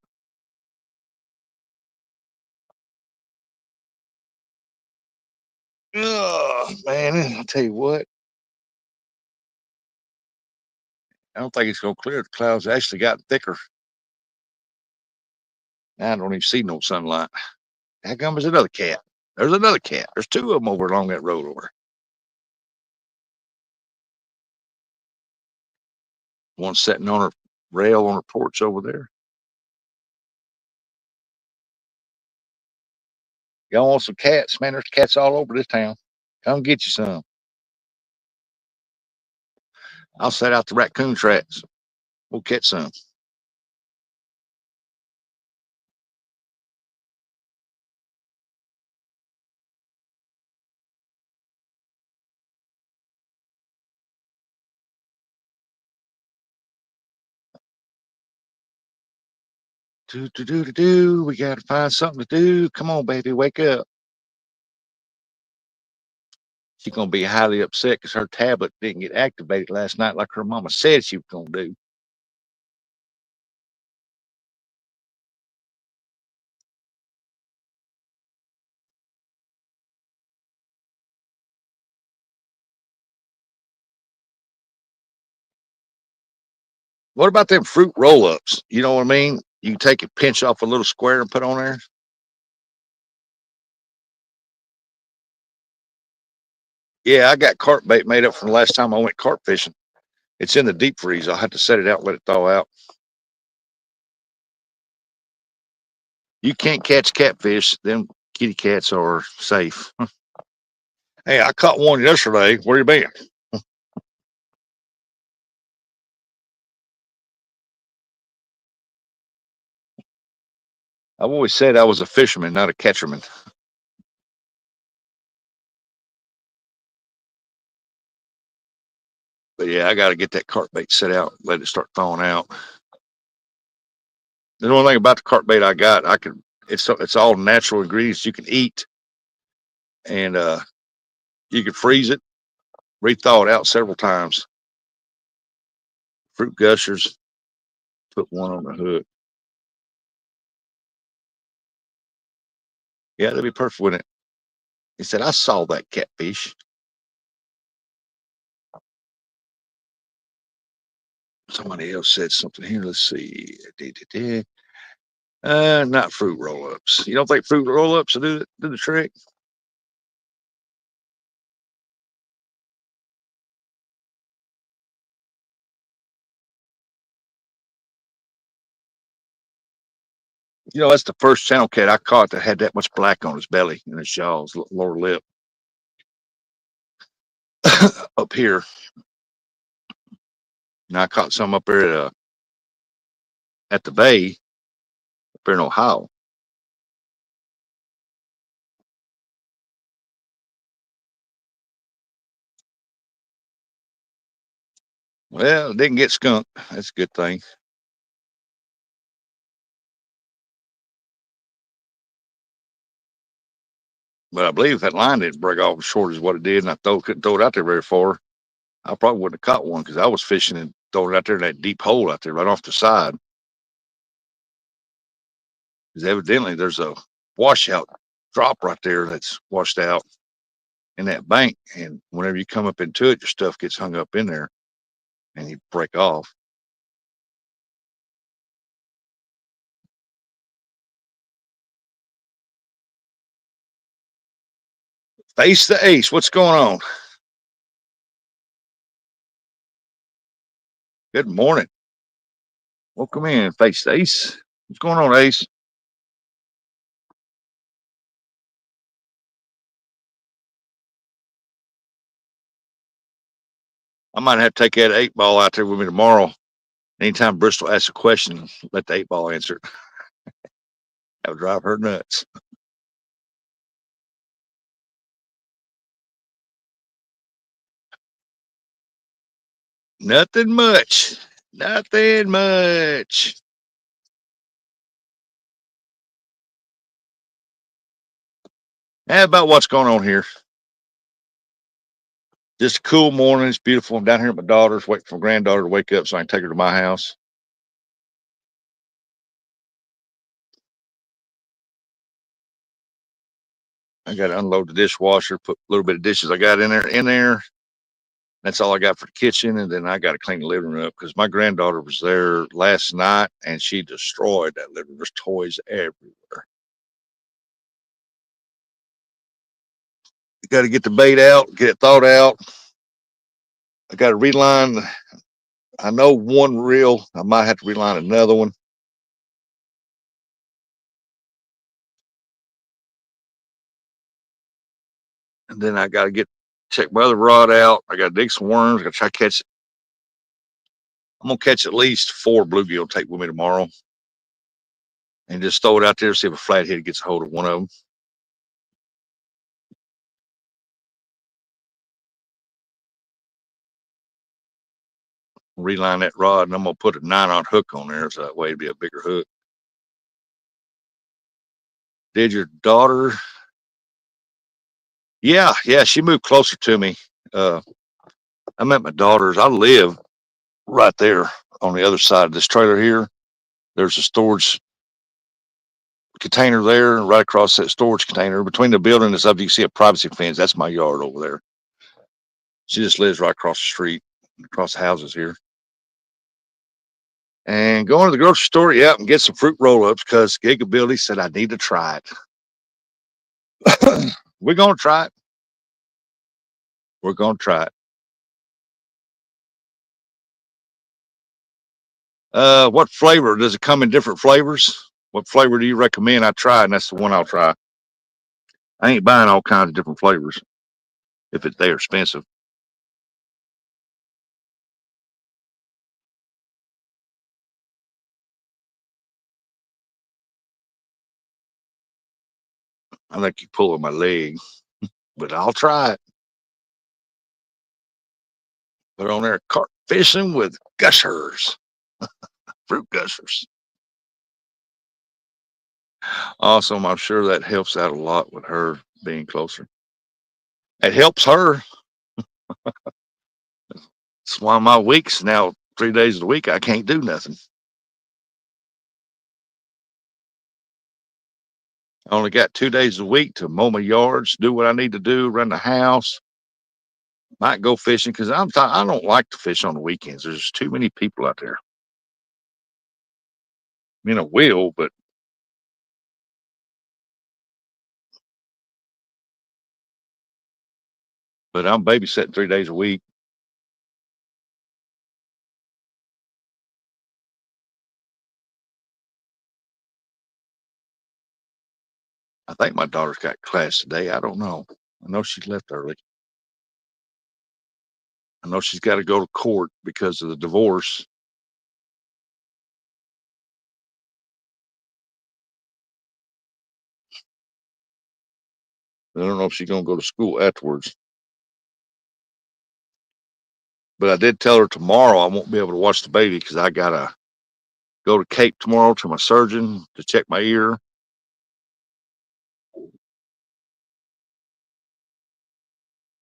Oh, man, I'll tell you what. I don't think it's going to clear. The clouds actually got thicker. Now I don't even see no sunlight. How come there's another cat? There's another cat. There's two of them over along that road over. One sitting on her rail on her porch over there. Y'all want some cats? Man, there's cats all over this town. Come get you some. I'll set out the raccoon tracks. We'll catch some. Do. We got to find something to do. Come on, baby, wake up. She's going to be highly upset because her tablet didn't get activated last night like her mama said she was going to do. What about them fruit roll-ups? You know what I mean? You take a pinch off a little square and put on there. Yeah, I got carp bait made up from the last time I went carp fishing. It's in the deep freeze. I'll have to set it out and let it thaw out. You can't catch catfish. Them kitty cats are safe. Hey, I caught one yesterday. Where you been? I've always said I was a fisherman, not a catcherman. But yeah, I got to get that carp bait set out, let it start thawing out. The only thing about the carp bait I got, it's all natural ingredients you can eat, and you can freeze it, re-thaw it out several times. Fruit gushers, put one on the hook. Yeah, that'd be perfect with it. He said, I saw that catfish. Somebody else said something here. Let's see. Not fruit roll-ups. You don't think fruit roll-ups will do the trick? You know, that's the first channel cat I caught that had that much black on his belly and his jaws, lower lip. Up here. And I caught some up there at the bay up there in Ohio. Well, it didn't get skunked. That's a good thing. But I believe if that line didn't break off as short as what it did, and I couldn't throw it out there very far, I probably wouldn't have caught one because I was fishing and throwing it out there in that deep hole out there right off the side. Because evidently there's a washout drop right there that's washed out in that bank. And whenever you come up into it, your stuff gets hung up in there and you break off. Face the Ace, what's going on? Good morning. Welcome in, Face the Ace. What's going on, Ace? I might have to take that 8-ball out there with me tomorrow. Anytime Bristol asks a question, let the 8-ball answer it. That would drive her nuts. Nothing much. Nothing much. How about what's going on here? Just a cool morning. It's beautiful. I'm down here at my daughter's, waiting for my granddaughter to wake up so I can take her to my house. I got to unload the dishwasher, put a little bit of dishes I got in there. That's all I got for the kitchen. And then I got to clean the living room up because my granddaughter was there last night and she destroyed that living room. There's toys everywhere. You got to get the bait out, get it thawed out. I got to reline. I know one reel. I might have to reline another one. And then I got to check my other rod out. I got to dig some worms. I got to try to catch it. I'm going to catch at least 4 bluegill to take with me tomorrow. And just throw it out there, see if a flathead gets a hold of one of them. Reline that rod, and I'm going to put a 9-aught hook on there so that way it'd be a bigger hook. Did your daughter? Yeah, she moved closer to me. I'm at my daughter's. I live right there on the other side of this trailer here. There's a storage container there, right across that storage container. Between the building and stuff, you can see a privacy fence. That's my yard over there. She just lives right across the street, across the houses here. And going to the grocery store, and get some fruit roll-ups because Gigability said I need to try it. We're going to try it. We're going to try it. What flavor? Does it come in different flavors? What flavor do you recommend I try? And that's the one I'll try. I ain't buying all kinds of different flavors if they're expensive. I think you pull on my leg, but I'll try it. Put on there, carp fishing with gushers, fruit gushers. Awesome. I'm sure that helps out a lot with her being closer. It helps her. It's why my weeks now, 3 days of the week, I can't do nothing. I only got 2 days a week to mow my yards, do what I need to do, run the house. Might go fishing because I don't like to fish on the weekends. There's too many people out there. I mean, I will, but I'm babysitting 3 days a week. I think my daughter's got class today. I don't know. I know she left early. I know she's got to go to court because of the divorce. I don't know if she's going to go to school afterwards. But I did tell her tomorrow I won't be able to watch the baby because I got to go to Cape tomorrow to my surgeon to check my ear.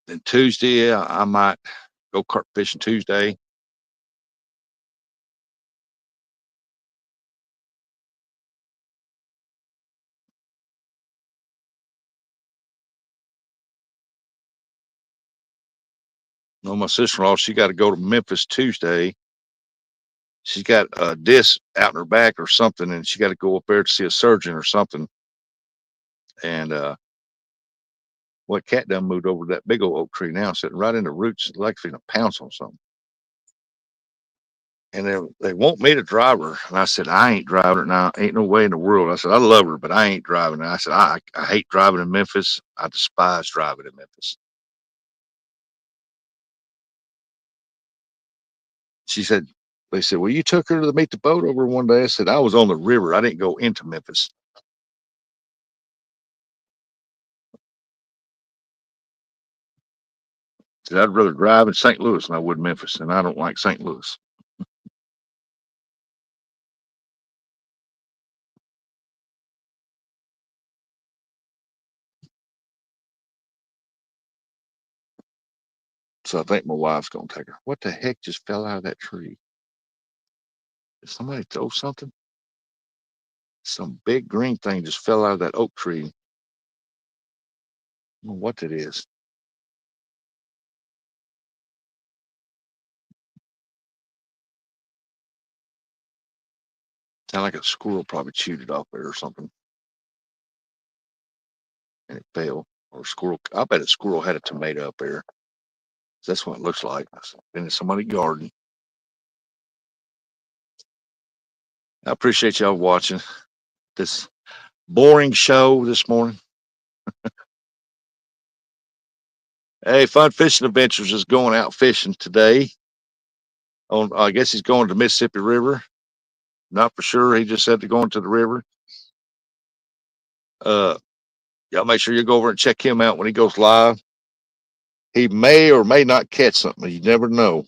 Then Tuesday, I might go carp fishing Tuesday. No, my sister-in-law, she got to go to Memphis Tuesday. She's got a disc out in her back or something, and she got to go up there to see a surgeon or something. And What cat done moved over to that big old oak tree now, sitting right in the roots, like it's gonna pounce on something. And they want me to drive her. And I said, I ain't driving her now. Ain't no way in the world. I said, I love her, but I ain't driving her. I said, I hate driving in Memphis. I despise driving in Memphis. She said, they said, well, you took her to meet the boat over one day. I said, I was on the river. I didn't go into Memphis. I said, I'd rather drive in St. Louis than I would Memphis. And I don't like St. Louis. So I think my wife's going to take her. What the heck just fell out of that tree? Did somebody throw something? Some big green thing just fell out of that oak tree. I don't know what it is. Sound like a squirrel probably chewed it off there or something. And it fell. Or a squirrel. I bet a squirrel had a tomato up there. That's what it looks like. It's been in somebody's garden. I appreciate y'all watching this boring show this morning. Hey, Fun Fishing Adventures is going out fishing today. I guess he's going to Mississippi River. Not for sure. He just said they're going to the river. Y'all make sure you go over and check him out when he goes live. He may or may not catch something. You never know.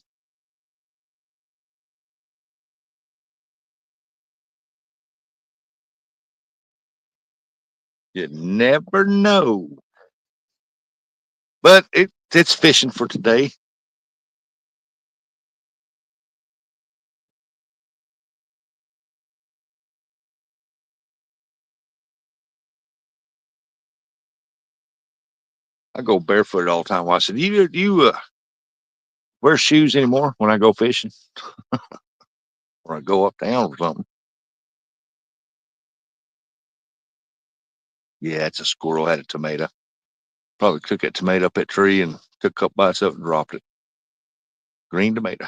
You never know. But it's fishing for today. I go barefooted all the time. I said, you wear shoes anymore when I go fishing? Or I go up down or something? Yeah, it's a squirrel had a tomato. Probably took that tomato up that tree and took a couple bites up and dropped it. Green tomato.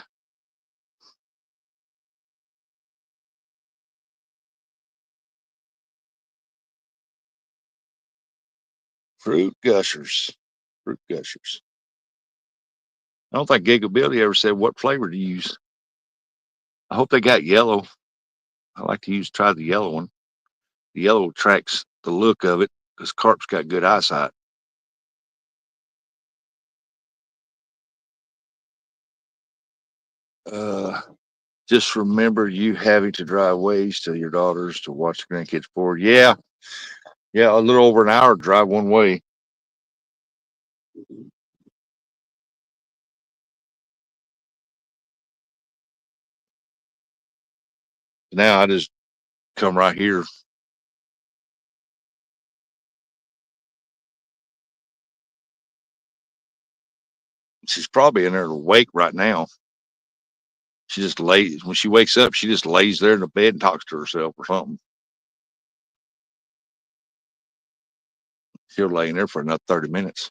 Fruit gushers. Fruit gushers. I don't think Giga Billy ever said what flavor to use. I hope they got yellow. I like to try the yellow one. The yellow attracts the look of it because carp's got good eyesight. Just remember you having to drive ways to your daughters to watch the grandkids board. Yeah, a little over an hour to drive one way. Now I just come right here. She's probably in there awake right now. She just lays when she wakes up. She just lays there in the bed and talks to herself or something. She'll lay in there for another 30 minutes.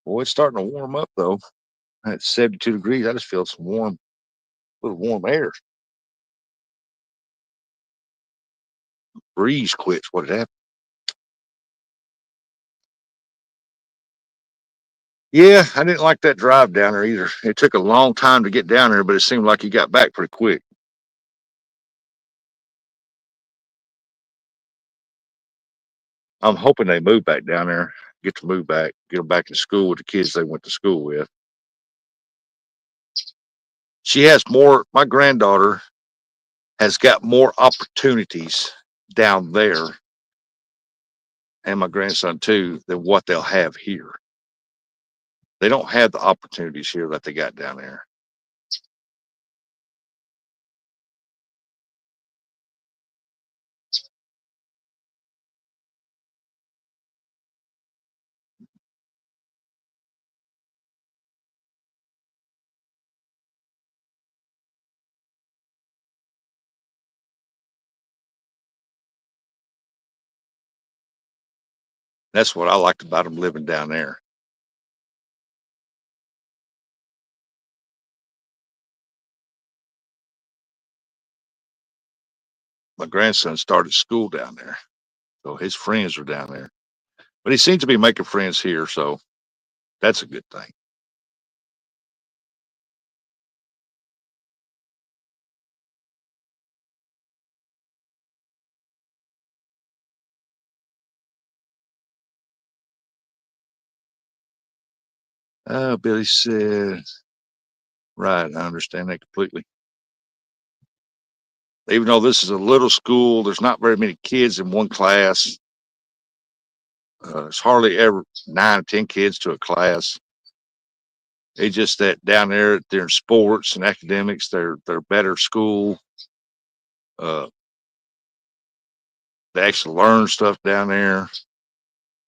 Boy, it's starting to warm up though. At 72 degrees, I just feel some little warm air. Breeze quits. What it happened? Yeah, I didn't like that drive down there either. It took a long time to get down there, but it seemed like you got back pretty quick. I'm hoping they move back down there, get to move back, get them back in school with the kids they went to school with. She has more, my granddaughter has got more opportunities down there, and my grandson too, than what they'll have here. They don't have the opportunities here that they got down there. That's what I liked about them living down there. My grandson started school down there, so his friends are down there. But he seems to be making friends here, so that's a good thing. Billy said, right, I understand that completely. Even though this is a little school, there's not very many kids in one class. There's hardly ever 9 or 10 kids to a class. It's just that down there, they're in sports and academics. They're better school. Uh, they actually learn stuff down there.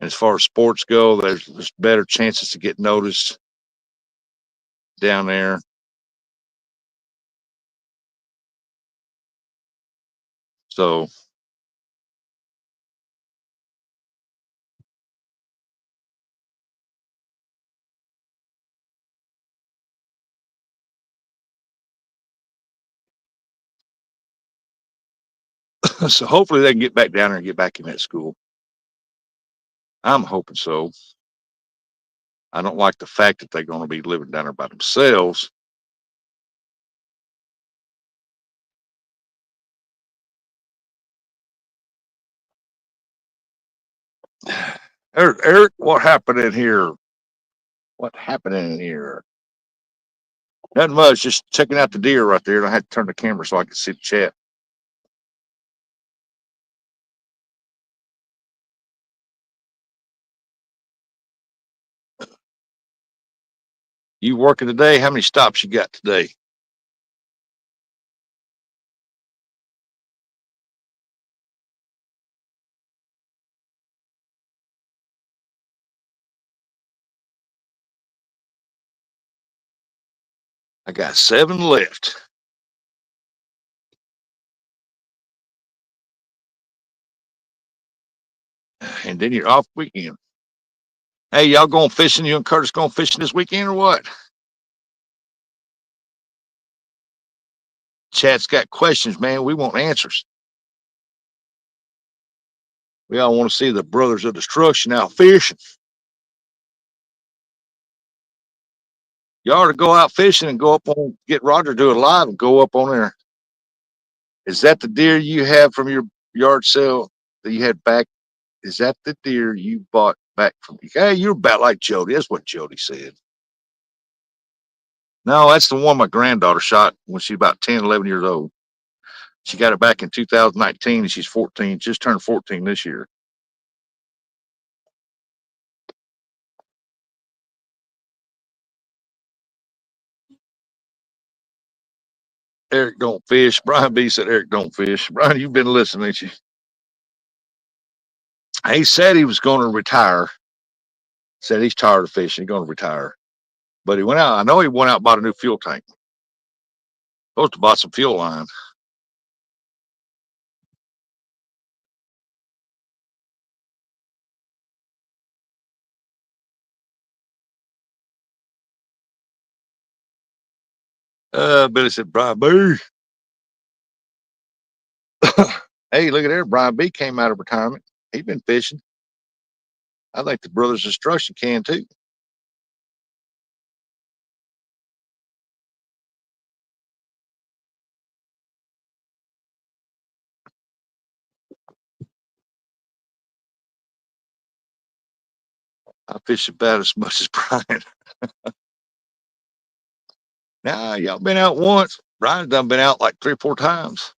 And as far as sports go, there's better chances to get noticed down there. So so hopefully they can get back down there and get back in that school. I'm hoping so. I don't like the fact that they're going to be living down there by themselves. Eric, what happened in here? What happened in here? Nothing much. Just checking out the deer right there. I had to turn the camera so I could see the chat. You working today? How many stops you got today? I got 7 left. And then you're off weekend. Hey, y'all going fishing? You and Curtis going fishing this weekend or what? Chat's got questions, man. We want answers. We all want to see the Brothers of Destruction out fishing. You ought to go out fishing and go up on, get Roger to do it live and go up on there. Is that the deer you have from your yard sale that you had back? Is that the deer you bought back from me? Hey, you're about like Jody. That's what Jody said. No, that's the one my granddaughter shot when she was about 10, 11 years old. She got it back in 2019 and she's 14, just turned 14 this year. Eric don't fish. Brian B said Eric don't fish. Brian, you've been listening, ain't you? He said he was going to retire. Said he's tired of fishing. He's going to retire. But he went out. I know he went out and bought a new fuel tank. Supposed to buy some fuel line. Billy said Brian B. Hey, look at there. Brian B came out of retirement. He's been fishing. I think the Brothers of Destruction can too. I fish about as much as Brian. Nah, y'all been out once. Brian's done been out like 3 or 4 times.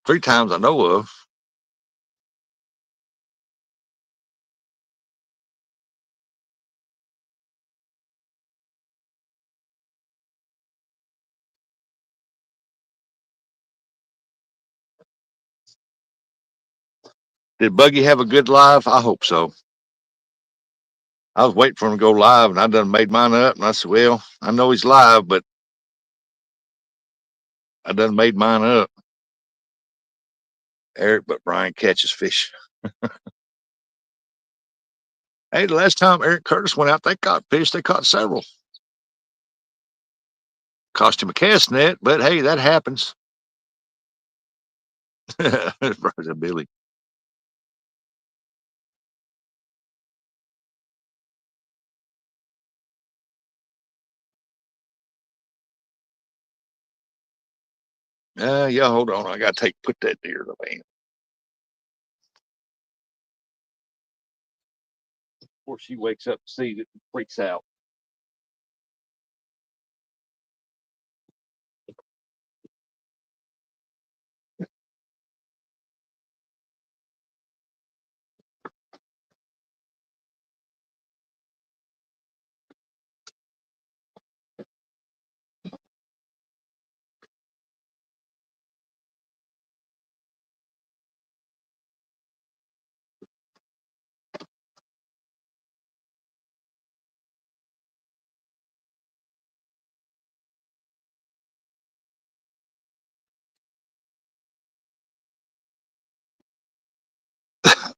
3 times I know of. Did Buggy have a good live? I hope so. I was waiting for him to go live and I done made mine up. And I said, well, I know he's live, but I done made mine up. Eric, but Brian catches fish. Hey, the last time Eric Curtis went out, they caught fish. They caught several. Cost him a cast net, but hey, that happens. Brother Billy. Yeah, hold on. I gotta put that deer in the van. Before she wakes up and sees it and freaks out.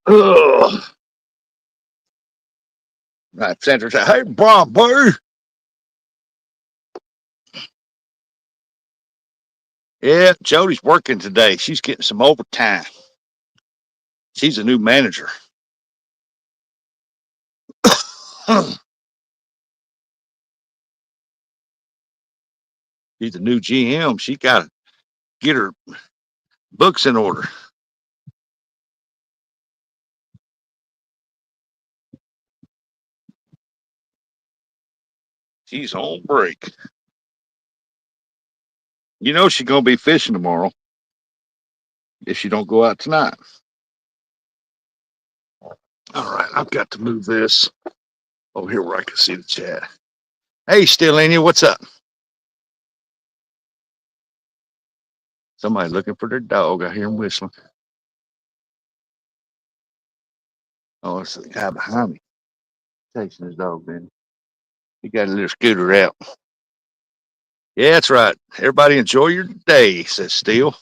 Ugh. Right, Sandra said, "Hey, Bron, boo." Yeah, Jody's working today. She's getting some overtime. She's a new manager. She's a new GM. She got to get her books in order. She's on break. You know she's gonna be fishing tomorrow if she don't go out tonight. All right, I've got to move this over here where I can see the chat. Hey, Stellania, what's up? Somebody looking for their dog. I hear him whistling. Oh, it's the guy behind me chasing his dog, man. He got a little scooter out. Yeah, that's right. Everybody enjoy your day, says Steele.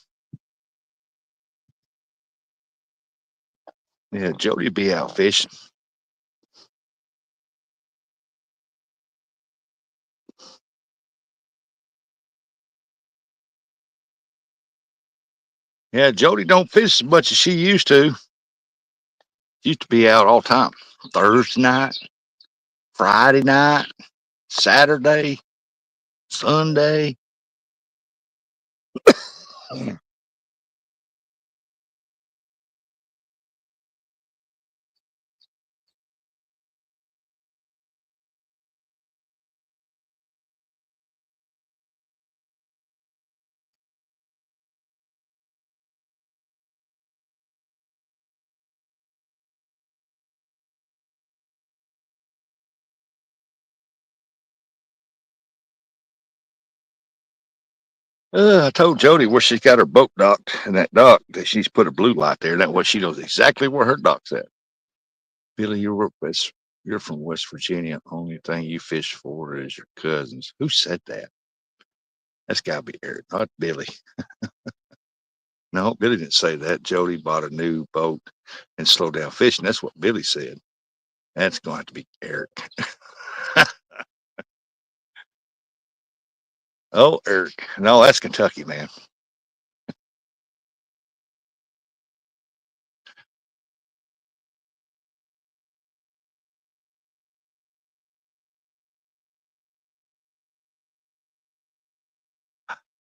Yeah, Jody will be out fishing. Yeah, Jody don't fish as much as she used to. She used to be out all the time. Thursday night, Friday night, Saturday, Sunday. I told Jody where she's got her boat docked, and that dock that she's put a blue light there. That way she knows exactly where her dock's at. Billy, you're from West Virginia. Only thing you fish for is your cousins. Who said that? That's got to be Eric, not Billy. No, Billy didn't say that. Jody bought a new boat and slowed down fishing. That's what Billy said. That's going to have to be Eric. Oh, Eric. No, that's Kentucky, man.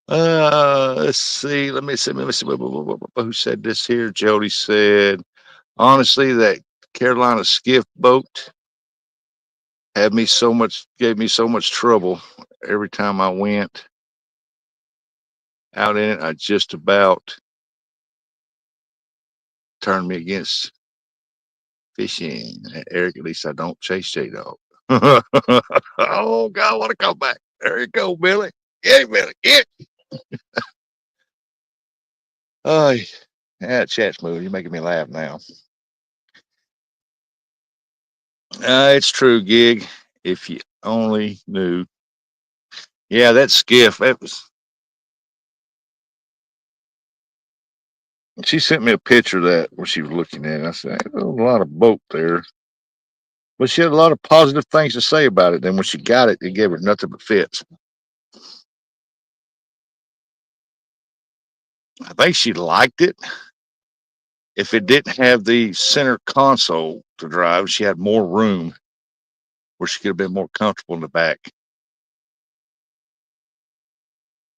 Let's see. Let me see. Who said this here? Jody said, honestly, that Carolina skiff boat gave me so much trouble every time I went out in it. I just about turned me against fishing. Eric, at least I don't chase J Dog. Oh God, I want to come back. There you go, Billy. Get it, Billy. Get it. Oh, yeah, chat's moving. You're making me laugh now. It's true, Gig. If you only knew. Yeah, that skiff, that was. She sent me a picture of that when she was looking at it. I said, there's a lot of boat there. But she had a lot of positive things to say about it. And when she got it, it gave her nothing but fits. I think she liked it. If it didn't have the center console to drive, she had more room where she could have been more comfortable in the back.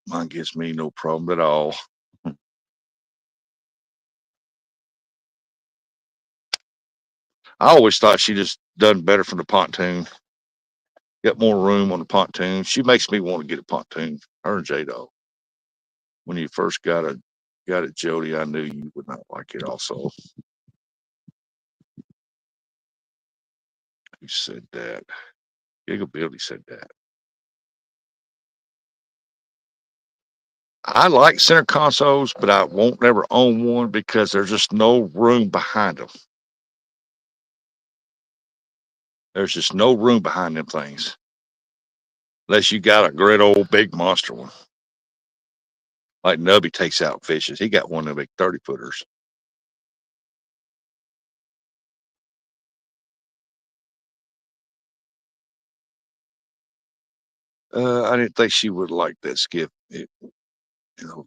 Mine gives me no problem at all. I always thought she just done better from the pontoon. Got more room on the pontoon. She makes me want to get a pontoon. Her and J-Dog. When you first got it, Jody, I knew you would not like it also. Who said that? Gigabilly said that. I like center consoles, but I won't never own one because there's just no room behind them. There's just no room behind them things. Unless you got a great old big monster one. Like Nubby takes out fishes. He got one of the big 30-footers. I didn't think she would like that skiff.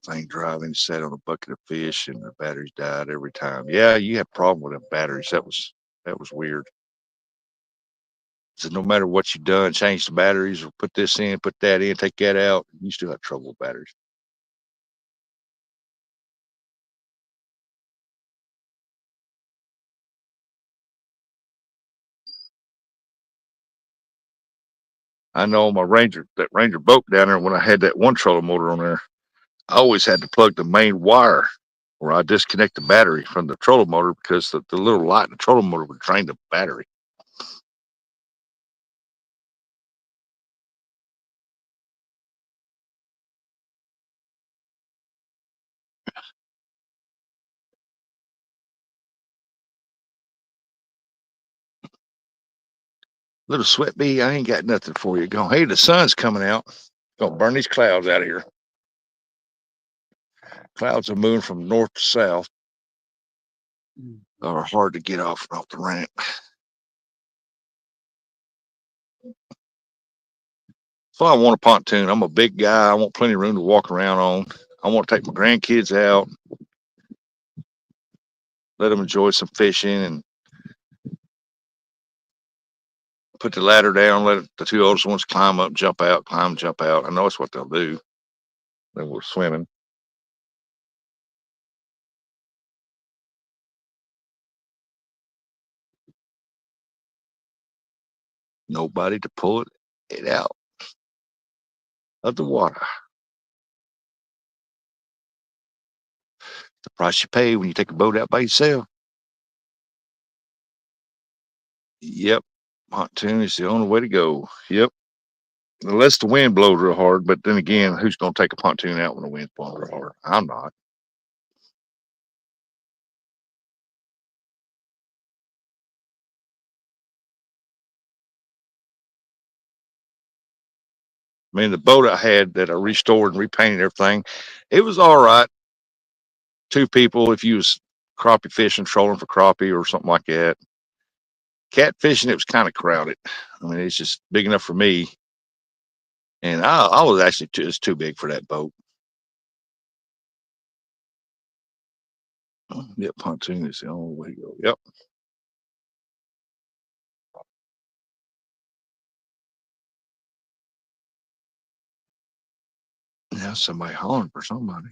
Thing driving, sat on a bucket of fish, and the batteries died every time. Yeah, you had a problem with the batteries. That was weird. So no matter what you done, change the batteries or put this in, put that in, take that out, you still have trouble with batteries. I know my that Ranger boat down there, when I had that one trolling motor on there, I always had to plug the main wire where I disconnect the battery from the trolling motor because the little light in the trolling motor would drain the battery. Little sweat bee, I ain't got nothing for you. Going, hey, the sun's coming out. Gonna burn these clouds out of here. Clouds are moving from north to south. Are hard to get off the ramp. So I want a pontoon. I'm a big guy. I want plenty of room to walk around on. I want to take my grandkids out, let them enjoy some fishing, and put the ladder down, let the two oldest ones climb up, jump out, climb, jump out. I know it's what they'll do. Then we're swimming. Nobody to pull it out of the water. The price you pay when you take a boat out by yourself. Yep. Pontoon is the only way to go. Yep. Unless the wind blows real hard, but then again, who's going to take a pontoon out when the wind's blowing real hard? I'm not. I mean, the boat I had that I restored and repainted everything, it was all right. Two people, if you was crappie fishing, trolling for crappie or something like that. Catfishing, it was kind of crowded. I mean, it's just big enough for me. And I was actually just too big for that boat. Yep, pontoon is the only way to go. Yep. Now somebody hollering for somebody.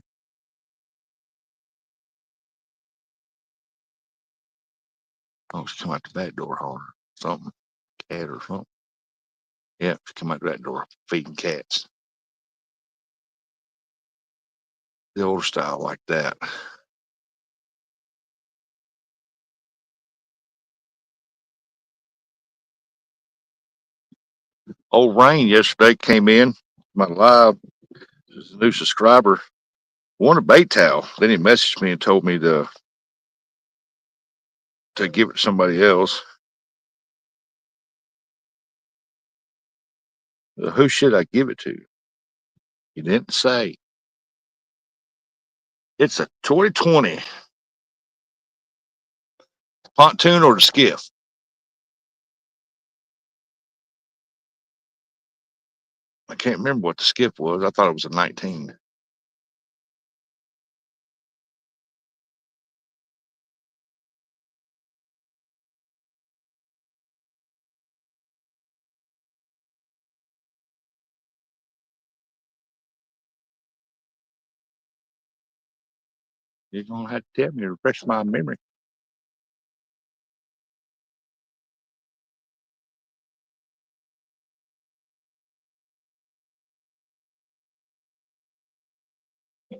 Oh, she come out the back door hollering. Something. Cat or something. Yeah, she come out the back door feeding cats. The older style like that. Old Rain yesterday came in. My live, is a new subscriber, wanted a bait towel. Then he messaged me and told me to give it to somebody else. Who should I give it to? He didn't say. It's a 2020 pontoon or the skiff. I can't remember what the skiff was. I thought it was a 19. You're gonna have to tell me to refresh my memory.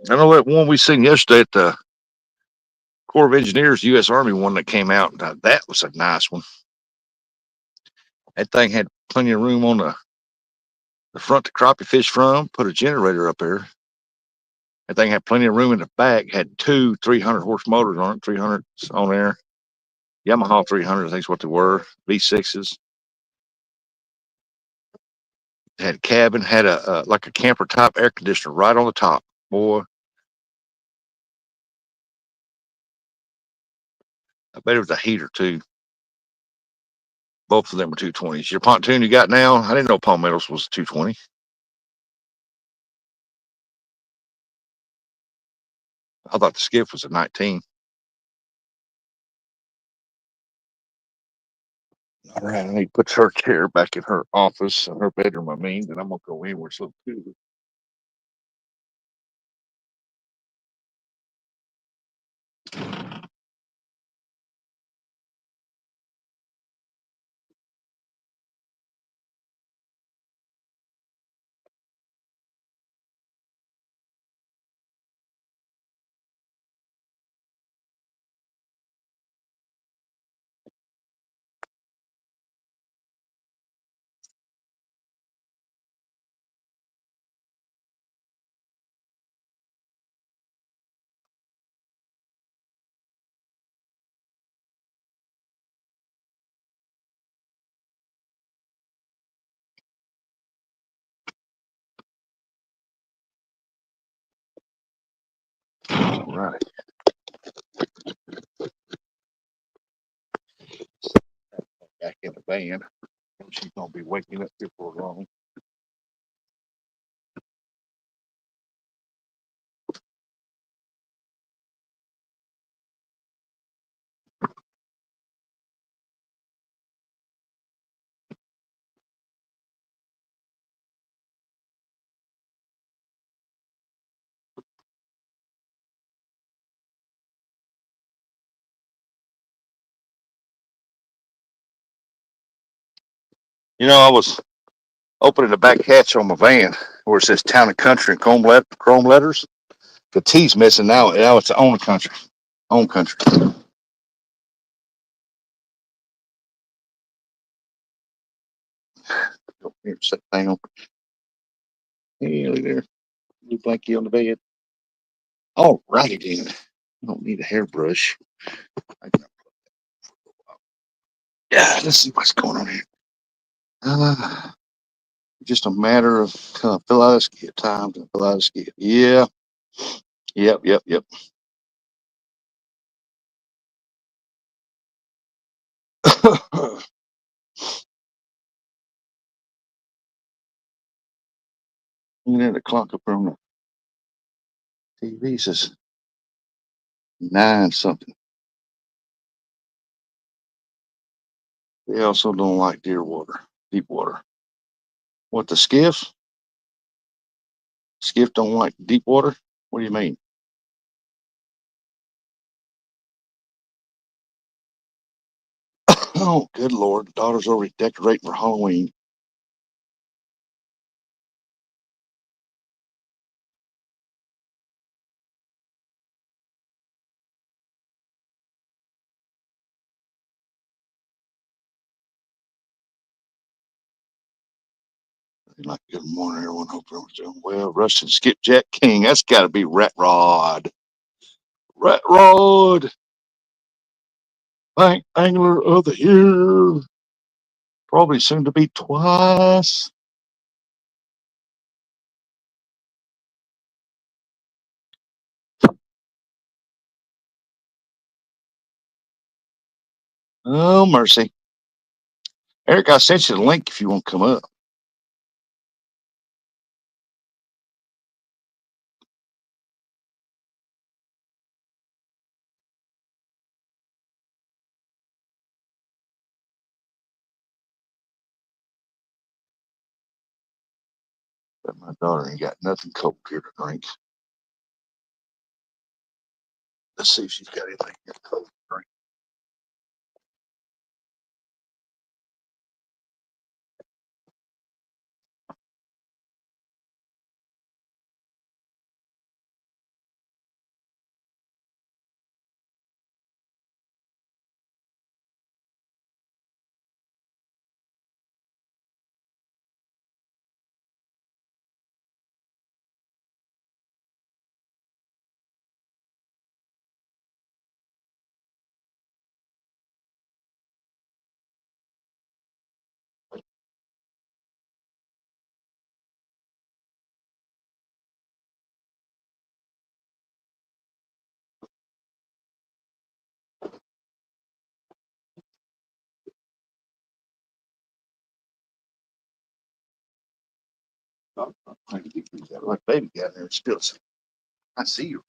I know that one we seen yesterday at the Corps of Engineers, U.S. Army one that came out. That was a nice one. That thing had plenty of room on the front to crappie fish from. Put a generator up there. That thing had plenty of room in the back. Had two 300 horse motors on it. 300s on there. Yamaha 300, I think is what they were. V6s. Had a cabin. Had a like a camper type air conditioner right on the top. Boy, I bet it was a heater too. Both of them were 220s. Your pontoon you got now, I didn't know Palmettos was 220. I thought the skiff was a 19. All right, I need to put her chair back in her office, her bedroom, I mean, and I'm going to go in where it's a little cool. All right. Back in the van. She's going to be waking up here for long. You know, I was opening the back hatch on my van where it says Town and Country in chrome letters. The T's missing now. Now it's own country. Own country. Here's that thing on. Hey, look there. Blue blankie on the bed. All righty then. I don't need a hairbrush. Yeah, let's see what's going on here. Just a matter of fill out a skip time to fill out a skip. Yeah. Yep. And then the clock up on the TV says 9 something. They also don't like deep water. What, the skiffs? Skiff don't like deep water? What do you mean? Oh, good Lord. Daughter's already decorating for Halloween. Like, good morning, everyone. Hope everyone's doing well. Rustin Skipjack King. That's got to be Rat Rod. Rat Rod. Bank Angler of the Year. Probably soon to be twice. Oh, mercy. Eric, I sent you the link if you want to come up. But my daughter ain't got nothing cold here to drink. Let's see if she's got anything here cold to drink. I can get these out. Like baby got in there. It's still, I see you.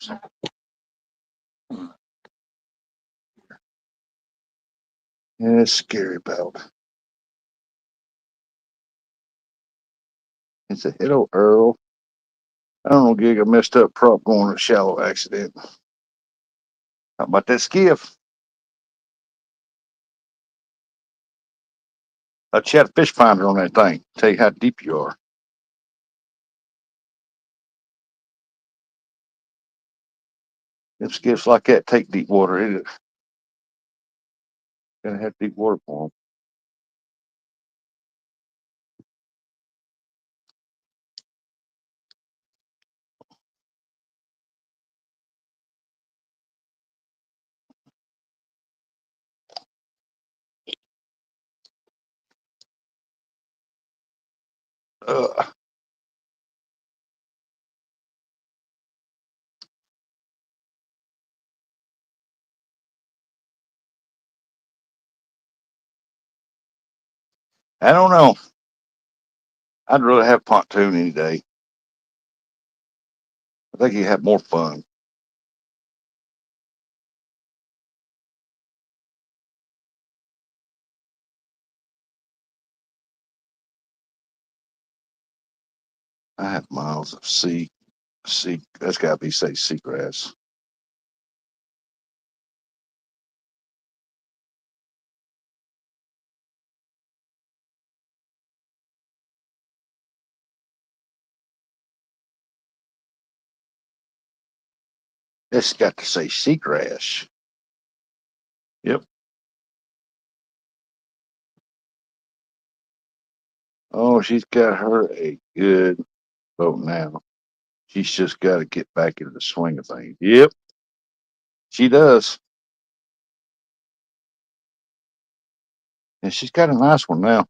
Yeah, it's scary about. It's a hello Earl. I don't know, gig. I messed up prop going to a shallow accident. How about that skiff? I had a fish finder on that thing. Tell you how deep you are. Them skiffs like that take deep water. It gotta have deep water for them. I don't know. I'd rather have pontoon any day. I think you have more fun. I have miles of sea. That's got to be say seagrass. It's got to say seagrass. Yep. Oh, she's got her a good boat now. She's just got to get back into the swing of things. Yep, she does. And she's got a nice one now.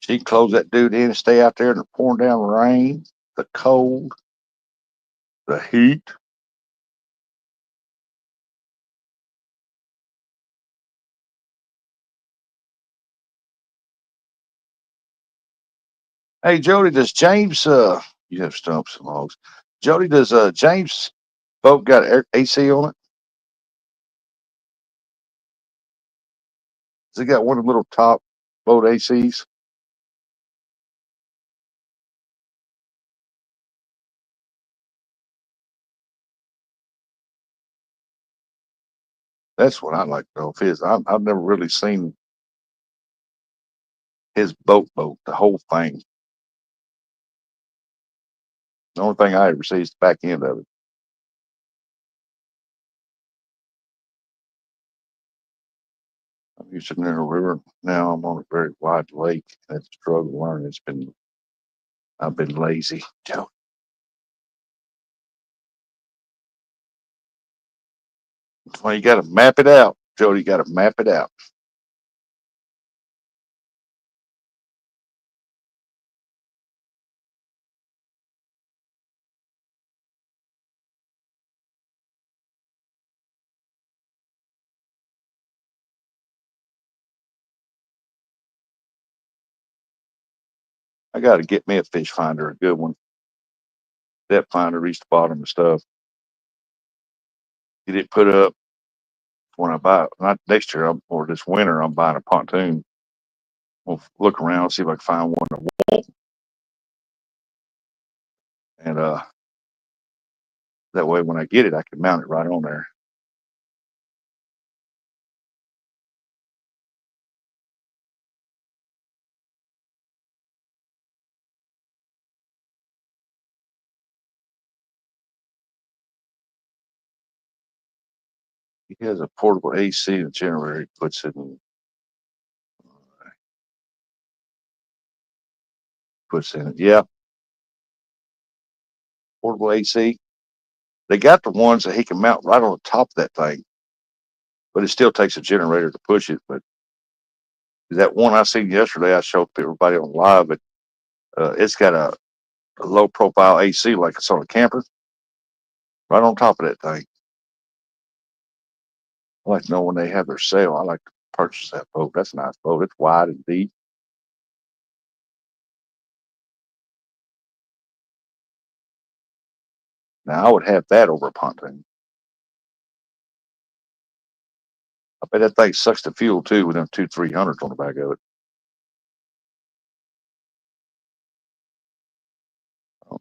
She can close that dude in and stay out there in the pouring down rain, the cold, the heat. Hey, Jody, does James, you have stumps and logs. Jody, does James boat got AC on it? Has it got one of the little top boat ACs? That's what I'd like to know if his. I've never really seen his boat, the whole thing. The only thing I ever see is the back end of it. I'm used to near a river. Now I'm on a very wide lake. That's a struggle to learn. I've been lazy. Well, you got to map it out, Jody. You got to map it out. I got to get me a fish finder, a good one. Depth finder, reach the bottom of stuff. Get it put up when I buy it. Not next year or this winter. I'm buying a pontoon. We'll look around, see if I can find one And that way when I get it, I can mount it right on there. He has a portable AC and generator. He puts it in. Puts in it. Yeah, portable AC. They got the ones that he can mount right on the top of that thing, but it still takes a generator to push it. But that one I seen yesterday, I showed everybody on live, but it's got a low profile AC like it's on a camper, right on top of that thing. I like to know when they have their sale. I like to purchase that boat. That's a nice boat. It's wide and deep. Now I would have that over a pontoon. I bet that thing sucks the fuel too with them 2 300s on the back of it.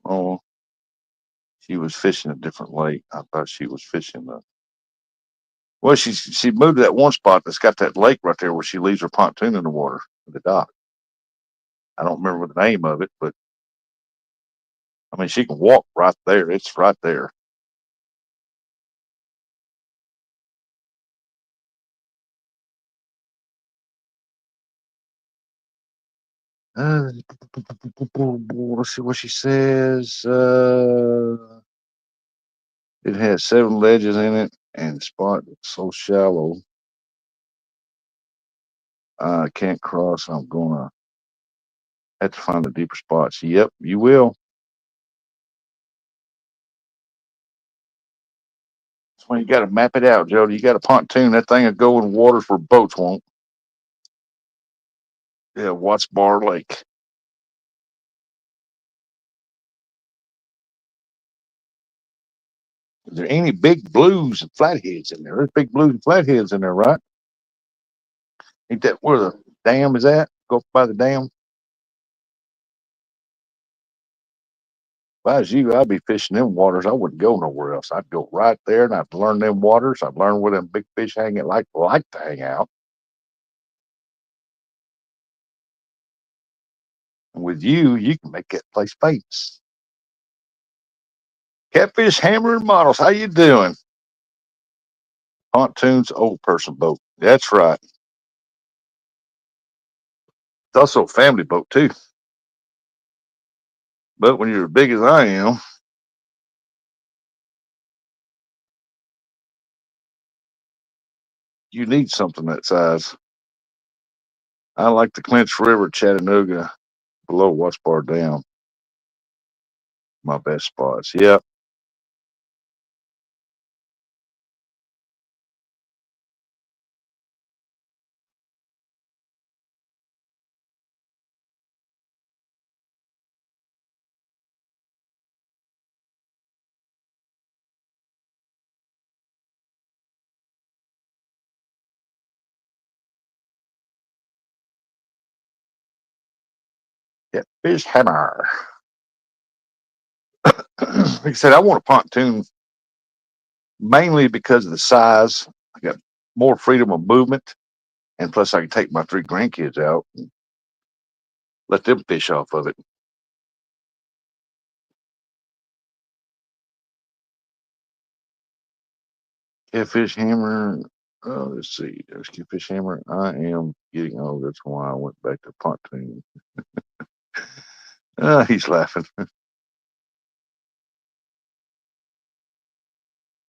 Oh, she was fishing a different lake. I thought she was fishing the. Well, she moved to that one spot that's got that lake right there where she leaves her pontoon in the water, the dock. I don't remember the name of it, but I mean she can walk right there. It's right there. Uh, let's see what she says. It has 7 ledges in it and spot so shallow. I can't cross. I'm gonna have to find the deeper spots. Yep, you will. That's when you got to map it out, Jody. You got a pontoon. That thing will go in waters where boats won't. Yeah, Watts Bar Lake. Is there any big blues and flatheads in there? There's big blues and flatheads in there, right? Ain't that where the dam is at? Go by the dam. If I was you, I'd be fishing them waters. I wouldn't go nowhere else. I'd go right there and I'd learn them waters. I'd learn where them big fish hang like to hang out. And with you, you can make that place famous. Catfish Hammer and Models, how you doing? Pontoon's old person boat. That's right. It's also a family boat too. But when you're as big as I am, you need something that size. I like the Clinch River, Chattanooga, below Watts Bar Dam. My best spots. Yep. Catfish Hammer. Like I said, I want a pontoon mainly because of the size. I got more freedom of movement, and plus I can take my 3 grandkids out and let them fish off of it. Catfish Hammer. Let's see. There's Catfish Hammer. I am getting old. That's why I went back to pontoon. He's laughing.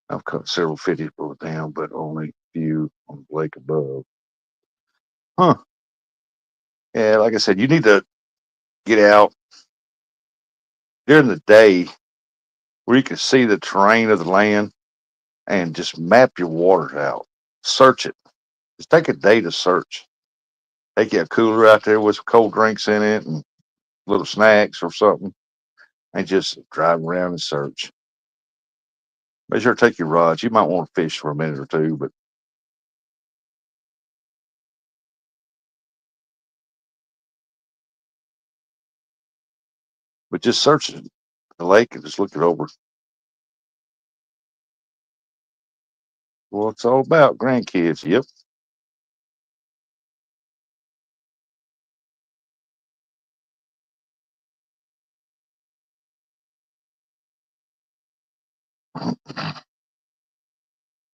I've caught several 50s below down, but only few on the lake above. Huh. Yeah, like I said, you need to get out during the day where you can see the terrain of the land and just map your waters out. Search it. Just take a day to search. Take you a cooler out there with some cold drinks in it and little snacks or something, and just drive around and search. Make sure to take your rods. You might want to fish for a minute or two, but just search it. the lake and just look it over. Well, it's all about grandkids. Yep.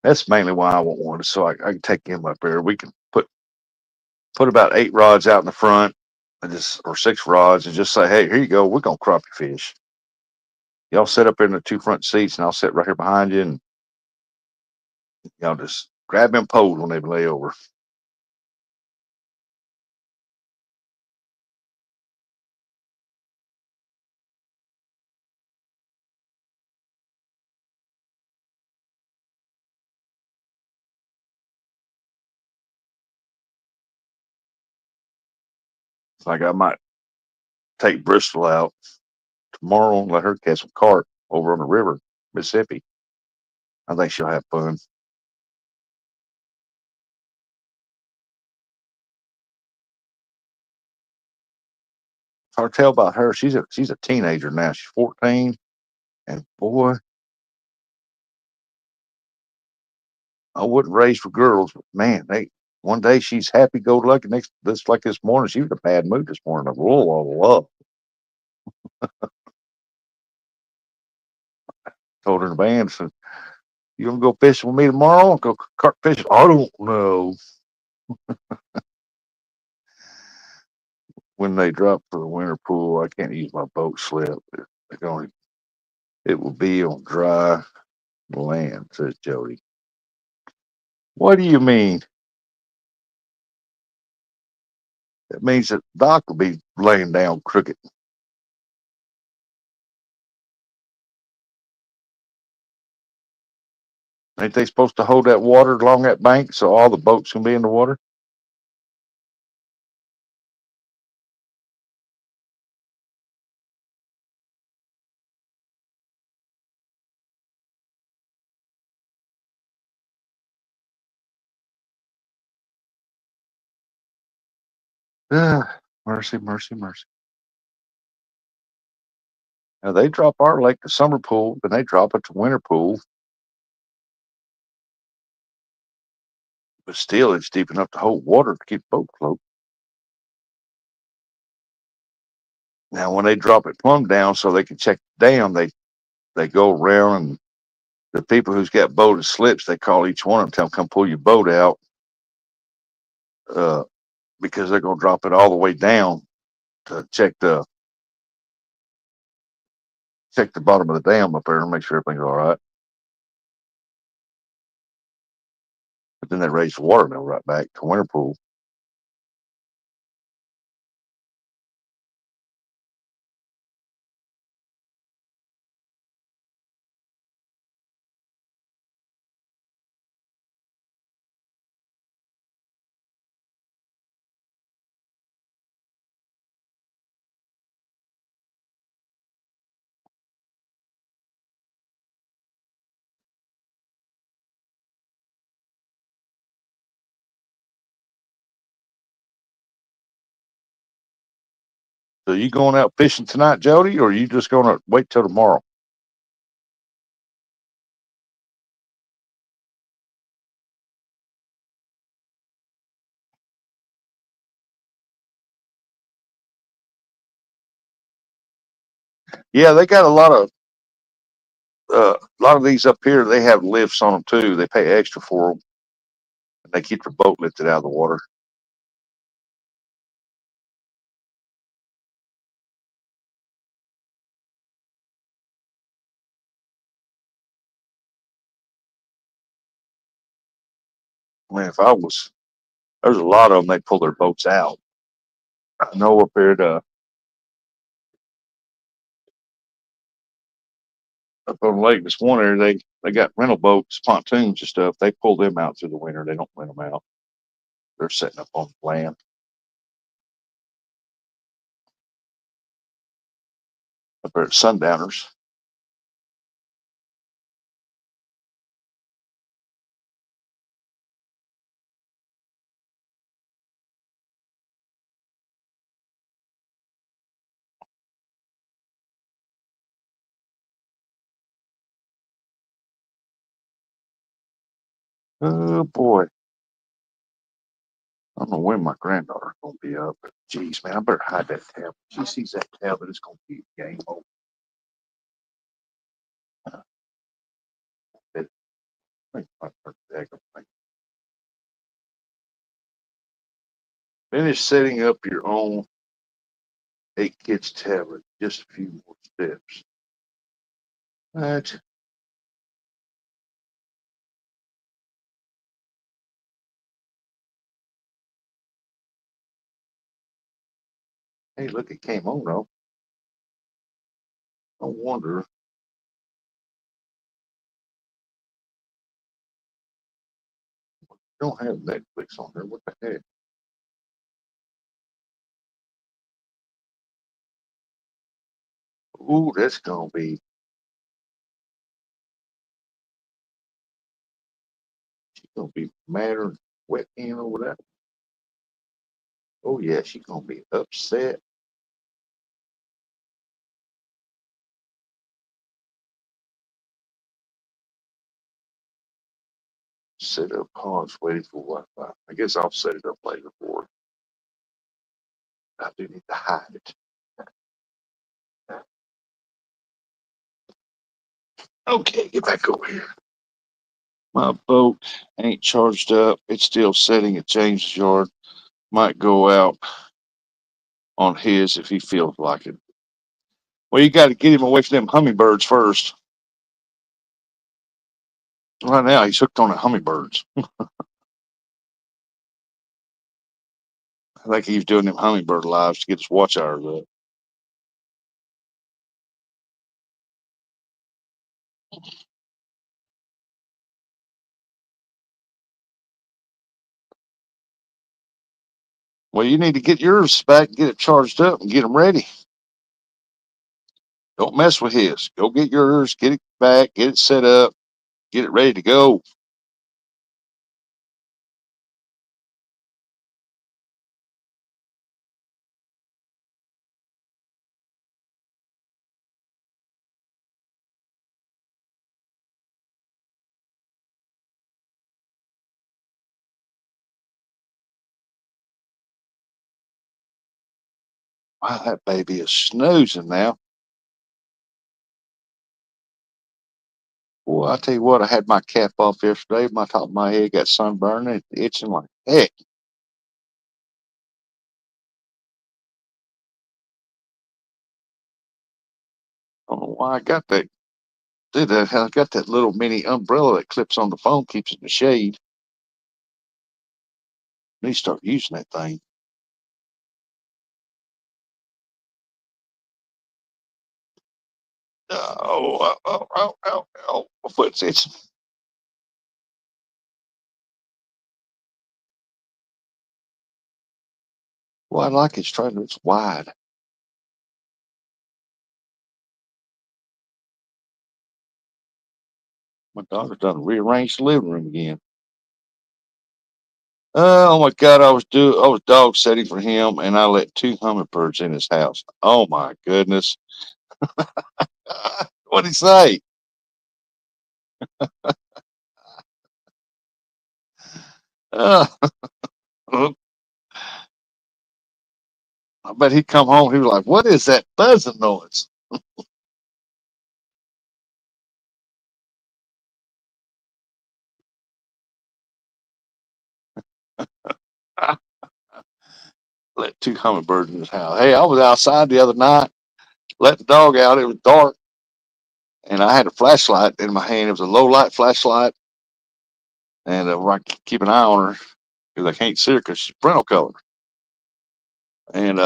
That's mainly why I want one, so I can take him up there. We can put about 8 rods out in the front, and just or 6 rods, and just say, "Hey, here you go. We're gonna crop your fish. Y'all sit up in the 2 front seats, and I'll sit right here behind you, and y'all just grab them poles when they lay over." Like I might take Bristol out tomorrow and let her catch some carp over on the river, Mississippi. I think she'll have fun. Hard to tell about her. She's a teenager now. She's 14, and boy, I wouldn't raise for girls, but man, they one day she's happy go lucky. Next, this like this morning, she was in a bad mood this morning. Whoa. Told her in the band, said, "You gonna go fishing with me tomorrow? Go carp fishing?" I don't know. When they drop for the winter pool, I can't use my boat slip. It will be on dry land, says Jody. What do you mean? It means that Doc will be laying down crooked. Ain't they supposed to hold that water along that bank so all the boats can be in the water? Mercy, mercy, mercy. Now they drop our lake to summer pool, then they drop it to winter pool. But still, it's deep enough to hold water to keep the boat afloat. Now, when they drop it plumb down so they can check the dam, they go around, and the people who's got boated slips, they call each one of them, tell them, "Come pull your boat out," uh, because they're going to drop it all the way down to check the bottom of the dam up there and make sure everything's all right. But then they raise the water level right back to winter pool. So you going out fishing tonight, Jody, or are you just going to wait till tomorrow? Yeah, they got a lot of these up here. They have lifts on them too. They pay extra for them, and they keep their boat lifted out of the water. I mean, if I was, there's a lot of them. They pull their boats out. I know up here up on the lake, this one area, they got rental boats, pontoons and stuff. They pull them out through the winter. They don't rent them out. They're setting up on the land up there at Sundowners. Oh boy. I don't know when my granddaughter's gonna be up, but geez, man, I better hide that tablet. She sees that tablet, it's gonna be a game over. It, finish setting up your own 8 kids tablet. Just a few more steps. What? Hey, look, it came on though. No wonder. Don't have Netflix on there. What the heck? Ooh, that's gonna be. She's gonna be madder than wet in over that. Oh yeah, she's gonna be upset. Set up pause, waiting for Wi-Fi. I guess I'll set it up later for her. I do need to hide it. Okay, get back over here. My boat ain't charged up. It's still setting at James's yard. Might go out on his if he feels like it. Well, you got to get him away from them hummingbirds first. Right now, he's hooked on the hummingbirds. I think he's doing them hummingbird lives to get his watch hours up. Well, you need to get yours back, get it charged up, and get them ready. Don't mess with his. Go get yours, get it back, get it set up, get it ready to go. Wow, that baby is snoozing now. Well, I tell you what, I had my cap off yesterday. My top of my head got sunburned and it's itching like heck. I don't know why I got that. Did that? I got that little mini umbrella that clips on the phone, keeps it in the shade. I need to start using that thing. Oh, my foot's itching. Well, I like it's trying to, it's wide. My daughter done rearranged the living room again. Oh my God, I was dog sitting for him and I let 2 hummingbirds in his house. Oh my goodness. What'd he say? Uh, I bet he'd come home. He was like, "What is that buzzing noise?" I let 2 hummingbirds in his house. Hey, I was outside the other night, let the dog out. It was dark, and I had a flashlight in my hand. It was a low light flashlight, and I keep an eye on her because I can't see her because she's brindle color. And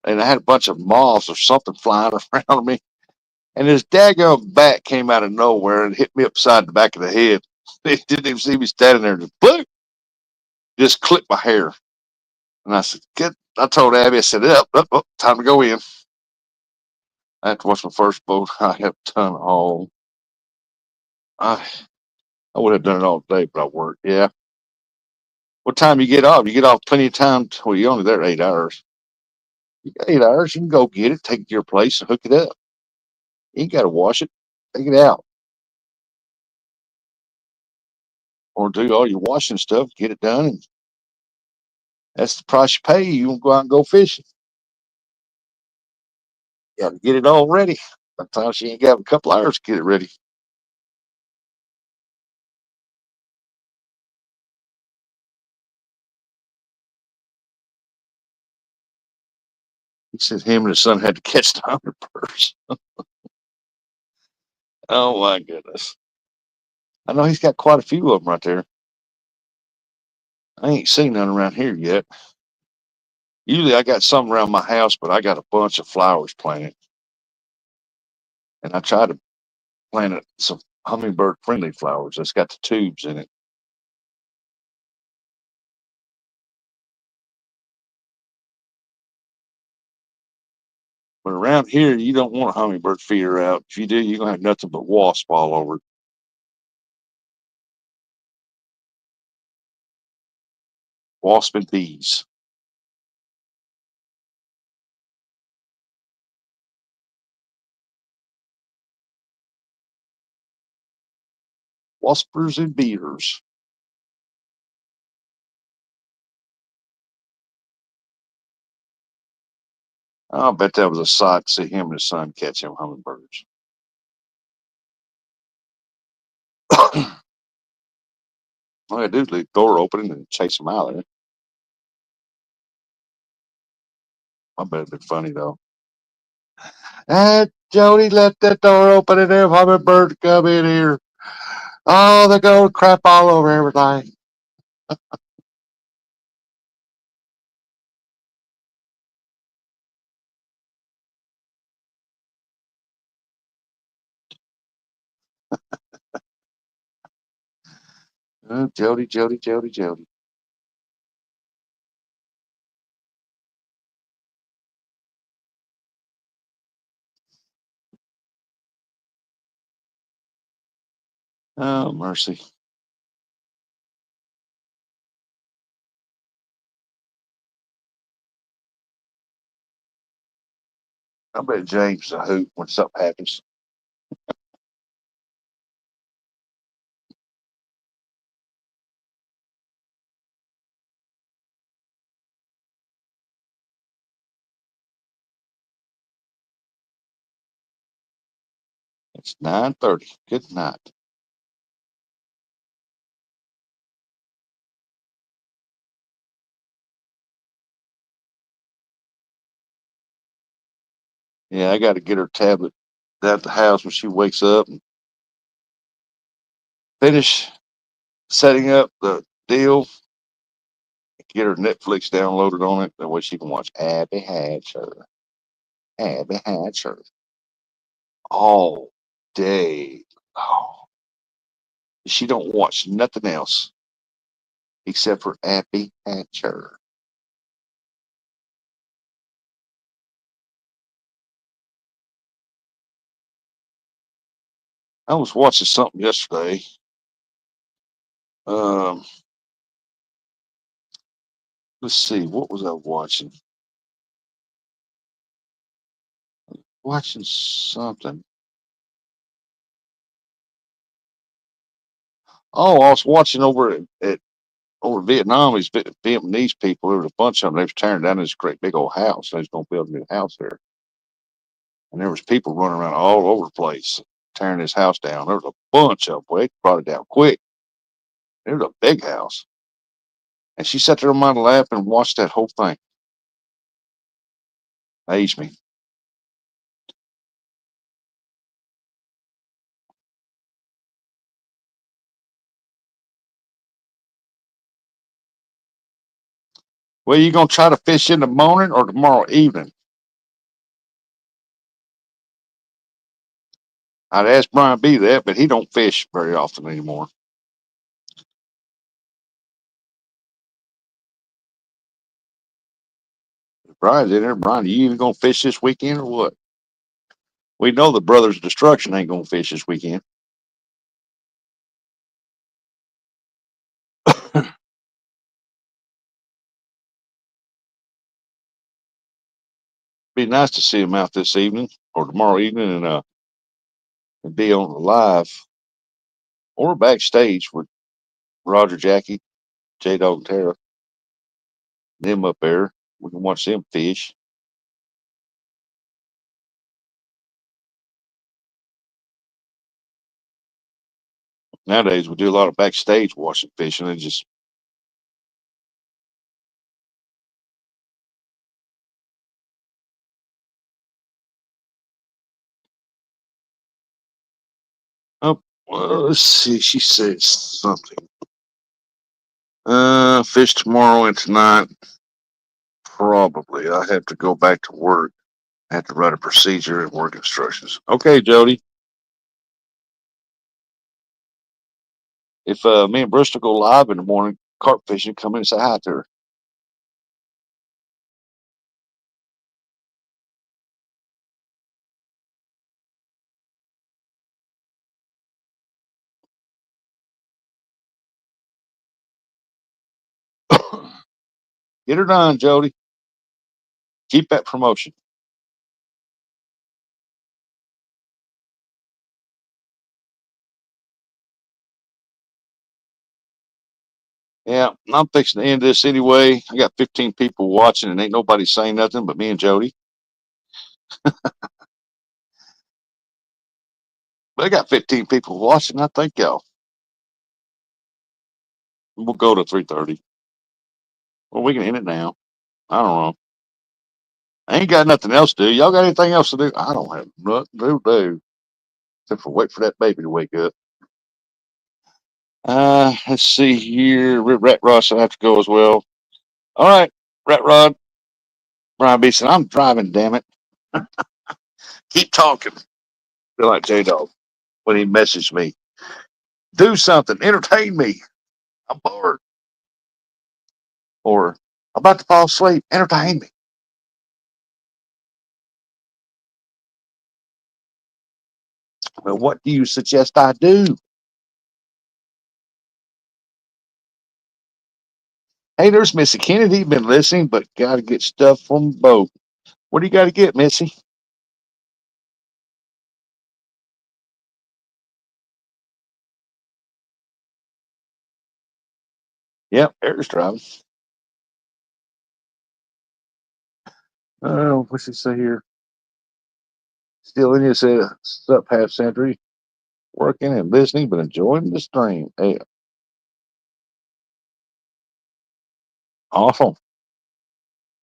and I had a bunch of moths or something flying around me. And this daggone bat came out of nowhere and hit me upside the back of the head. They didn't even see me standing there. Just, boop, just clipped my hair. And I said, "Good." I told Abby, I said, up, time to go in. That was my first boat I have done all. I, I would have done it all day, but I worked. Yeah. What time you get off? You get off plenty of time. Well, you're only there 8 hours. You got 8 hours. You can go get it, take it to your place, and hook it up. You ain't got to wash it. Take it out. or do all your washing stuff, get it done, and that's the price you pay. You won't go out and go fishing. You got to get it all ready. Sometimes you ain't got a couple hours to get it ready. He said him and his son had to catch the hummingbirds. Oh my goodness. I know he's got quite a few of them right there. I ain't seen none around here yet. Usually I got some around my house, but I got a bunch of flowers planted. And I tried to plant some hummingbird friendly flowers that's got the tubes in it. But around here, you don't want a hummingbird feeder out. If you do, you're going to have nothing but wasp all over. Wasp and bees. Waspers and beaters. I'll bet that was a sight to see him and his son catch them hummingbirds. All I do is leave the door open and chase them out of there. I bet it'd be funny though. Jody, let that door open and them hummingbirds come in here. Oh, they're going to crap all over everything. Jody, Jody, Jody, Jody. Oh, mercy. I bet James is a hoot when something happens. It's 9:30. Good night. Yeah, I got to get her tablet at the house when she wakes up and finish setting up the deal. Get her Netflix downloaded on it. That way she can watch Abby Hatcher. Abby Hatcher. All day. Oh, she don't watch nothing else except for Abby Hatcher. I was watching something yesterday. Um, let's see, what was I watching? Watching something. Oh, I was watching at over Vietnam. These Vietnamese people. There was a bunch of them. They was tearing down this great big old house. They was going to build a new house there, and there was people running around all over the place tearing this house down. There was a bunch of them. Boy, they brought it down quick. It was a big house, and she sat there on my lap and watched that whole thing. Amazed me. Well, you gonna try to fish in the morning or tomorrow evening? I'd ask Brian B that, but he don't fish very often anymore. Brian's in there. Brian, you even gonna fish this weekend or what? We know the Brothers of Destruction ain't gonna fish this weekend. Be nice to see him out this evening or tomorrow evening and be on the live or backstage with Roger, Jackie, J Dog, and Tara, them up there. We can watch them fish. Nowadays, we do a lot of backstage watching fishing and just. Oh, well, let's see. She said something. Fish tomorrow and tonight. Probably. I have to go back to work. I have to write a procedure and work instructions. Okay, Jody. If me and Bristol go live in the morning, carp fishing, come in and say hi to her. Get her done, Jody. Keep that promotion. Yeah, I'm fixing to end this anyway. I got 15 people watching and ain't nobody saying nothing but me and Jody. But I got 15 people watching. I thank y'all. We'll go to 3:30. Well, we can end it now. I don't know. I ain't got nothing else to do. Y'all got anything else to do? I don't have nothing to do except for wait for that baby to wake up. Let's see here. Rat Ross, I have to go as well. All right, Rat Rod, Brian Beeson. I'm driving. Damn it. Keep talking. Feel like J Dog when he messaged me. Do something. Entertain me. I'm bored. Or I'm about to fall asleep. Entertain me. Well, what do you suggest I do? Hey, there's Missy Kennedy. Been listening, but got to get stuff from both. What do you got to get, Missy? Yep, Eric's driving. What's he say here? Still in here, said, sup, half century. Working and listening, but enjoying the stream. Hey, awesome.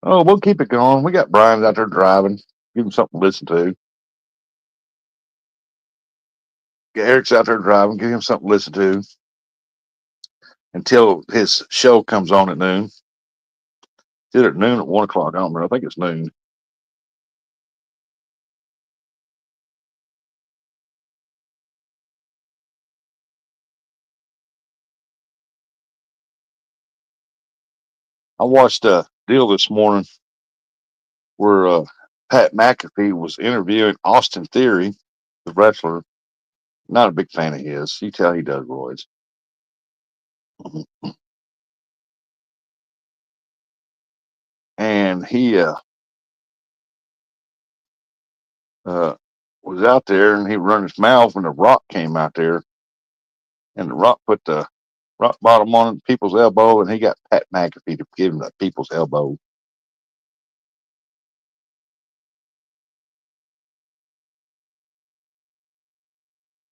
Oh, we'll keep it going. We got Brian out there driving. Give him something to listen to. Eric's out there driving. Give him something to listen to until his show comes on at noon. It's either at noon or 1 o'clock. I don't remember. I think it's noon. I watched a deal this morning where Pat McAfee was interviewing Austin Theory, the wrestler. Not a big fan of his. You tell he does roids. And he uh, was out there and he run his mouth when the Rock came out there, and the Rock put the rock bottom on people's elbow, and he got Pat McAfee to give him the people's elbow.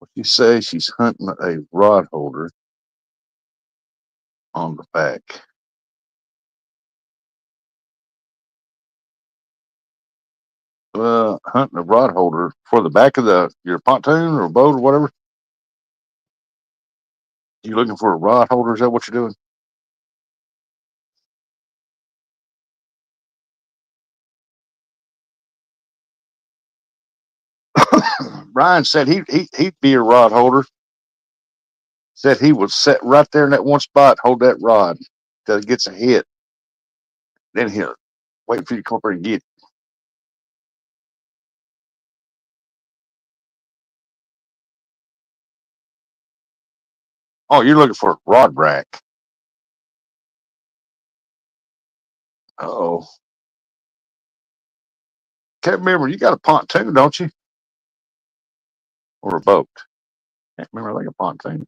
What you say? She's hunting a rod holder on the back. Hunting a rod holder for the back of your pontoon or boat or whatever. You looking for a rod holder? Is that what you're doing? Brian said he'd be a rod holder. Said he would sit right there in that one spot, hold that rod till it gets a hit. Then he'll wait for you to come up there and get it. Oh, you're looking for a rod rack. Oh, can't remember. You got a pontoon, don't you? Or a boat? Can't remember. I think a pontoon.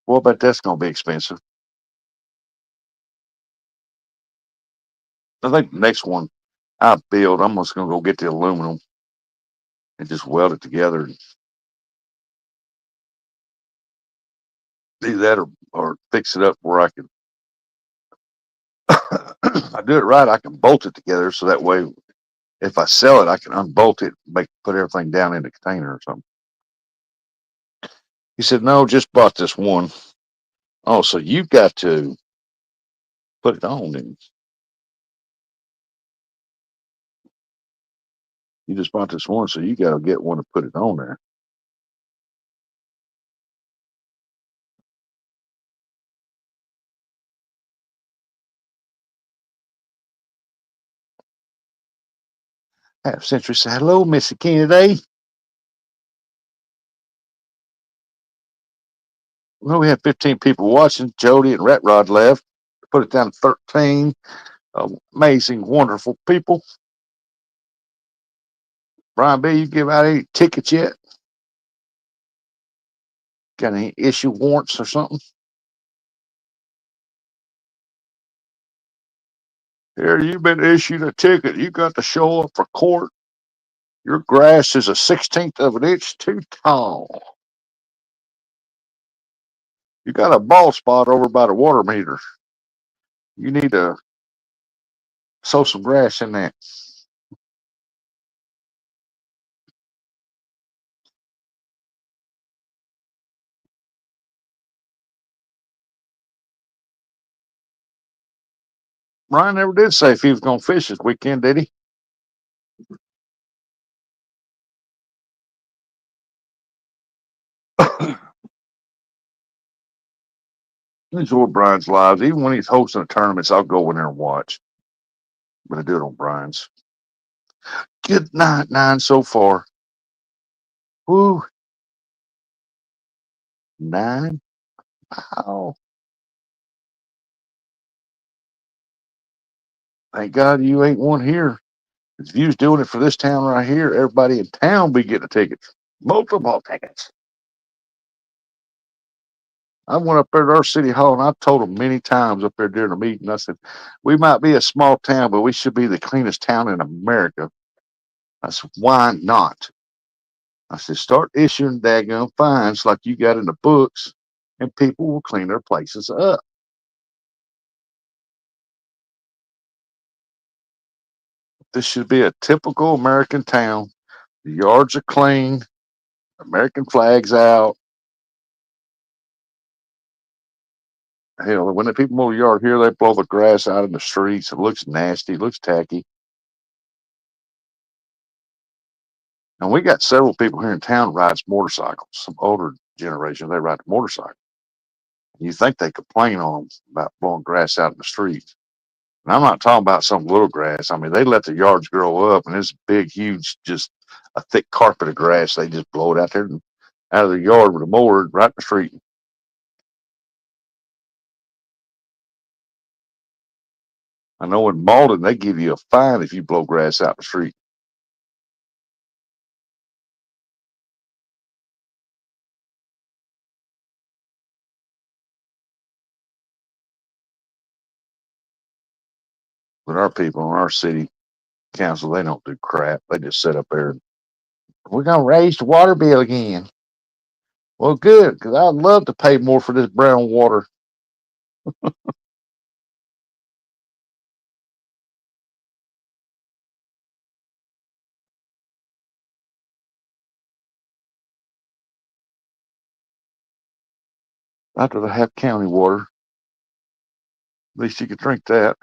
What about that's gonna be expensive? I think the next one I build, I'm just gonna go get the aluminum and just weld it together and do that or fix it up where I can I do it right, I can bolt it together so that way if I sell it, I can unbolt it, put everything down in the container or something. He said, no, just bought this one. Oh, so you've got to put it on and you just bought this one, so you got to get one to put it on there. Half Century said, hello, Missy Kennedy. Well, we had 15 people watching. Jody and Rat Rod left. Put it down to 13. Amazing, wonderful people. Brian B., you give out any tickets yet? Got any issue warrants or something? Here, you've been issued a ticket. You got to show up for court. Your grass is a 16th of an inch too tall. You got a bald spot over by the water meter. You need to sow some grass in that. Brian never did say if he was going to fish this weekend, did he? I enjoy Brian's lives. Even when he's hosting the tournaments, I'll go in there and watch. But I do it on Brian's. Good night, 9 so far. Woo. 9? Wow. Thank God you ain't one here. If you was doing it for this town right here, everybody in town be getting a ticket. Multiple tickets. I went up there to our city hall and I told them many times up there during the meeting, I said, we might be a small town, but we should be the cleanest town in America. I said, why not? I said, start issuing daggone fines like you got in the books and people will clean their places up. This should be a typical American town. The yards are clean, American flags out. Hell, when the people mow the yard here, they blow the grass out in the streets. It looks nasty, it looks tacky. And we got several people here in town rides motorcycles. Some older generation, they ride the motorcycle. You think they complain on them about blowing grass out in the streets. And I'm not talking about some little grass. I mean, they let the yards grow up and it's big, huge, just a thick carpet of grass. They just blow it out there and out of the yard with a mower right in the street. I know in Malden, they give you a fine if you blow grass out in the street. But our people in our city council, they don't do crap. They just sit up there and we're going to raise the water bill again. Well, good, because I'd love to pay more for this brown water. I'd rather have county water. At least you could drink that.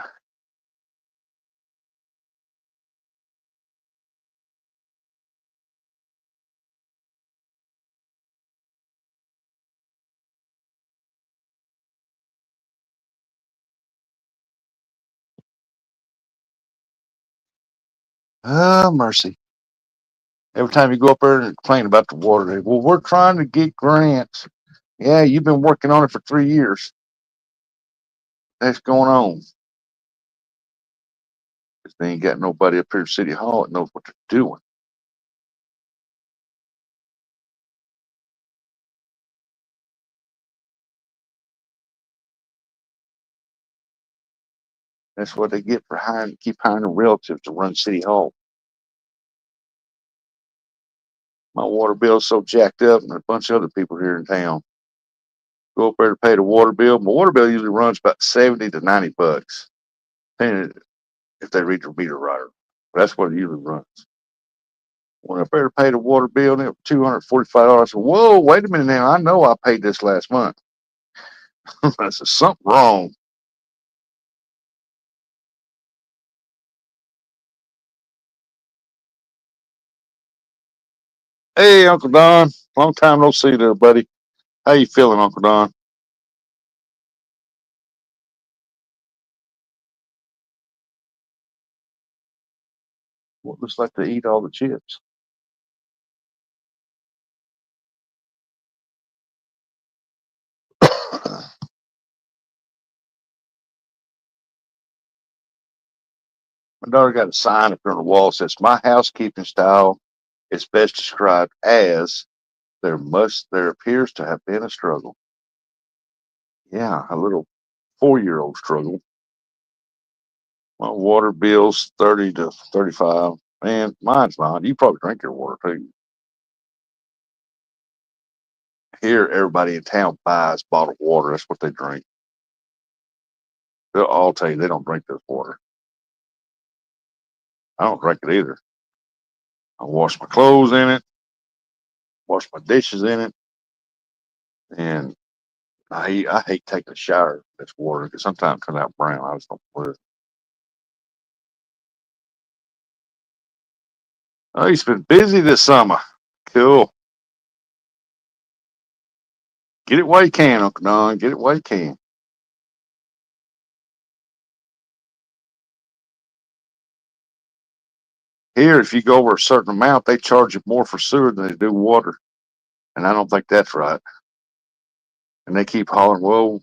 Oh, mercy. Every time you go up there and complain about the water, they, well, we're trying to get grants. Yeah, you've been working on it for 3 years. That's going on. Because they ain't got nobody up here at City Hall that knows what they're doing. That's what they get for keep hiring a relative to run City Hall. My water bill's so jacked up, and a bunch of other people here in town go up there to pay the water bill. My water bill usually runs about 70 to 90 bucks, depending if they read their meter right. That's what it usually runs. Went up there to pay the water bill, and it was $245. Whoa, wait a minute now. I know I paid this last month. I said, something wrong. Hey, Uncle Don. Long time no see there, buddy. How you feeling, Uncle Don? What looks like they eat all the chips. My daughter got a sign up on the wall that says, "My housekeeping style is best described as there appears to have been a struggle." Yeah, a little 4-year-old struggle. My water bill's 30 to 35. Man, mine's not. You probably drink your water too. Here, everybody in town buys bottled water. That's what they drink. They'll all tell you they don't drink this water. I don't drink it either. I wash my clothes in it, wash my dishes in it, and I hate taking a shower in this water because sometimes it comes out brown. I just don't put it. Oh, he's been busy this summer. Cool. Get it while you can, Uncle Don. Get it while you can. Here, if you go over a certain amount, they charge you more for sewer than they do water. And I don't think that's right. And they keep hollering, well,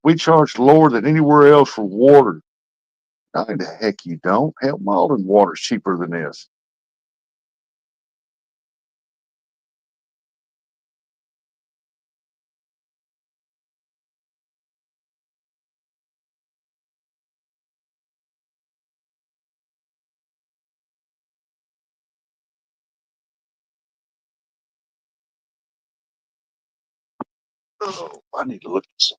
we charge lower than anywhere else for water. No, the heck you don't. Hell, Malden water's cheaper than this. Oh, I need to look at something.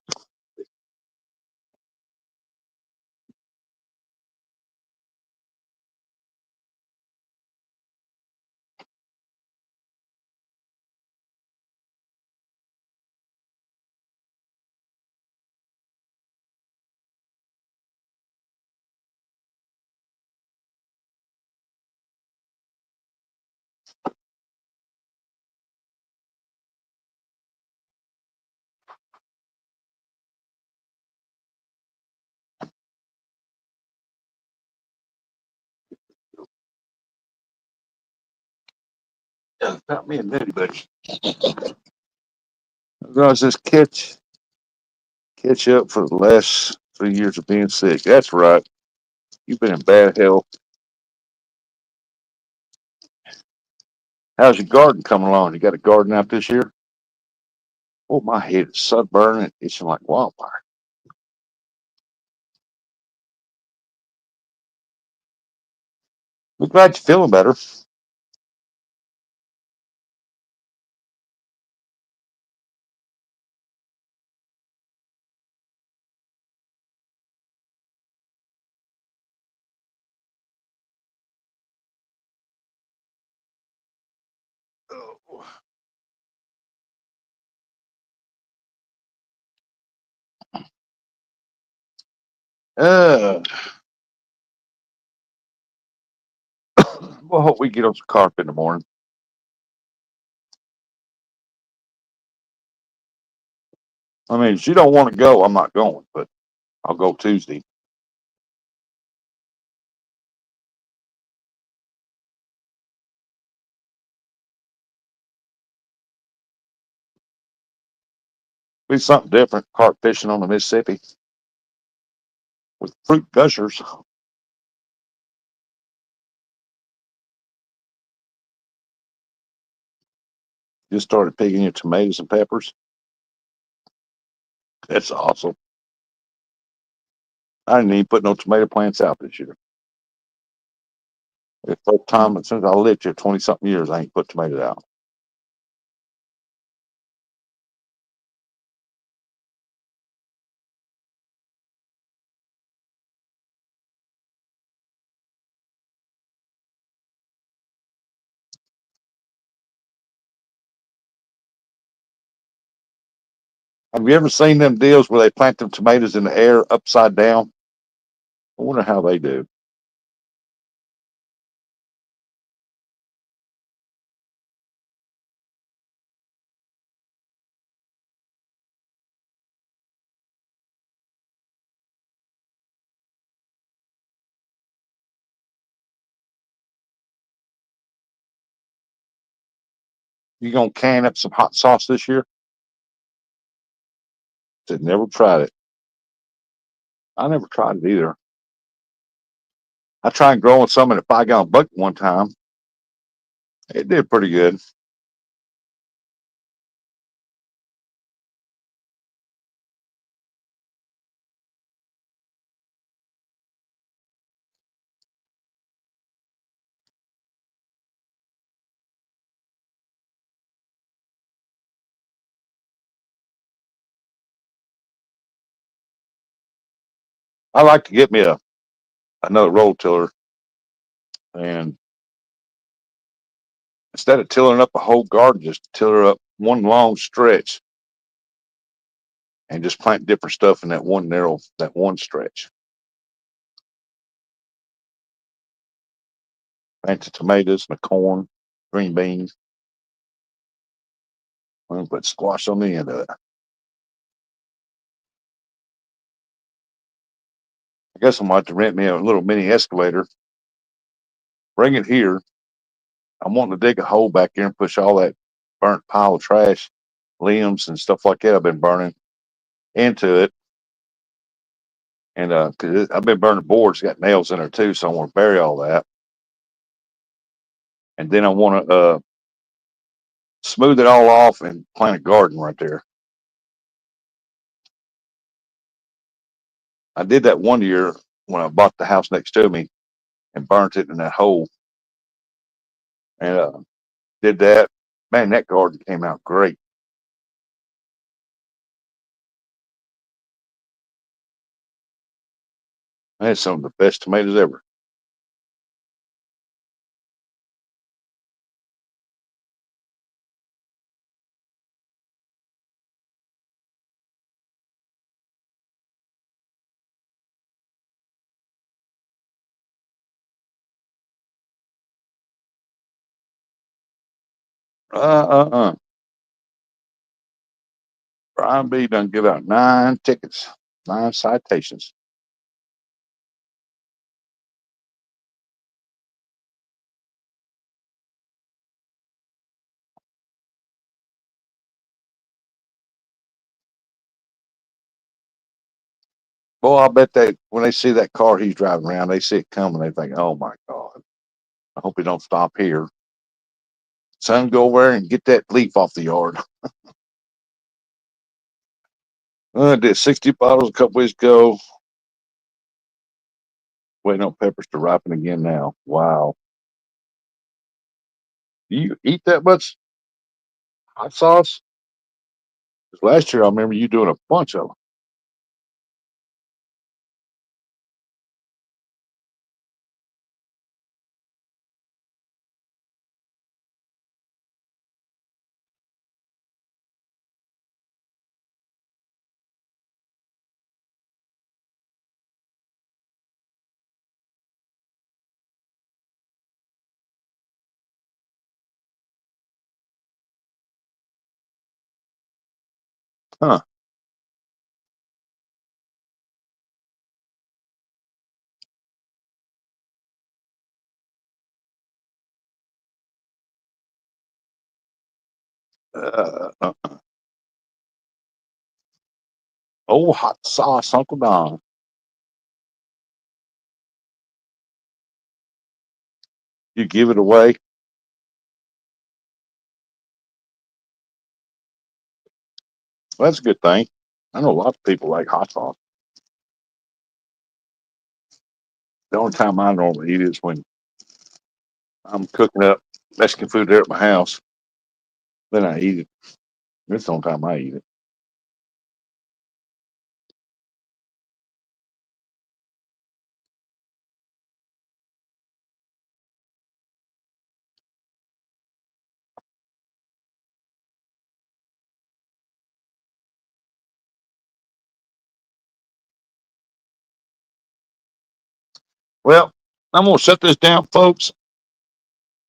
Yeah, not me and Nitty, but I was just catch up for the last 3 years of being sick. That's right. You've been in bad health. How's your garden coming along? You got a garden out this year? Oh, my head is sunburning and itching like wildfire. We're glad you're feeling better. Oh. Uh, we'll hope we get on some carpet in the morning. I mean, if you don't want to go, I'm not going, but I'll go Tuesday. Be something different. Carp fishing on the Mississippi with fruit gushers. Just started picking your tomatoes and peppers. That's awesome. I didn't even put no tomato plants out this year. It's the first time since I lived here 20 something years, I ain't put tomatoes out. Have you ever seen them deals where they plant them tomatoes in the air upside down? I wonder how they do. You gonna can up some hot sauce this year? Said never tried it. I never tried it either. I tried growing some in a 5 gallon bucket one time. It did pretty good. I like to get me another roll tiller, and instead of tilling up a whole garden, just tiller up one long stretch and just plant different stuff in that one stretch. Plant the tomatoes, the corn, green beans. I'm gonna put squash on the end of it. I guess I'm gonna have to rent me a little mini excavator, bring it here. I'm wanting to dig a hole back here and push all that burnt pile of trash, limbs and stuff like that I've been burning into it. And cause I've been burning boards, got nails in there too, so I want to bury all that. And then I want to smooth it all off and plant a garden right there. I did that one year when I bought the house next to me and burnt it in that hole. And did that. Man, that garden came out great. I had some of the best tomatoes ever. Uh. Brian B done give out 9 tickets, 9 citations. Boy, I bet they when they see that car he's driving around, they see it coming. They think, "Oh my God, I hope he don't stop here." Son, go over there and get that leaf off the yard. I did 60 bottles a couple weeks ago. Waiting on peppers to ripen again now. Wow. Do you eat that much hot sauce? 'Cause last year I remember you doing a bunch of them. Huh. Uh. Oh, hot sauce, Uncle Don. You give it away. Well, that's a good thing. I know a lot of people like hot sauce. The only time I normally eat is when I'm cooking up Mexican food there at my house. Then I eat it. That's the only time I eat it. Well, I'm gonna shut this down, folks.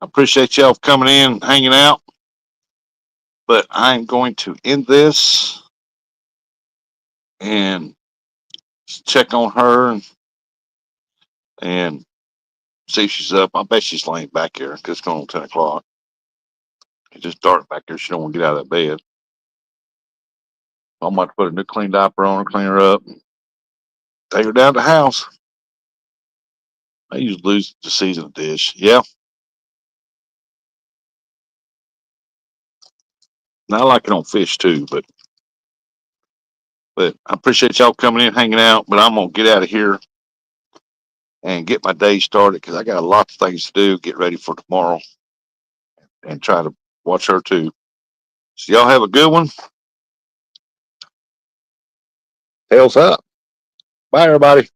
I appreciate y'all coming in, hanging out, but I'm going to end this and check on her and see if she's up. I bet she's laying back here because it's going on 10 o'clock. It's just dark back here. She don't want to get out of that bed. I'm about to put a new clean diaper on her, clean her up, take her down to the house. I usually lose the season of dish. Yeah. And I like it on fish too, but I appreciate y'all coming in, hanging out. But I'm gonna get out of here and get my day started because I got a lot of things to do. Get ready for tomorrow and try to watch her too. So y'all have a good one. Tails up. Bye, everybody.